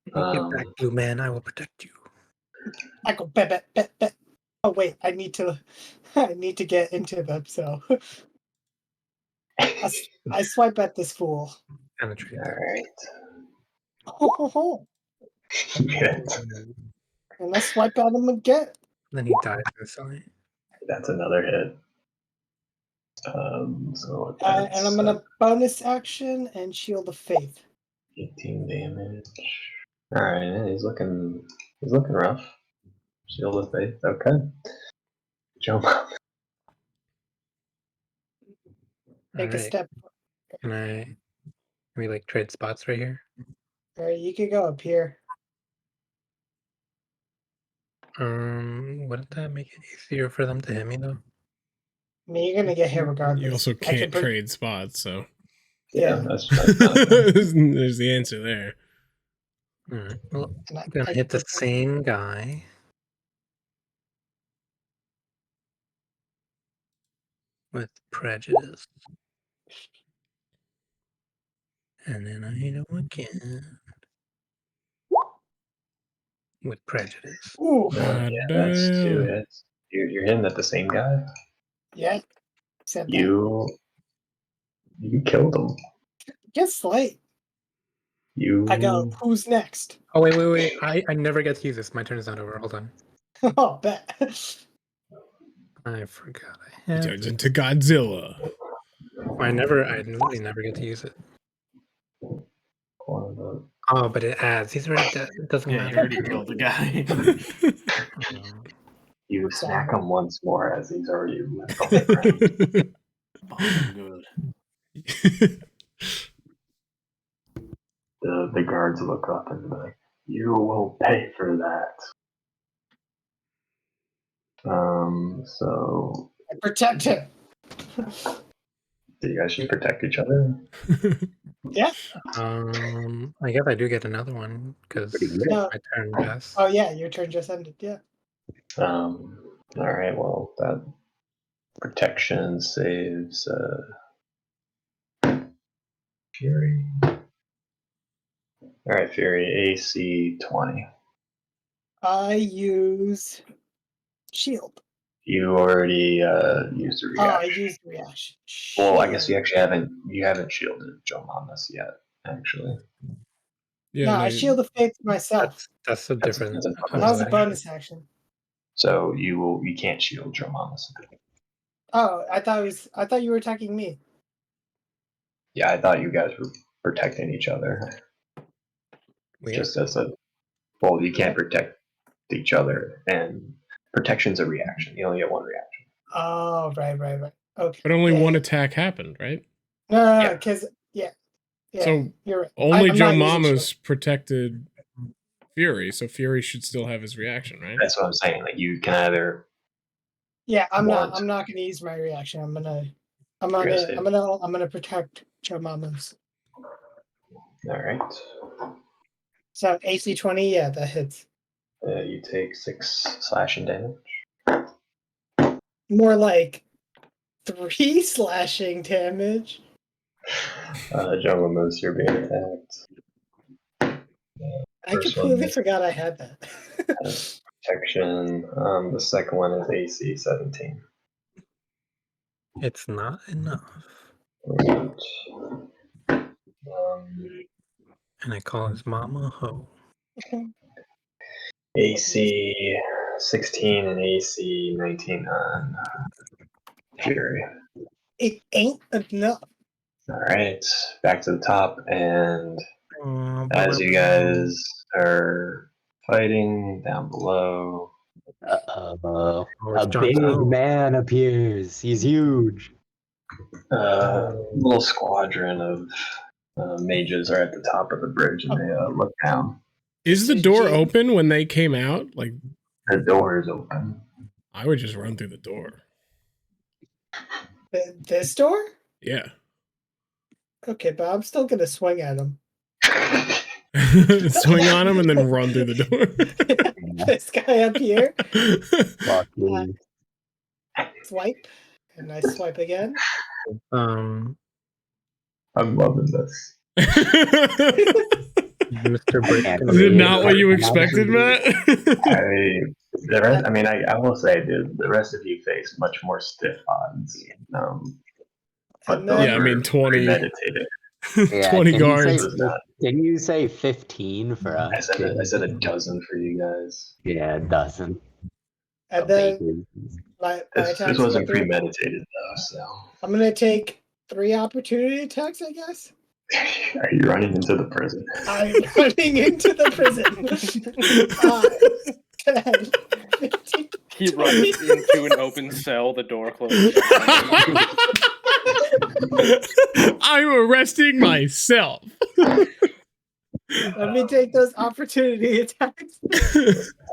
Get back, blue man. I will protect you. I go bet. Oh wait, I need to get into them. So I swipe at this fool. Penetrate. All right. Oh, Yes. and I swipe at him again. Then he dies instantly. That's another hit. So that's, And I'm gonna bonus action and shield of faith. 18 damage. All right, he's looking rough. Shield of faith. Okay. Jump. Take a Alright. step. Can we like trade spots right here? All right, you could go up here. Wouldn't that make it easier for them to hit me though? I mean, you're gonna get hit regardless. You also I can can't trade spots, so Yeah. That's not bad. there's the answer there. Alright. Well, And I'm gonna hit the same guy. With prejudice. And then I hit him again. With prejudice. Ooh, God Yeah, that's 2 damn. hits. You're hitting at the same guy. yeah. Said that. You killed him. Gets late. You. I go. Who's next? Oh wait. I never get to use this. My turn is not over. Hold on. Oh, bet. I forgot. He turns into Godzilla. I really never get to use it. Oh, but it adds. He's already dead. It doesn't Yeah, you matter. already killed the guy. You smack him once more as he's already left. Good. The guards look up and be like, "You will pay for that." So I protect him. you guys should protect each other. Yeah. I guess I do get another one because No. my turn passed. Oh yeah, your turn just ended. Yeah. All right. Well, that protection saves Fury. All right, Fury. AC 20. I use shield. You already used a reaction. Oh, I used reaction. Well, I guess you actually haven't shielded Joe Mamas yet, actually. Yeah, no, I shield of faith myself. That's a different. That was a bonus action. So you can't shield Joe Mamas. Oh, I thought you were attacking me. Yeah, I thought you guys were protecting each other. We Just as a well, you can't protect each other, and protection's a reaction. You only get one reaction. Oh, right. Okay. But only Yeah, one yeah. attack happened, right? No, Yeah. because yeah, So you're right. only I'm Joe not using Mama's protected Fury, so Fury should still have his reaction, right? That's what I'm saying. Like you can either Yeah, I'm want. not gonna use my reaction. I'm You're gonna say- protect Joe Mama's. All right. So AC 20, yeah, that hits. You take 6 slashing damage. More like 3 slashing damage. Jungle Moose, you're being attacked. I First completely one forgot I had that. has protection. The second one is AC 17. It's not enough. And I call his mama ho. AC 16 and AC 19 on Fury. It ain't enough. All right, back to the top, and as you guys are fighting down below, Uh-oh. it's A Jon big Snow. man appears. He's huge. a little squadron of mages are at the top of the bridge, and they look down. Is the door open when they came out? Like The door is open. I would just run through the door. This door? Yeah. Okay, but I'm still gonna swing at him. Swing on him and then run through the door. This guy up here. Lucky. Swipe. And I swipe again. I'm loving this. Mr. Brick. Is it not what you expected, Matt? I will say, dude, the rest of you face much more stiff odds. But those Yeah, I were mean 20 premeditated. Yeah, 20 can guards. Can you say 15 for us? I said a dozen for you guys. Yeah, a dozen. And then my This attacks wasn't go through. premeditated though, so. I'm gonna take 3 opportunity attacks, I guess. Are you running into the prison? I'm running into the prison. 5, 10, 15, He runs into an open cell, the door closes. I'm arresting myself. Let me take those opportunity attacks.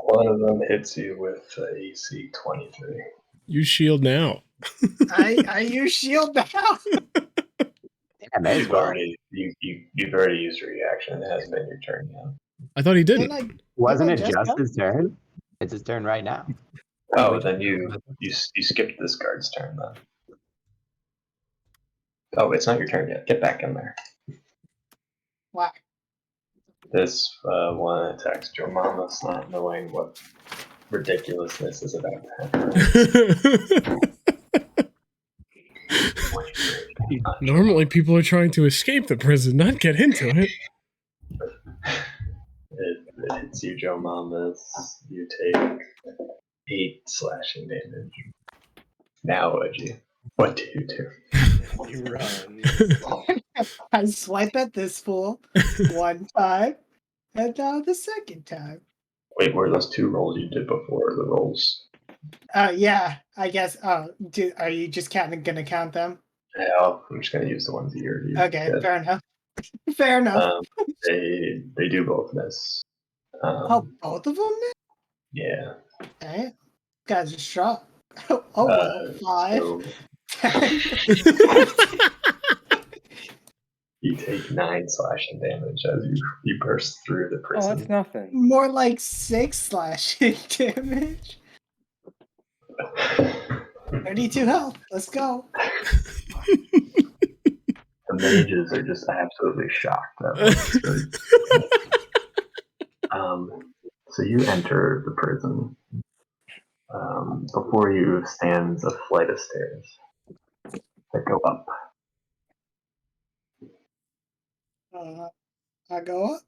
One of them hits you with AC 23. You shield now. I use shield now. Yeah, may as well. You've already used your reaction. It hasn't been your turn yet. I thought he didn't. Wasn't it just his turn? It's his turn right now. Oh, then you skipped this guard's turn then. Oh, it's not your turn yet. Get back in there. Why? This one attacks Joe Mama's, not knowing what ridiculousness is about to happen. Normally, people are trying to escape the prison, not get into it. It hits you, Joe Mamas. You take 8 slashing damage. Now, what do you do? You run. I swipe at this fool 1 time, and now the second time. Wait, were those 2 rolls you did before the rolls? Yeah, I guess. Are you just gonna count them? Yeah, I'm just gonna use the ones that you already Okay, did. fair enough. Fair enough. They do both miss. Both of them? Yeah. Okay. Guys are strong. Well, 5. So 10. you take 9 slashing damage as you burst through the Oh, prison. that's nothing. More like 6 slashing damage. 32 health. Let's go. The mages are just absolutely shocked at what's good. So you enter the prison. Before you stands a flight of stairs that go up. I go up.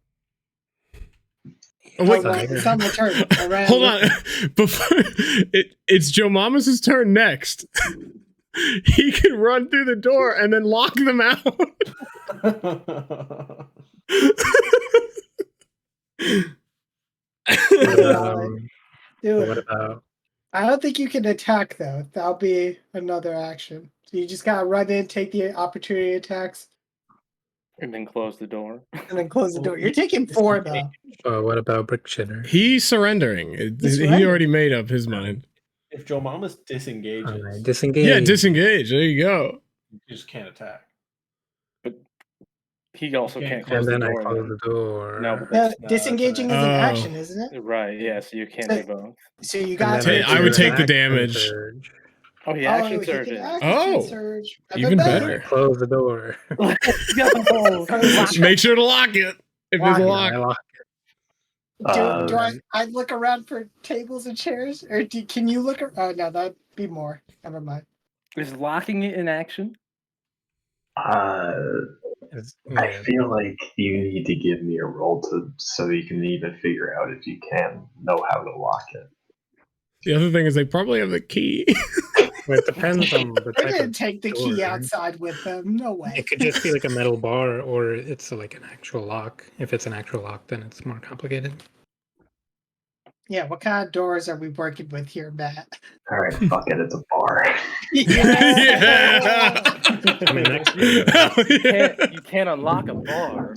Oh, wait. well, it's not my turn. I ran Hold on. Before it's Joe Mamas' turn next. he can run through the door and then lock them out. Do What it. about I don't think you can attack though. That'll be another action. So you just gotta run in, take the opportunity attacks, And then close the door. and then close the door. You're taking 4 though. what about Brick Shitter? He's surrendering. He's He surrendered. already made up his mind. If Joe Mama's disengages, Alright, disengage. Yeah, disengage. There you go. you just can't attack. He also Okay, can't close And then the I door. close then. the door. No, but Yeah, that's disengaging is an Oh. action, isn't it? right. Yeah, so you can't So- do both. So you And got then I would do take an the action damage. surge. Oh, he Oh, action he can surges. action Oh, surge. even better. Close the door. Let's go. Make sure to lock it if there's a Lock I lock. lock Do I look around for tables and chairs, or can you look? Oh no, that'd be more. Never mind. Is locking it in action? I feel like you need to give me a roll so you can even figure out if you can know how to lock it. The other thing is they probably have the key. Well, it depends on the They're type gonna of take the key door. outside with them. No way. It could just be like a metal bar, or it's like an actual lock. If it's an actual lock, then it's more complicated. Yeah, what kind of doors are we working with here, Matt? All right, fuck it, it's a bar. Yeah. I mean, next You can't unlock a bar.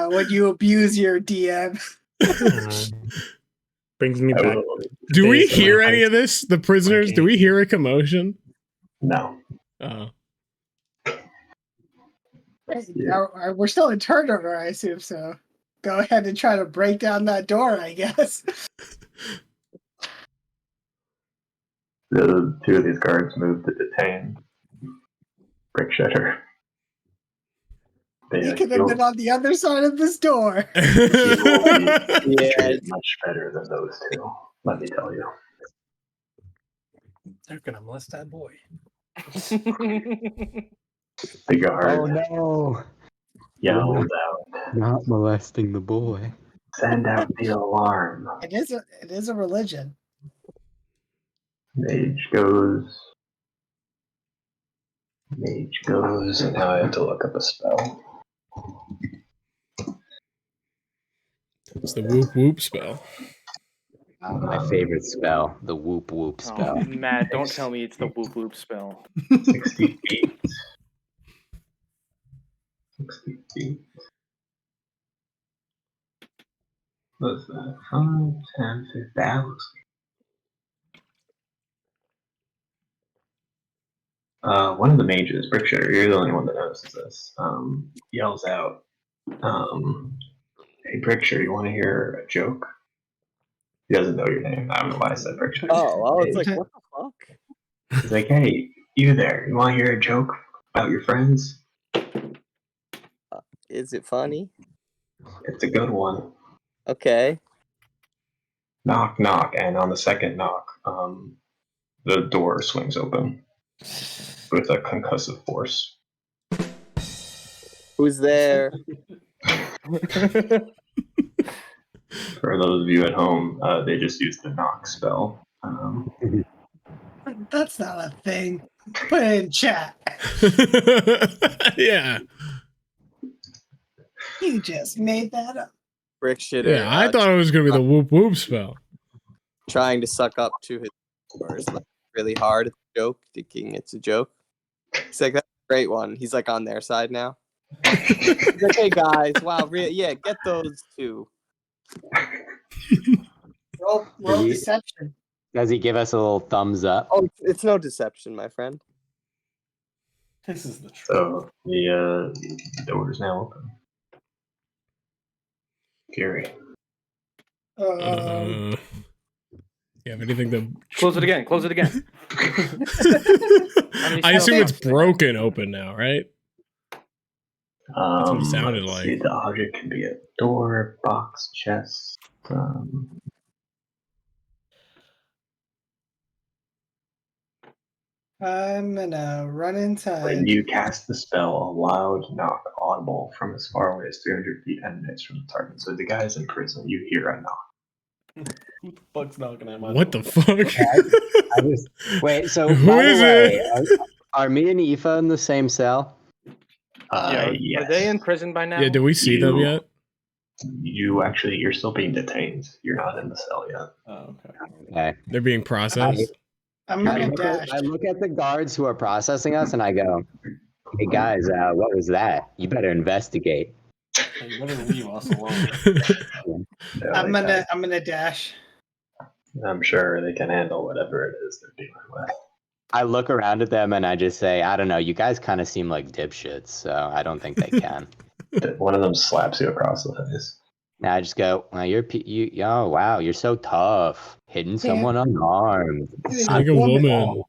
When you abuse your DM. Brings me back. Do we days of hear my any high of this? The prisoners, do we hear a commotion? No. Oh. We're still in turnover, I assume, so go ahead and try to break down that door, I guess. The 2 of these guards moved to detain Brick Shitter. You could have been on the other side of this door. He will be Yeah. treated much better than those 2, let me tell you. They're gonna molest that boy. The guard Oh no! yelled out, Not molesting the boy. "Send out the alarm." It is a religion. Mage goes, and now I have to look up a spell. It's the whoop whoop spell. My favorite spell, the whoop whoop spell. Oh, Matt, don't tell me it's the whoop whoop spell. 60 feet. 60 feet. What's that? 5, 10, 15. Bowels. One of the mages, Brick Shitter, you're the only one that notices this, yells out, "Hey, Brick Shitter, you want to hear a joke?" He doesn't know your name. I don't know why I said Brick Shitter. Oh, it's Hey, like, what the fuck? he's like, "Hey, you there? You want to hear a joke about your friends? Is it funny? It's a good one." Okay. Knock, knock, and on the second knock, the door swings open with a concussive force. Who's there? For those of you at home, they just used the knock spell. That's not a thing. Put it in chat. Yeah. You just made that up. Brick Shitter. Yeah, I thought it was going to be the whoop whoop spell. Trying to suck up to his doors like really hard at the joke, thinking it's a joke. He's like, that's a great one. He's like on their side now. He's like, hey guys, wow, yeah, get those 2. Roll deception. Does he give us a little thumbs up? Oh, it's no deception, my friend. This is the truth. So the door is now open. Fury. You have anything to Close it again. Close it again. I assume it's broken open now, right? That's what it sounded let's like. see, the object can be a door, box, chest. I'm gonna run inside. When you cast the spell, a loud knock audible from as far away as 300 feet emanates from the target. So the guy's in prison, you hear a knock. Who the fuck's knocking at my What door? the fuck? I just wait. So Who by is the way, it? are me and Aoife in the same cell? Are they in prison by now? Yeah, did we see them yet? You're still being detained. You're not in the cell yet. Oh, okay. Okay. They're being processed. I'm I gonna look, dash. I look at the guards who are processing us, and I go, "Hey guys, what was that? You better investigate." Hey, you better leave us alone. I'm gonna dash. I'm sure they can handle whatever it is they're dealing with. I look around at them and I just say, "I don't know. You guys kind of seem like dipshits, so I don't think they can." One of them slaps you across the face. And I just go, "Well, oh wow, you're so tough, hitting someone unarmed." It's like a woman.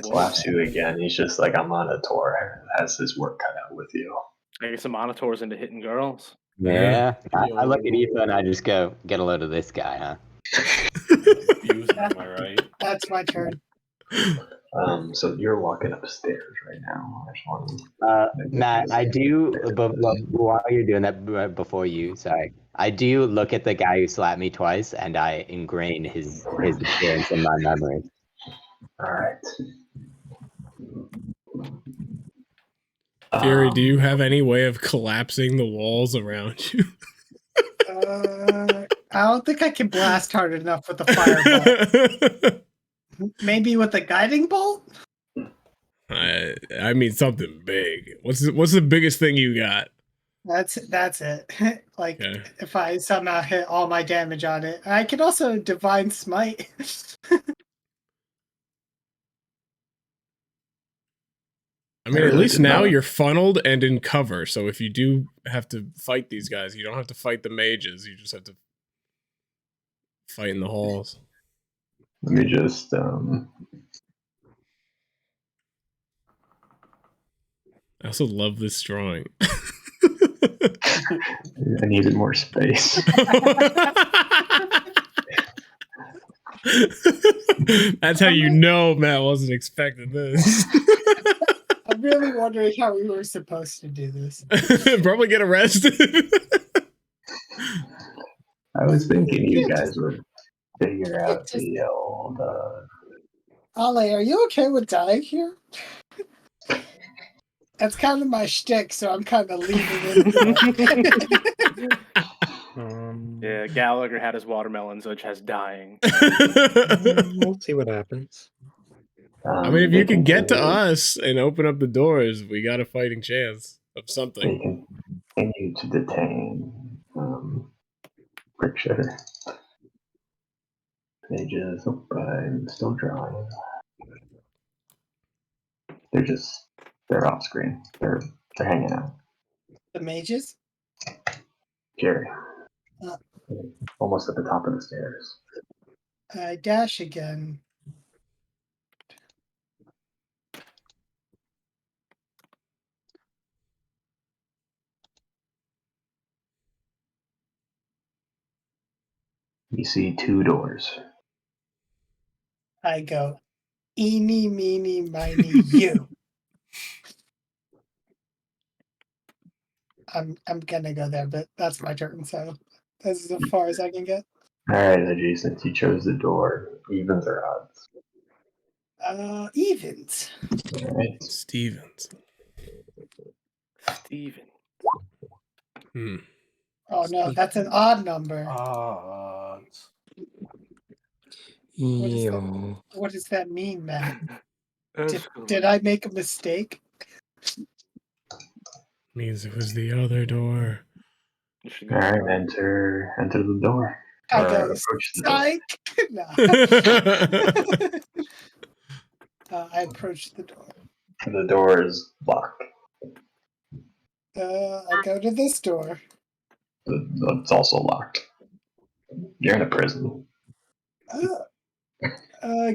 Slaps you again. He's just like, I'm on a tour. Has his work cut out with you. I guess some monitors into hitting girls. Yeah. I look at Aoife and I just go, "Get a load of this guy, huh?" Am I right? That's my turn. So you're walking upstairs right now. I just want to Matt, I do, but while you're doing that, before you, sorry, I do look at the guy who slapped me twice, and I ingrain his appearance in my memory. All right. Fury, do you have any way of collapsing the walls around you? I don't think I can blast hard enough with the fireball. Maybe with the guiding bolt? I mean something big. What's the biggest thing you got? That's it. Like Okay. if I somehow hit all my damage on it. I could also divine smite. I mean, at least now you're funneled and in cover, so if you do have to fight these guys, you don't have to fight the mages, you just have to fight in the halls. Let me just I also love this drawing. I needed more space. That's how you know Matt wasn't expecting this. I'm really wondering how we were supposed to do this. Probably get arrested. I was thinking you guys would figure out the old. Ale, are you okay with dying here? That's kind of my shtick, so I'm kind of leaving it. Yeah, Gallagher had his watermelon, so it has dying. We'll see what happens. I mean, if you can get to us and open up the doors, we got a fighting chance of something. They continue to detain Friction. Pages. Oh, I'm still drawing. They're off screen. They're hanging out. The mages? Jerry. Almost at the top of the stairs. I dash again. You see 2 doors. I go, eeny, meeny, miny, you. I'm gonna go there, but that's my turn, so this is as far as I can get. Alright, Edgy, since you chose the door, evens or odds? Evens. Alright. Stevens. Steven. Oh no, that's an odd number. Odds. What does that mean, Matt? Did I make a mistake? Means it was the other door. Alright, enter the door. I Or go, approach the door. No. I approach the door. The door is locked. I go to this door. It's also locked. You're in a prison.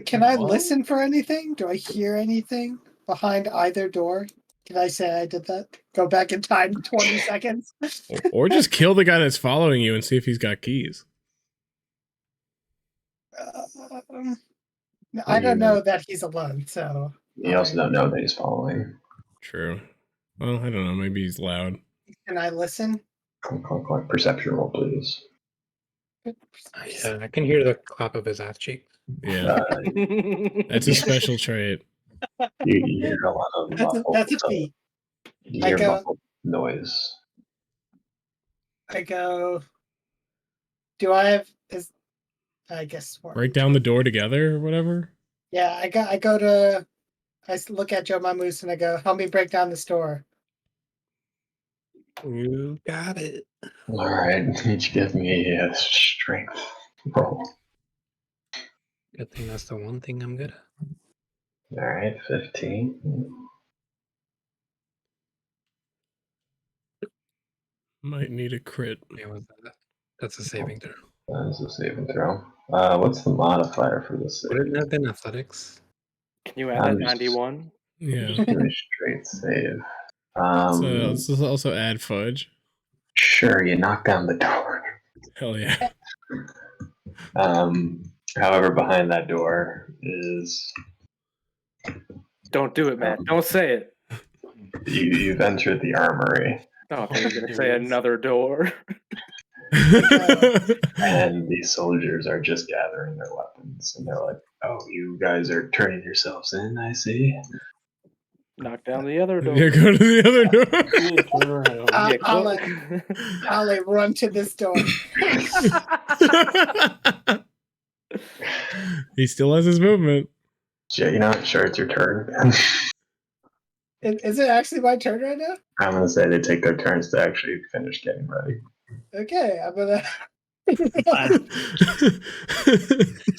Can I listen for anything? Do I hear anything behind either door? Can I say I did that? Go back in time 20 seconds? Or just kill the guy that's following you and see if he's got keys. I don't know that he's alone, so... You also don't know that he's following. True. Well, I don't know. Maybe he's loud. Can I listen? Click. Perception roll, please. Yeah, I can hear the clap of his ass cheeks. Yeah, that's a special trait. You hear a lot of muffled, That's a feat. you I hear go- muffled noise. I go. Do I have? I guess. Break down the door together or whatever. Yeah, I go to. Look at Joe Mamoose and I go, help me break down this door. You got it. All right, each give me a strength roll. Good thing that's the one thing I'm good at. All right, 15. Might need a crit. Yeah, what's that? That's a saving throw. That is a saving throw. What's the modifier for this save? Wouldn't it have been athletics? Can you add that 91? Yeah. Just do a straight save. So let's also add fudge. Sure, you knock down the door. Hell yeah. However, behind that door is Don't do it, Matt. Don't say it. you've entered the armory, Oh, I was gonna say another door. and these soldiers are just gathering their weapons, and they're like, "Oh, you guys are turning yourselves in, I see." Knock down the other door. Yeah, go to the other door. Turn around. I'll run to this door. He still has his movement. Yeah, you're not sure it's your turn again. Is it actually my turn right now? I'm gonna say they take their turns to actually finish getting ready. Okay, I'm gonna.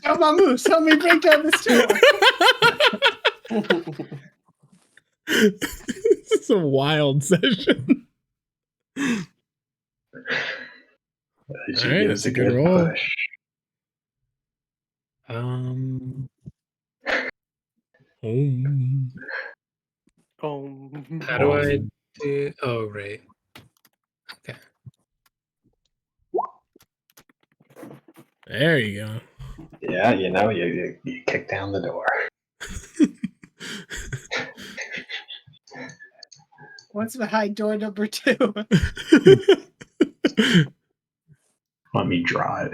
Joe Mamoose, help me break down this door. This is a wild session. Alright, that's a good roll. Push. How do I do? Oh, right. Okay. There you go. Yeah, you know, you kick down the door. What's behind door number 2? Let me draw it.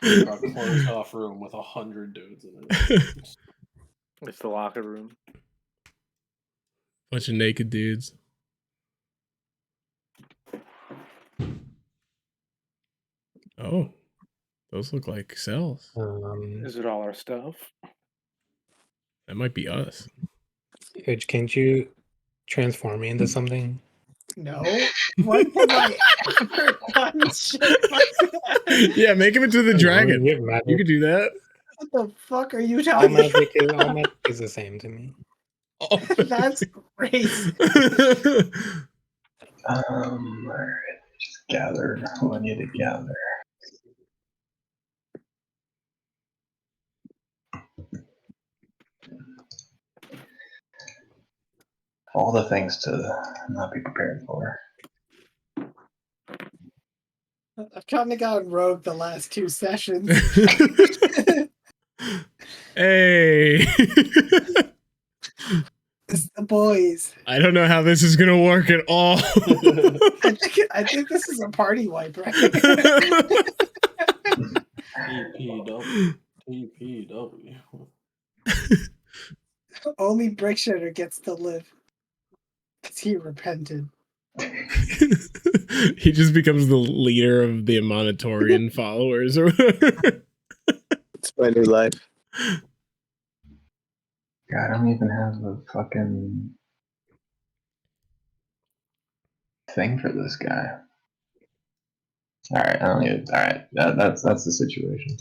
A closed off room with 100 dudes in it. It's the locker room. Bunch of naked dudes. Oh, those look like cells. Is it all our stuff? That might be us. Huge, can't you transform me into something? No. What have I ever done shit like that? Yeah, make him into the dragon. You could do that. What the fuck are you All talking magic is the same to me. Oh, That's crazy. Alright, just gather what I need to gather. All the things to not be prepared for. I've kind of gone rogue the last 2 sessions. Hey. It's the boys. I don't know how this is gonna work at all. I think this is a party wipe, right? TPW. TPW. Only Brick Shitter gets to live. Because he repented. He just becomes the leader of the Monitorian followers or whatever. It's my new life. God, I don't even have the fucking thing for this guy. Alright, I don't need. Alright, that's the situation.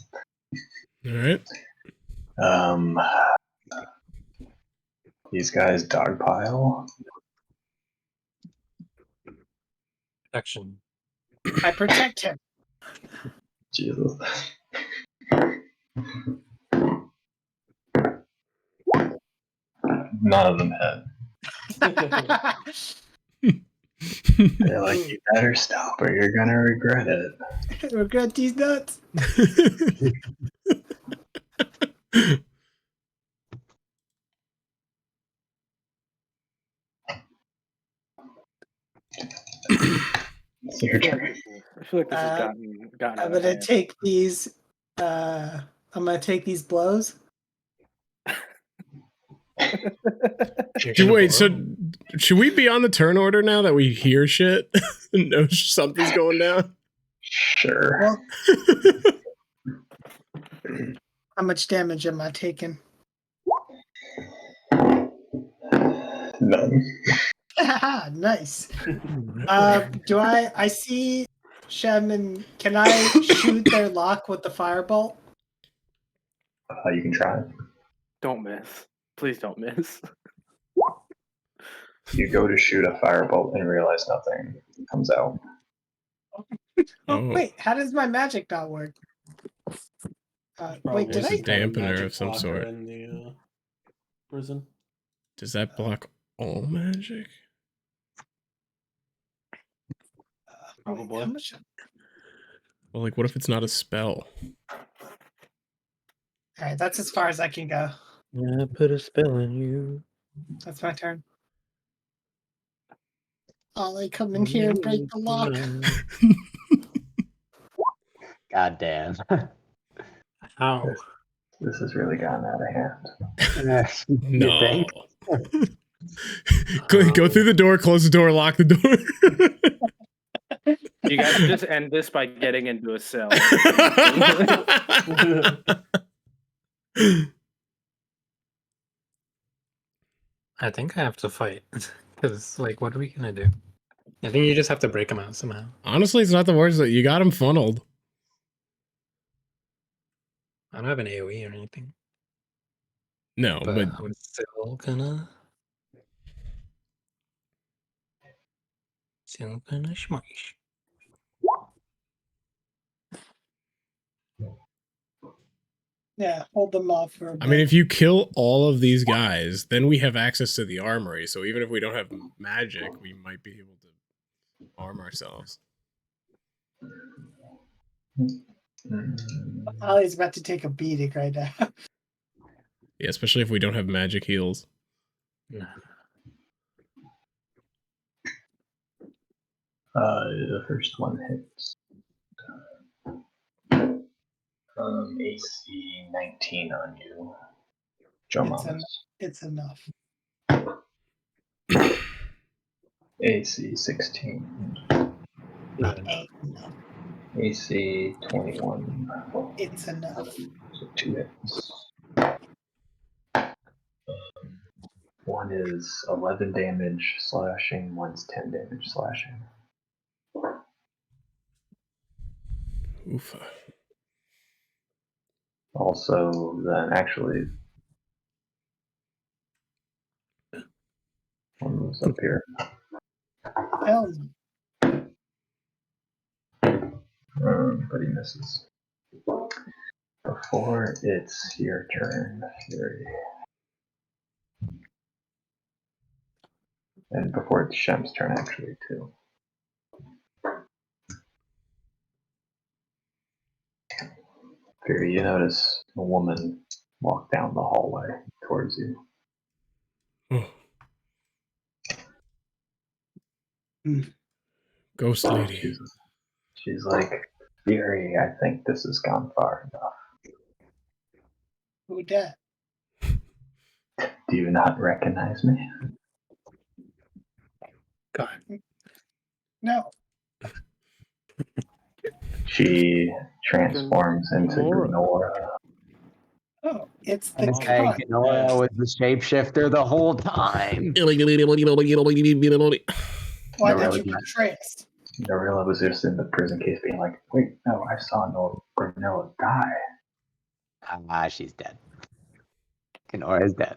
Alright. These guys dogpile. Action. I protect him. Jesus. None of them hit. They're like, you better stop or you're gonna regret it. Regret these nuts. It's your turn. I feel like this has Uh, gotten out I'm of gonna hand. take these. I'm gonna take these blows. Wait, so should we be on the turn order now that we hear shit and know something's going down? Sure. Well, how much damage am I taking? None. Nice. Do I see Shem and can I shoot their lock with the firebolt? You can try. Don't miss. Please don't miss. You go to shoot a firebolt and realize nothing comes out. Oh, wait, how does my magic not work? Wait, did It's I? a dampener of some sort. In the prison. Does that block all magic? Probably. How much? Well, like, what if it's not a spell? All right, that's as far as I can go. Yeah, put a spell on you. That's my turn. Ollie, come in here and break the lock. God damn. Ow. This has really gotten out of hand. You No. think? Go through the door, close the door, lock the door. You guys just end this by getting into a cell. I think I have to fight. Because, like, what are we gonna do? I think you just have to break them out somehow. Honestly, it's not the worst. You got him funneled. I don't have an AoE or anything. No, but I'm still gonna smash. Yeah, hold them off for a bit. I mean, if you kill all of these guys, then we have access to the armory. So even if we don't have magic, we might be able to arm ourselves. Ollie's about to take a beating right now. Yeah, especially if we don't have magic heals. No. The first one hits. AC 19 on you. It's enough. AC 16. Not enough. AC 21. It's enough. So 2 hits. One is 11 damage slashing, one's 10 damage slashing. Oof. Also, then actually, one moves up here. Hell, But he misses. Before it's your turn, Fury. And before it's Shem's turn, actually, too. Fury, you notice a woman walk down the hallway towards you. Oh. Ghost lady. She's like, Fury, I think this has gone far enough. who dat? Do you not recognize me? God. No. She transforms into Gnora. Oh, it's the Okay, cut. Gnora was the shapeshifter the whole time. Why No, did you really. betray us? Norilla was just in the prison case being like, wait, no, I saw Noah die. Ah, she's dead. Gnora's dead.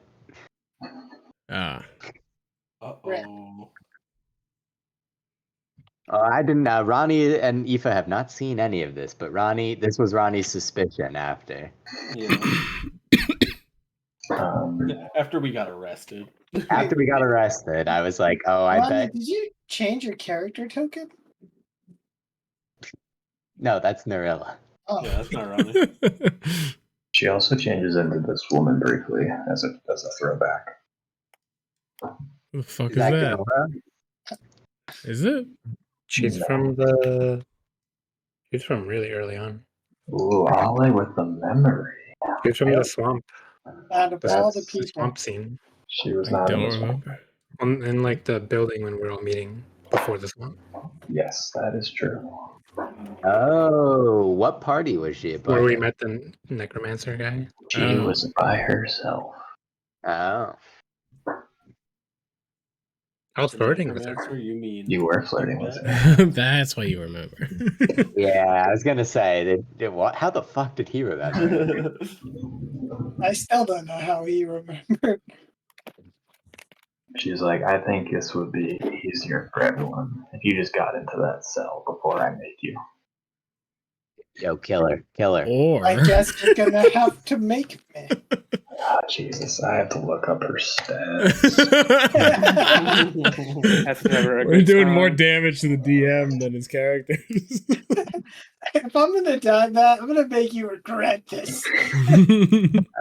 Ah. Uh-oh. I didn't. Ronnie and Aoife have not seen any of this, but this was Ronnie's suspicion after. Yeah. After we got arrested. After we got arrested, I was like, oh, I Ronnie, bet. did you change your character token? No, that's Norilla. Oh. Yeah, that's not Ronnie. She also changes into this woman briefly as a throwback. Who the fuck is that that? Gnora? Is it? She's No. from the. She's from really early on. Ooh, Ollie with the memory. She's from the swamp. Out of The, all the the people, swamp scene. She was I not in don't this one. remember. In like the building when we're all meeting before the swamp. Yes, that is true. Oh, what party was she a part Where we of? met the necromancer guy. She Oh. was by herself. Oh. I was The flirting with necromancer, her. you mean? You were flirting with her. That's why you remember. Yeah, I was gonna say, what? How the fuck did he remember? I still don't know how he remembered. She's like, I think this would be easier for everyone if you just got into that cell before I made you. Yo, killer. Or I guess you're gonna have to make me. Ah, Jesus, I have to look up her stats. That's never a we're good doing more time. damage to the DM than his characters. If I'm gonna die, Matt, I'm gonna make you regret this. I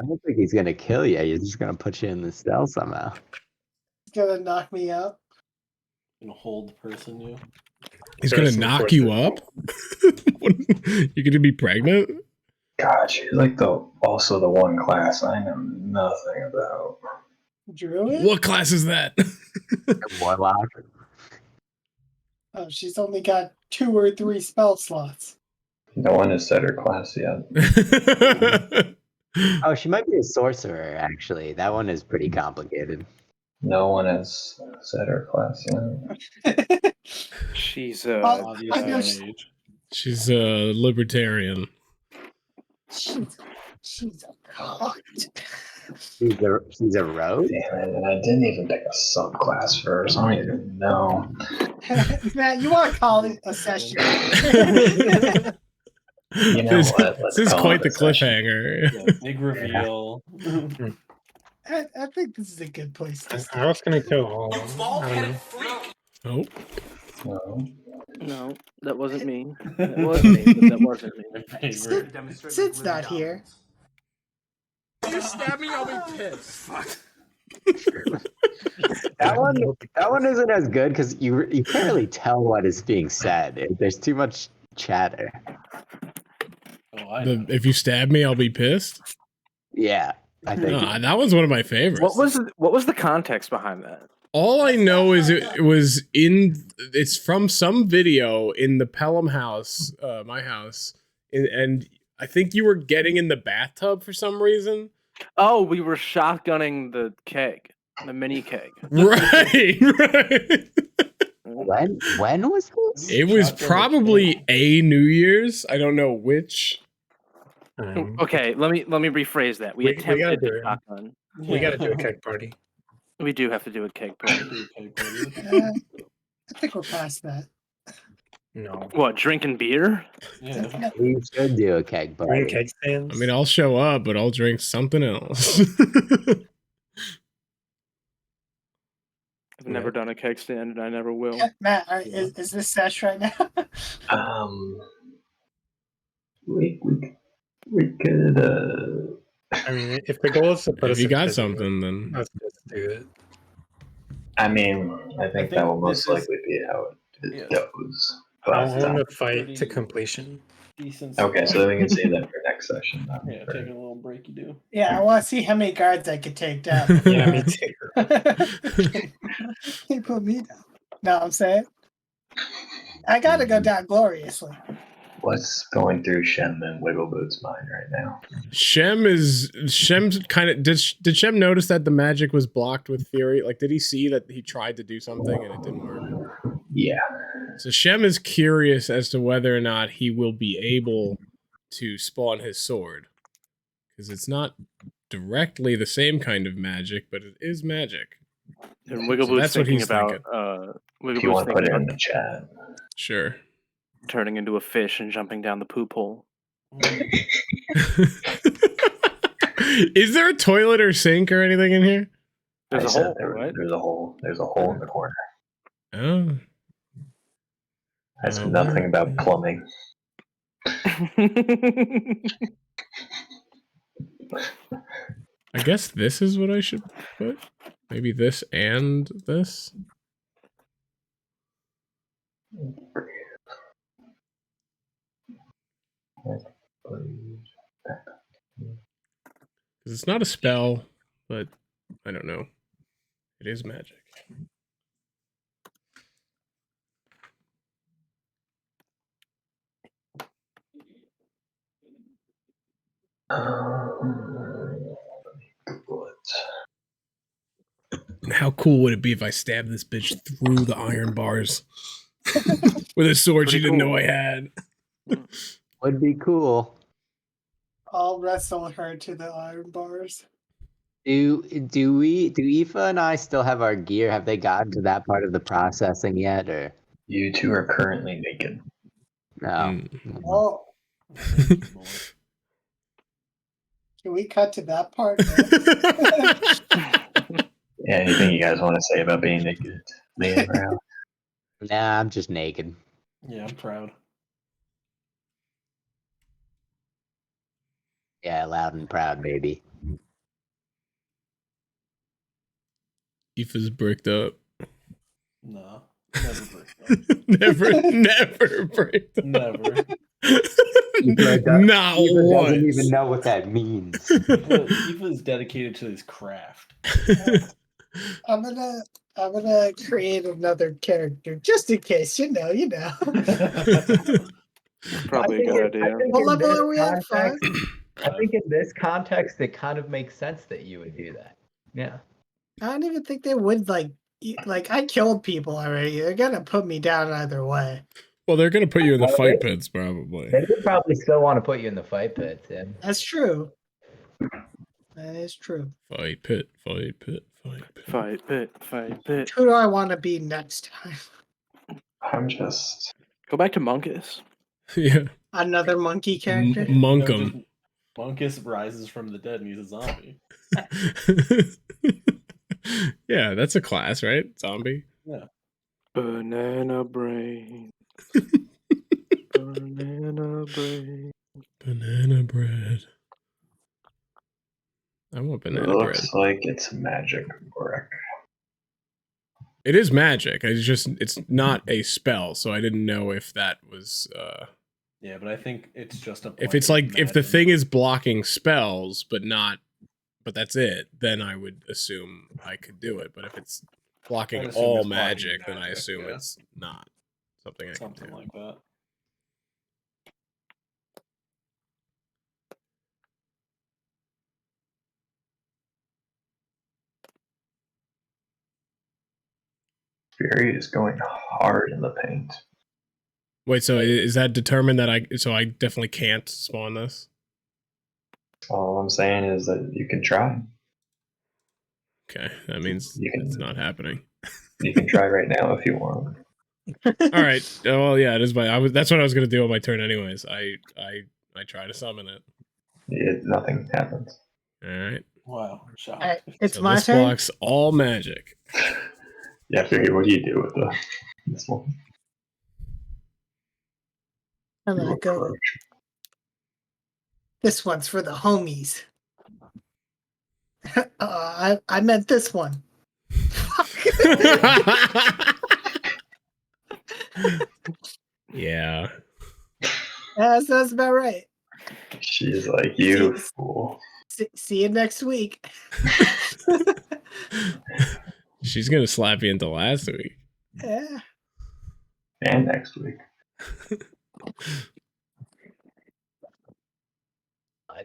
don't think he's gonna kill you. He's just gonna put you in the cell somehow. He's gonna knock me out. Gonna hold the person you. He's gonna knock you up. You're gonna be pregnant. God, she's like also the one class I know nothing about. Druid? What class is that? Warlock. Oh, she's only got 2 or 3 spell slots. No one has said her class yet. Oh, she might be a sorcerer, actually. That one is pretty complicated. No one has said her class yet. She's I know She's a libertarian. she's a cunt. She's a rogue? Damn it, and I didn't even pick a subclass for her, so I don't even know. Matt, you want to call it a session? You know what? This is call quite it the a session. cliffhanger. Yeah, big reveal. I think this is a good place to start. I was gonna kill all. I don't know. Oh. No. No, that wasn't me. That was me, but that wasn't me. My favorite. Sid's not here. You stab me, I'll be pissed. That one isn't as good because you can't really tell what is being said. There's too much chatter. Oh, I know. If you stab me, I'll be pissed. Yeah, I think. No, that was one of my favorites. What was the context behind that? All I know is it was it's from some video in the Pelham house, my house, and I think you were getting in the bathtub for some reason. Oh, we were shotgunning the keg, the mini keg. Right. When was this? It was probably a New Year's. I don't know which. Okay, let me rephrase that. We gotta attempted do to it. shotgun. We gotta do a keg party. We do have to do a keg party. I think we're past that. No. What, drinking beer? Yeah. We should do a keg Bring party. keg stands. I mean, I'll show up, but I'll drink something else. I've never done a keg stand, and I never will. Matt, is this sesh right now? We could I mean, if the goal is to put If us you in got prison, something, then let's just do it. I mean, I think that will most this is- likely be how it goes. I But, want to fight to completion. Decent. okay, so then we can save that for next session. Yeah, taking a little break you do. Yeah, I want to see how many guards I could take down. Yeah, me too. He put me down. Know what I'm saying? I gotta go down gloriously. What's going through Shem and Wiggleboot's mind right now? Shem's kind of did Shem notice that the magic was blocked with Fury? Like, did he see that he tried to do something and it didn't work? Yeah. So Shem is curious as to whether or not he will be able to spawn his sword, because it's not directly the same kind of magic, but it is magic. And So Wiggleboot's that's what thinking he's about. thinking. If you want to put Wiggleboot's it in thinking the chat. Sure. turning into a fish and jumping down the poop hole. Is there a toilet or sink or anything in here? There's I a said hole, there- right? There's a hole. There's a hole in the corner. Oh. I said nothing about plumbing. I guess this is what I should put. Maybe this and this. Because it's not a spell, but I don't know. It is magic. How cool would it be if I stabbed this bitch through the iron bars with a sword she didn't know I had? Would be cool. I'll wrestle her to the iron bars. Do Aoife and I still have our gear? Have they gotten to that part of the processing yet, or You two are currently naked. no? Oh, can we cut to that part? Yeah, anything you guys want to say about being naked? Lay it around. Nah, I'm just naked. Yeah, I'm proud. Yeah, loud and proud, baby. Aoife's bricked up. No, never bricked up. never bricked up. Never. Not Aoife once. doesn't even know what that means. Aoife is dedicated to his craft. I'm gonna create another character just in case. You know. Probably a good idea. What level are we at? 5? I think in this context, it kind of makes sense that you would do that. Yeah. I don't even think they would like I killed people already. They're gonna put me down either way. Well, they're gonna put you in the fight pits, probably. They would probably still want to put you in the fight pit, Tim. That's true. That is true. Fight pit, fight pit, fight pit. Fight pit, fight pit. Who do I want to be next time? I'm just. Go back to Monkus. Yeah. Another monkey character? Monkum. Monkus rises from the dead and he's a zombie. Yeah, that's a class, right? Zombie. Yeah. Banana brain. Banana brain. Banana bread. I want banana bread. Looks like it's magic work. It is magic. It's not a spell, so I didn't know if that was Yeah, but I think it's just a. if it's like if the thing is blocking spells but that's it, then I would assume I could do it. But if it's blocking assume all it's blocking magic, then I magic, assume yeah. it's not something I can do. like that. Fury is going hard in the paint. Wait, so is that determined that I definitely can't spawn this? All I'm saying is that you can try. Okay, that means it's not happening. You can try right now if you want. All right. Well, yeah, it is that's what I was gonna do on my turn, anyways. I try to summon it. Nothing happens. All right. Wow, shocked. It's So my this turn. blocks all magic. Yeah, Fury, what do you do with this one? I'm gonna go. This one's for the homies. I meant this one. Yeah. That's about right. She's like, you fool. See you next week. She's gonna slap you into last week. Yeah. And next week.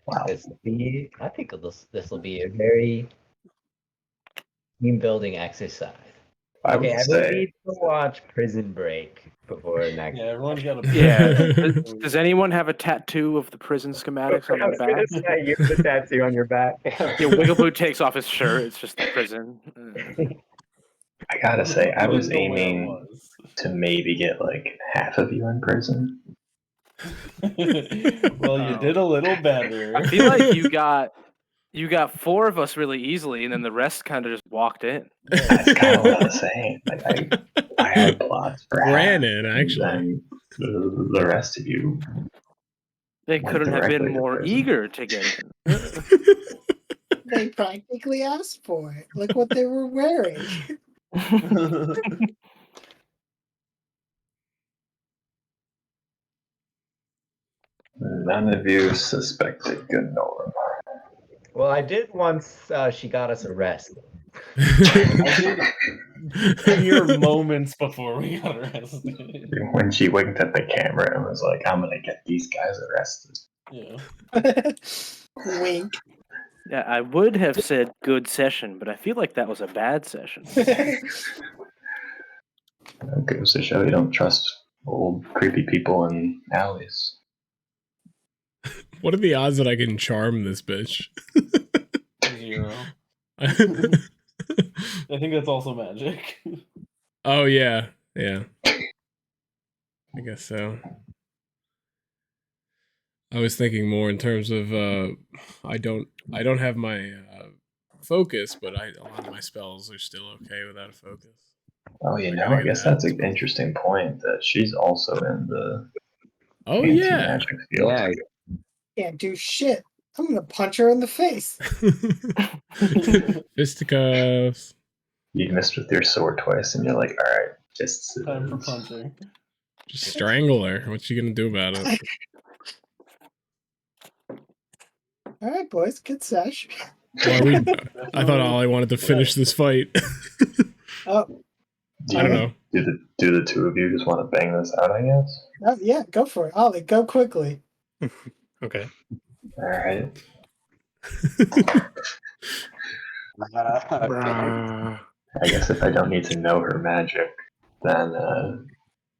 I think this will be a very team building exercise. Okay, everyone needs to watch Prison Break before next. Yeah, everyone's got a. Yeah. Does anyone have a tattoo of the prison schematics on their back? You have the tattoo on your back. Yeah, Wiggleboo takes off his shirt. It's just the prison. I gotta say, I was aiming to maybe get like half of you in prison. Well, you did a little better. I feel like you got 4 of us really easily, and then the rest kind of just walked in. That's kind of what I was saying. Like I had plots for Brandon, half, actually. and then the rest of you. They went couldn't have been directly to more prison. eager to get in. They practically asked for it. Look what they were wearing. None of you suspected Gunnorum. Well, I did once. She got us arrested. I did mere moments before we got arrested. When she winked at the camera and was like, I'm gonna get these guys arrested. Yeah. Wink. Yeah, I would have said good session, but I feel like that was a bad session. It goes to show you don't trust old creepy people in alleys. What are the odds that I can charm this bitch? 0. I think that's also magic. Oh yeah, yeah. I guess so. I was thinking more in terms of I don't have my focus, but a lot of my spells are still okay without a focus. Oh, I guess that's an interesting point that she's also in the anti-magic field. Yeah. Can't do shit. I'm gonna punch her in the face. Fisticuffs. You missed with your sword twice, and you're like, all right, just Time for punching. Just strangle her. What's she gonna do about it? All right, boys, good sesh. Why we? I thought Ollie wanted to finish this fight. Oh, I don't know. Do the two of you just want to bang this out? I guess. yeah, go for it, Ollie. Go quickly. Okay. All right. I guess if I don't need to know her magic, then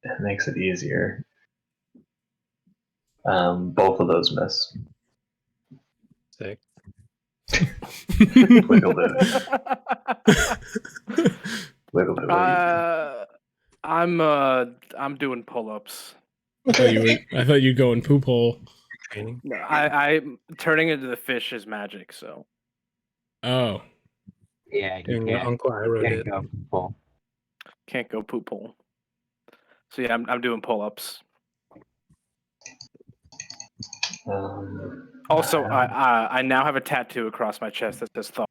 it makes it easier. Both of those miss. Sick. Wiggled it. Wiggled it. I'm doing pull-ups. I thought you'd go in poop hole. Training. No, I'm turning into the fish is magic, so Oh. Yeah, Doing the Uncle Iroh can't did. go full. can't go poop hole. So yeah, I'm doing pull-ups. Also, I now have a tattoo across my chest that says "thought"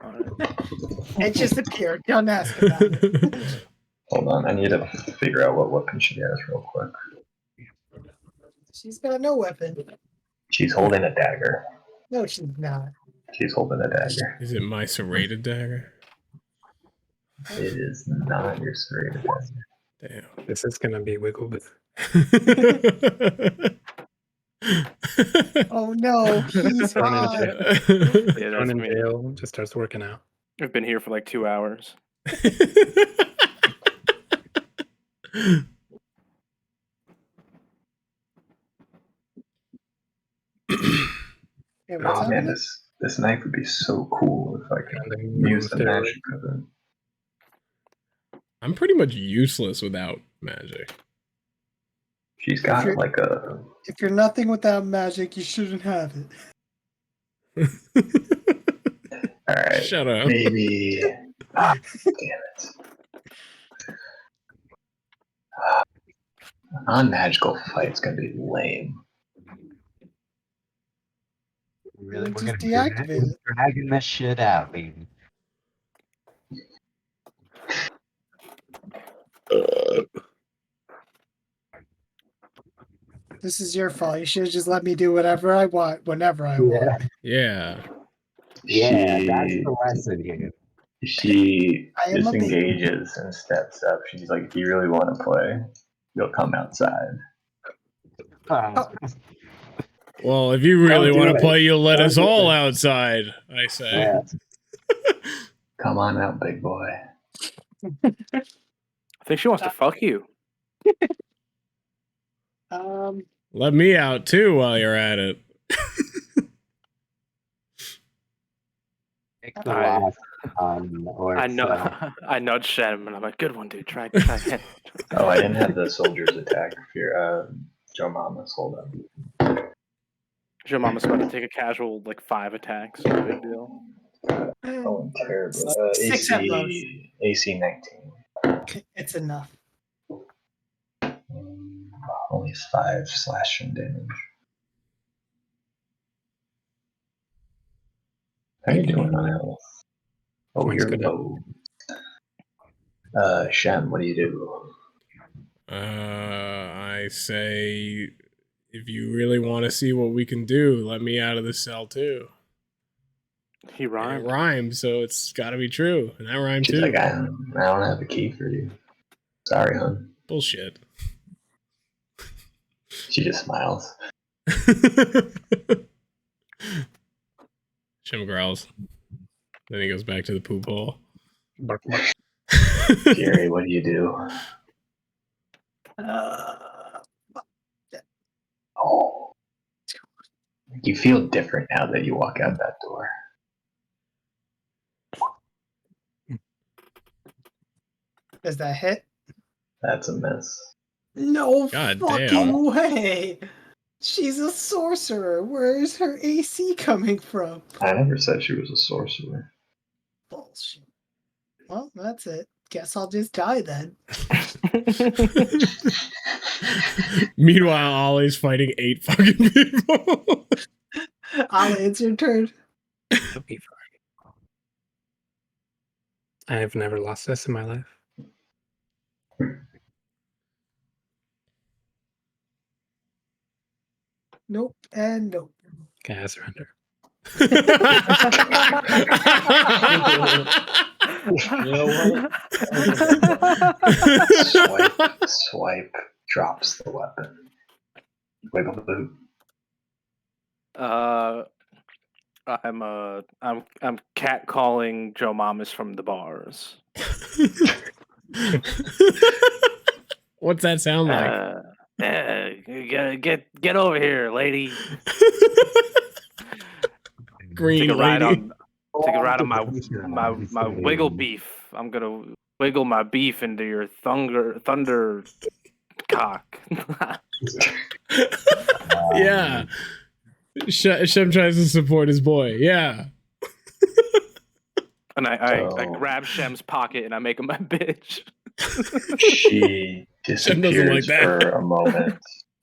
on it. It just appeared. Don't ask about it. Hold on, I need to figure out what weapon she has real quick. She's got no weapon. She's holding a dagger. No, she's not. She's holding a dagger. Is it my serrated dagger? It is not your serrated dagger. Damn. This is gonna be wiggled. Oh no, he's Thrown in hot. Yeah, Thrown that's in me. jail, just starts working out. I've been here for like 2 hours. Hey, what's Oh man, happening? this knife would be so cool if I could use the magic of it. I'm pretty much useless without magic. She's got you're- like a. If you're nothing without magic, you shouldn't have it. All right. Shut up. Maybe. Damn it. A non-magical fight's gonna be lame. Really, Just we're gonna deactivate it. dragging this shit out, baby. This is your fault. You should have just let me do whatever I want, whenever I want. Yeah. Yeah, She- that's the lesson here. She I am a baby. disengages and steps up. She's like, if you really want to play, you'll come outside. Well, if you really Don't do want to it. play, you'll let Don't us do all it. outside, I say. Yeah. Come on out, big boy. I think she wants to fuck you. Let me out too while you're at it. Pick the last or I it's, know. I nudged Shem and I'm like, "Good one, dude. Try it." Oh, I didn't have the soldiers attack. If you're Joe Mamas, hold on. Your mama's about to take a casual like 5 attacks. No big deal. Oh, I'm terrible. 6 at most. AC 19. It's enough. Only 5 slashing damage. How you doing on health? Oh, Points you're good. low. Shem, what do you do? I say if you really want to see what we can do, let me out of the cell too. He And rhymed. it rhymes, so it's got to be true, and that rhymed She's too. like, I don't have a key for you. Sorry, hon. Bullshit. She just smiles. Shem growls. Then he goes back to the poop hole. Bark, bark. Jerry, what do you do? Oh. You feel different now that you walk out that door. Does that hit? That's a miss. No God fucking damn. way. She's a sorcerer. Where's her AC coming from? I never said she was a sorcerer. Bullshit. Well, that's it. Guess I'll just die then. Meanwhile, Ollie's fighting 8 fucking people. Ollie, it's your turn. That'll be fine. I have never lost this in my life. Nope and nope. Okay, I surrender. You know what? Swipe, drops the weapon. Wiggle the boot. I'm catcalling Joe Mamas from the bars. What's that sound like? Get over here, lady. Green Take a ride lady. on my wiggle beef. I'm gonna wiggle my beef into your thunder cock. Yeah. Shem tries to support his boy. Yeah. And I So- grab Shem's pocket and I make him my bitch. She Shem doesn't like disappears that. for a moment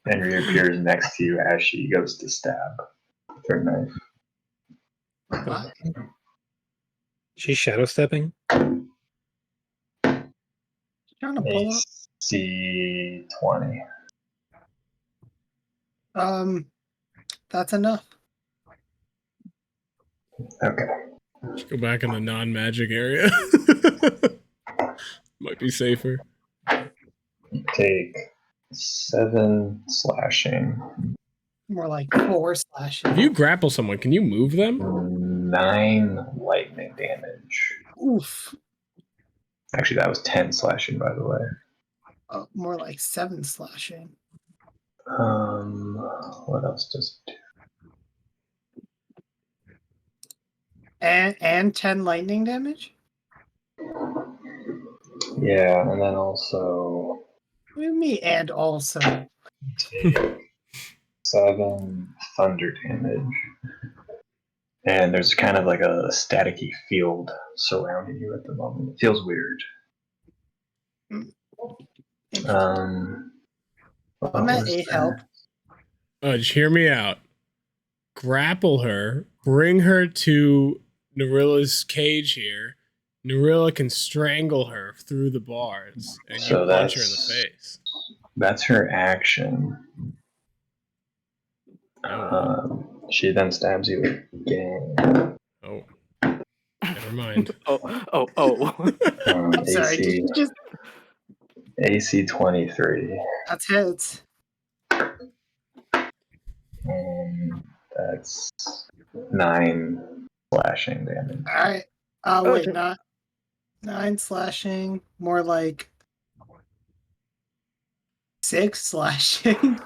and reappears next to you as she goes to stab with her knife. What? She's shadow stepping. Trying to pull up. AC 20. That's enough. Okay. Let's go back in the non-magic area. Might be safer. You take 7 slashing, More like 4 slashes. If you grapple someone, can you move them? 9 lightning damage. Oof. Actually, that was 10 slashing, by the way. More like 7 slashing. What else does it do? And 10 lightning damage? Yeah, and then also What do you mean, and also? take 7 thunder damage. And there's kind of like a staticky field surrounding you at the moment. It feels weird. What I'm at was 8 that? help. Just hear me out. Grapple her, bring her to Narilla's cage here. Narilla can strangle her through the bars, and you So punch her in the that's- face. That's her action. She then stabs you again. Oh, never mind. Oh. I'm sorry, did you just... AC 23. That's hits. And that's 9 slashing damage. Alright. Wait, not 9 slashing. More like 6 slashing.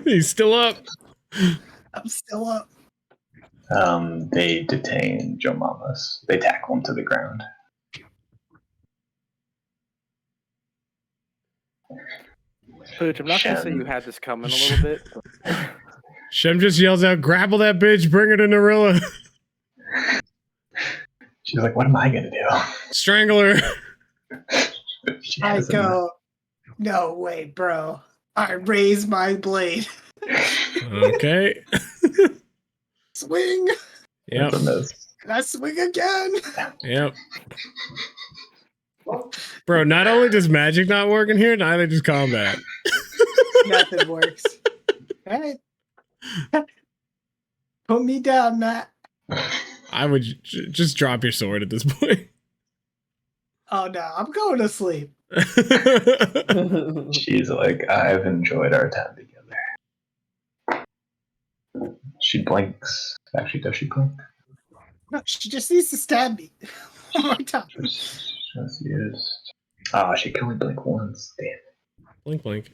He's still up. I'm still up. They detain Joe Mamas. They tackle him to the ground. Pooch, I'm not gonna say you had this coming a little bit. Shem just yells out, "Grapple that bitch! Bring her to Narilla! She's like, what am I going to do? Strangle her!" She I has go, no, wait, bro. I raise my blade. Okay. Swing. Yep. That's a miss. And I swing again. Yep. Bro, not only does magic not work in here, neither does combat. Nothing works. All right. Put me down, Matt. I would just drop your sword at this point. Oh no, I'm going to sleep. She's like, I've enjoyed our time together. She blinks. Actually, does she blink? No, she just needs to stab me. One more time. Just used. Oh, she can only blink once. Damn. Blink, blink.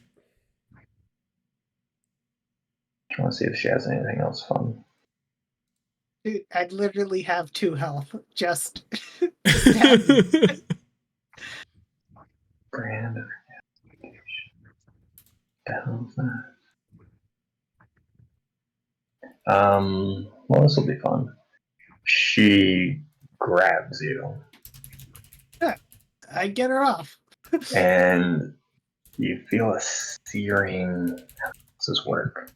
I want to see if she has anything else fun. Dude, I literally have 2 health. Just stab me. Brand of investigation. The hell's that? Well, this will be fun. She grabs you, Yeah, I get her off. and you feel a searing. How does this work?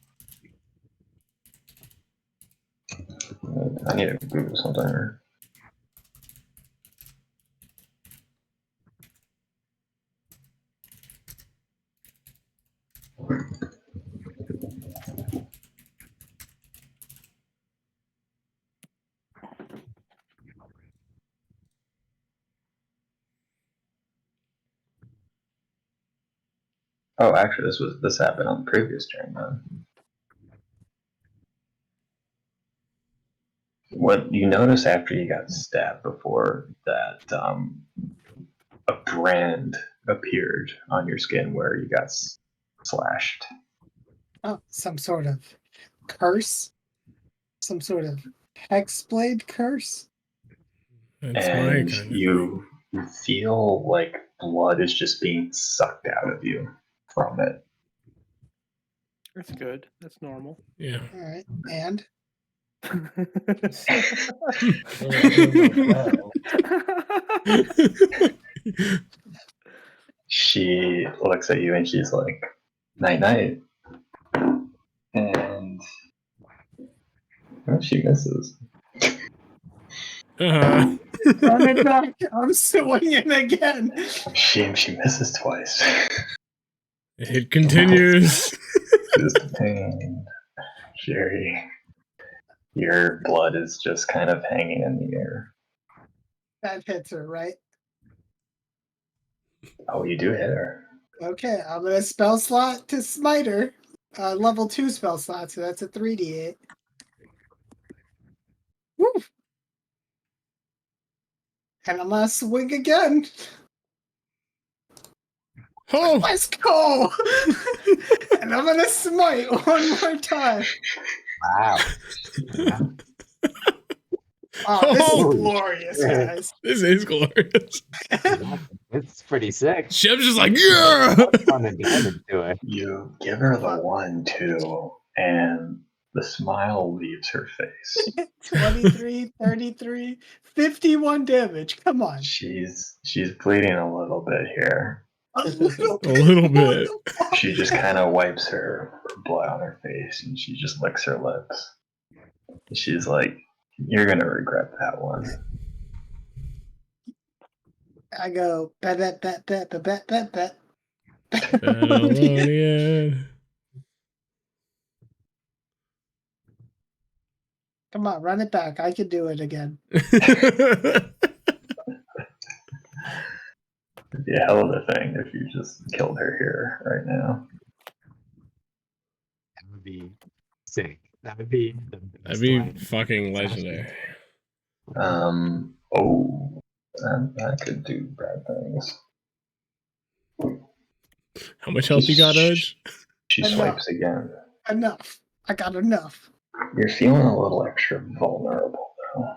I need to Google something. Oh, actually, this happened on the previous turn then. What you notice after you got stabbed before that, a brand appeared on your skin where you got slashed. Oh, some sort of curse? Some sort of Hexblad curse? That's And my kind of you feel like blood is just being sucked out of you from it. That's good. That's normal. Yeah. All right. And? She looks at you and she's like, night night. And well, she misses. Uh-huh. Run it back. I'm swinging again. She misses twice. It continues. Sustained. Sherry, your blood is just kind of hanging in the air. That hits her, right? Oh, you do hit her. Okay, I'm going to spell slot to smite her. Level 2 spell slot, so that's a 3d8. Woo! And I'm going to swing again. Oh! Let's go! And I'm going to smite one more time. Wow. Oh, this Oh! is glorious, guys. This is glorious. It's pretty sick. Shem's just like, yeah! On the damage to it. You give her the 1-2, and the smile leaves her face. 23, 33, 51 damage. Come on. She's bleeding a little bit here. A little A little bit. She just kind of wipes her blood on her face, and she just licks her lips. She's like, "You're gonna regret that one." I go, bet, bet, bet, bet, bet, bet, bet, bet. Babylonian. Come on, run it back. I can do it again. It'd be a hell of a thing if you just killed her here right now. That would be sick. That would be the best That'd be line. fucking legendary. Oh, that could do bad things. How much health you got, Edge? She Enough. swipes again. Enough. I got enough. You're feeling a little extra vulnerable, though,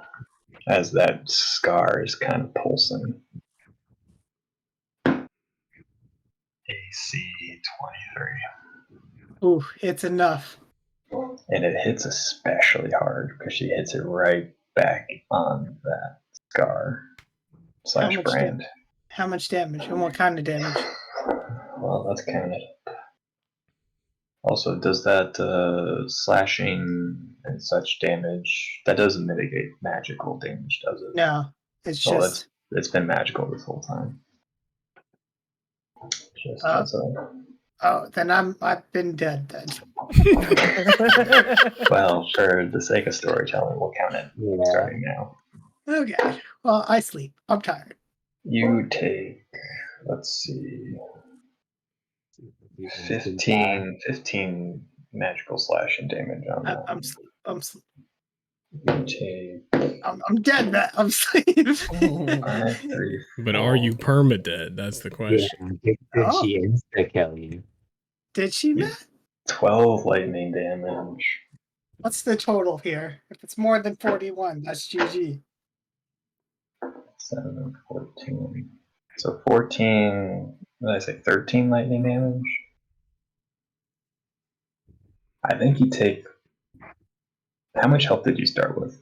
as that scar is kind of pulsing. AC 23. Ooh, it's enough. And it hits especially hard because she hits it right back on that scar slash much brand. How much damage? And what kind of damage? Well, that's counted. Also, does that slashing and such damage, that doesn't mitigate magical damage, does it? No, it's Well, just. it's been magical this whole time. Just, that's a, Oh, then I've been dead then. Well, for the sake of storytelling, we'll count it starting now. Okay. Well, I sleep. I'm tired. You take, let's see, 15 magical slashing damage on that. I'm sleep. I'm sleep. You take I'm dead, man. I'm sleep. 5, 3, But are you permadead? That's the question. Did Oh. she insta kill you? Did she, man? 12 lightning damage. What's the total here? If it's more than 41, that's GG. 7, 14. So 14, what did I say, 13 lightning damage? I think you take, how much health did you start with?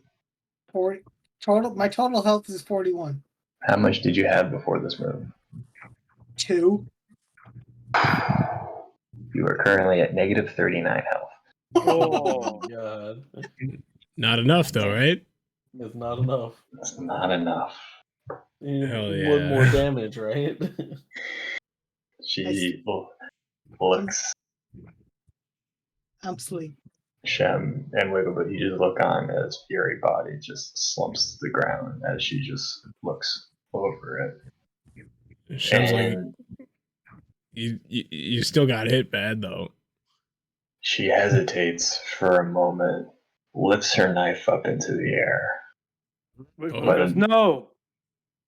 40 total. My total health is 41. How much did you have before this move? 2. You are currently at negative 39 health. Oh god. Not enough though, right? It's not enough. That's not enough. You need Hell one yeah. more damage, right? She looks I'm sleep. Shem and Wiggle, but you just look on as Fury body just slumps to the ground as she just looks over it. Shem's like, And you still got hit bad though. she hesitates for a moment, lifts her knife up into the air. No.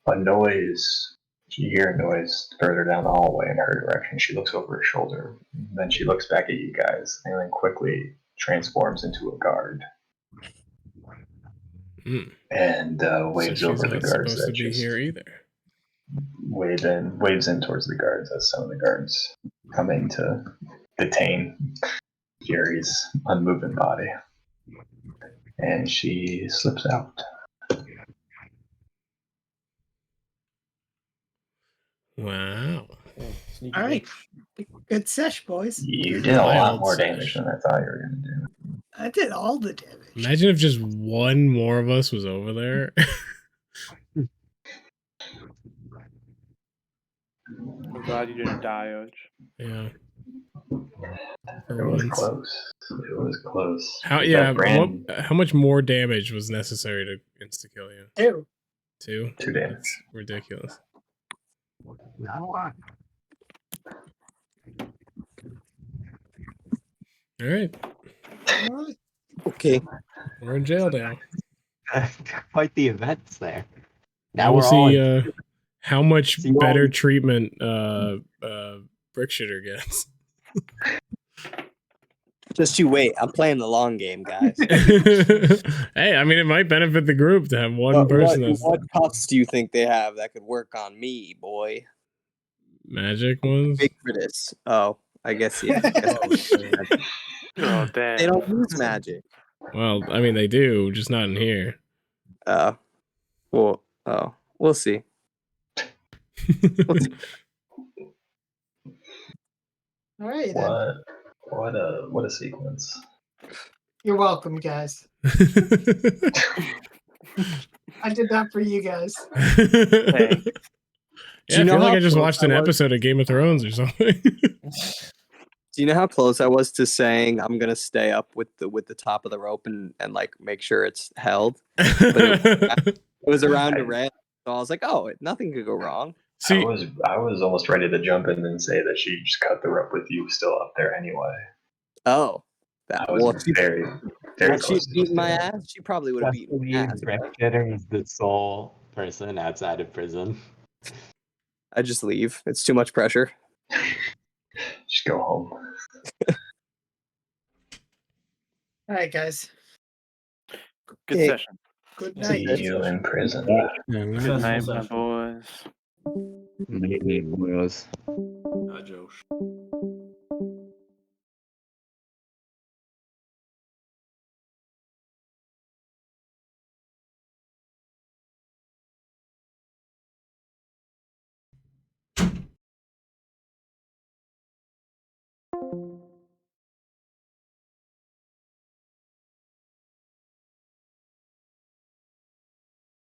A noise, you hear a noise further down the hallway in her direction. She looks over her shoulder, then she looks back at you guys, and then quickly transforms into a guard. And waves so she's over the not guards supposed that to be just here either. waves in towards the guards as some of the guards come in to detain Fury's unmoving body. And she slips out. Wow. All right. Good sesh, boys. You did a lot Wild more sesh. damage than I thought you were going to do. I did all the damage. Imagine if just one more of us was over there. I'm glad you didn't die, Oj. Yeah. It was close. It was close. How how much more damage was necessary to insta kill you? 2. 2? 2 damage. That's ridiculous. All right. Okay. We're in jail now. Quite the events there. Now we'll see how much better treatment Brickshitter gets. Just you wait. I'm playing the long game, guys. Hey, I mean, it might benefit the group to have one person that's What cuffs do you think they have that could work on me, boy? magic ones. Big for this. Oh, I guess yeah. Oh, damn. They don't use magic. Well, I mean, they do, just not in here. Well, we'll see. All right, then. What a sequence. You're welcome, guys. I did that for you guys. Hey. Yeah, I feel like I just watched an episode of Game of Thrones or something. Do you know how close I was to saying I'm gonna stay up with the top of the rope and like make sure it's held? But it was around a rail, so I was like, oh, nothing could go wrong. See, I was almost ready to jump in and say that she just cut the rope with you still up there anyway. Oh, that was very If she'd beaten my ass, she probably would have beaten my ass. Brickshitter is the sole person outside of prison. I just leave. It's too much pressure. Just go home. All right, guys. Good session. Good night. See you in prison. Good night, my boys. Maybe it was. Josh.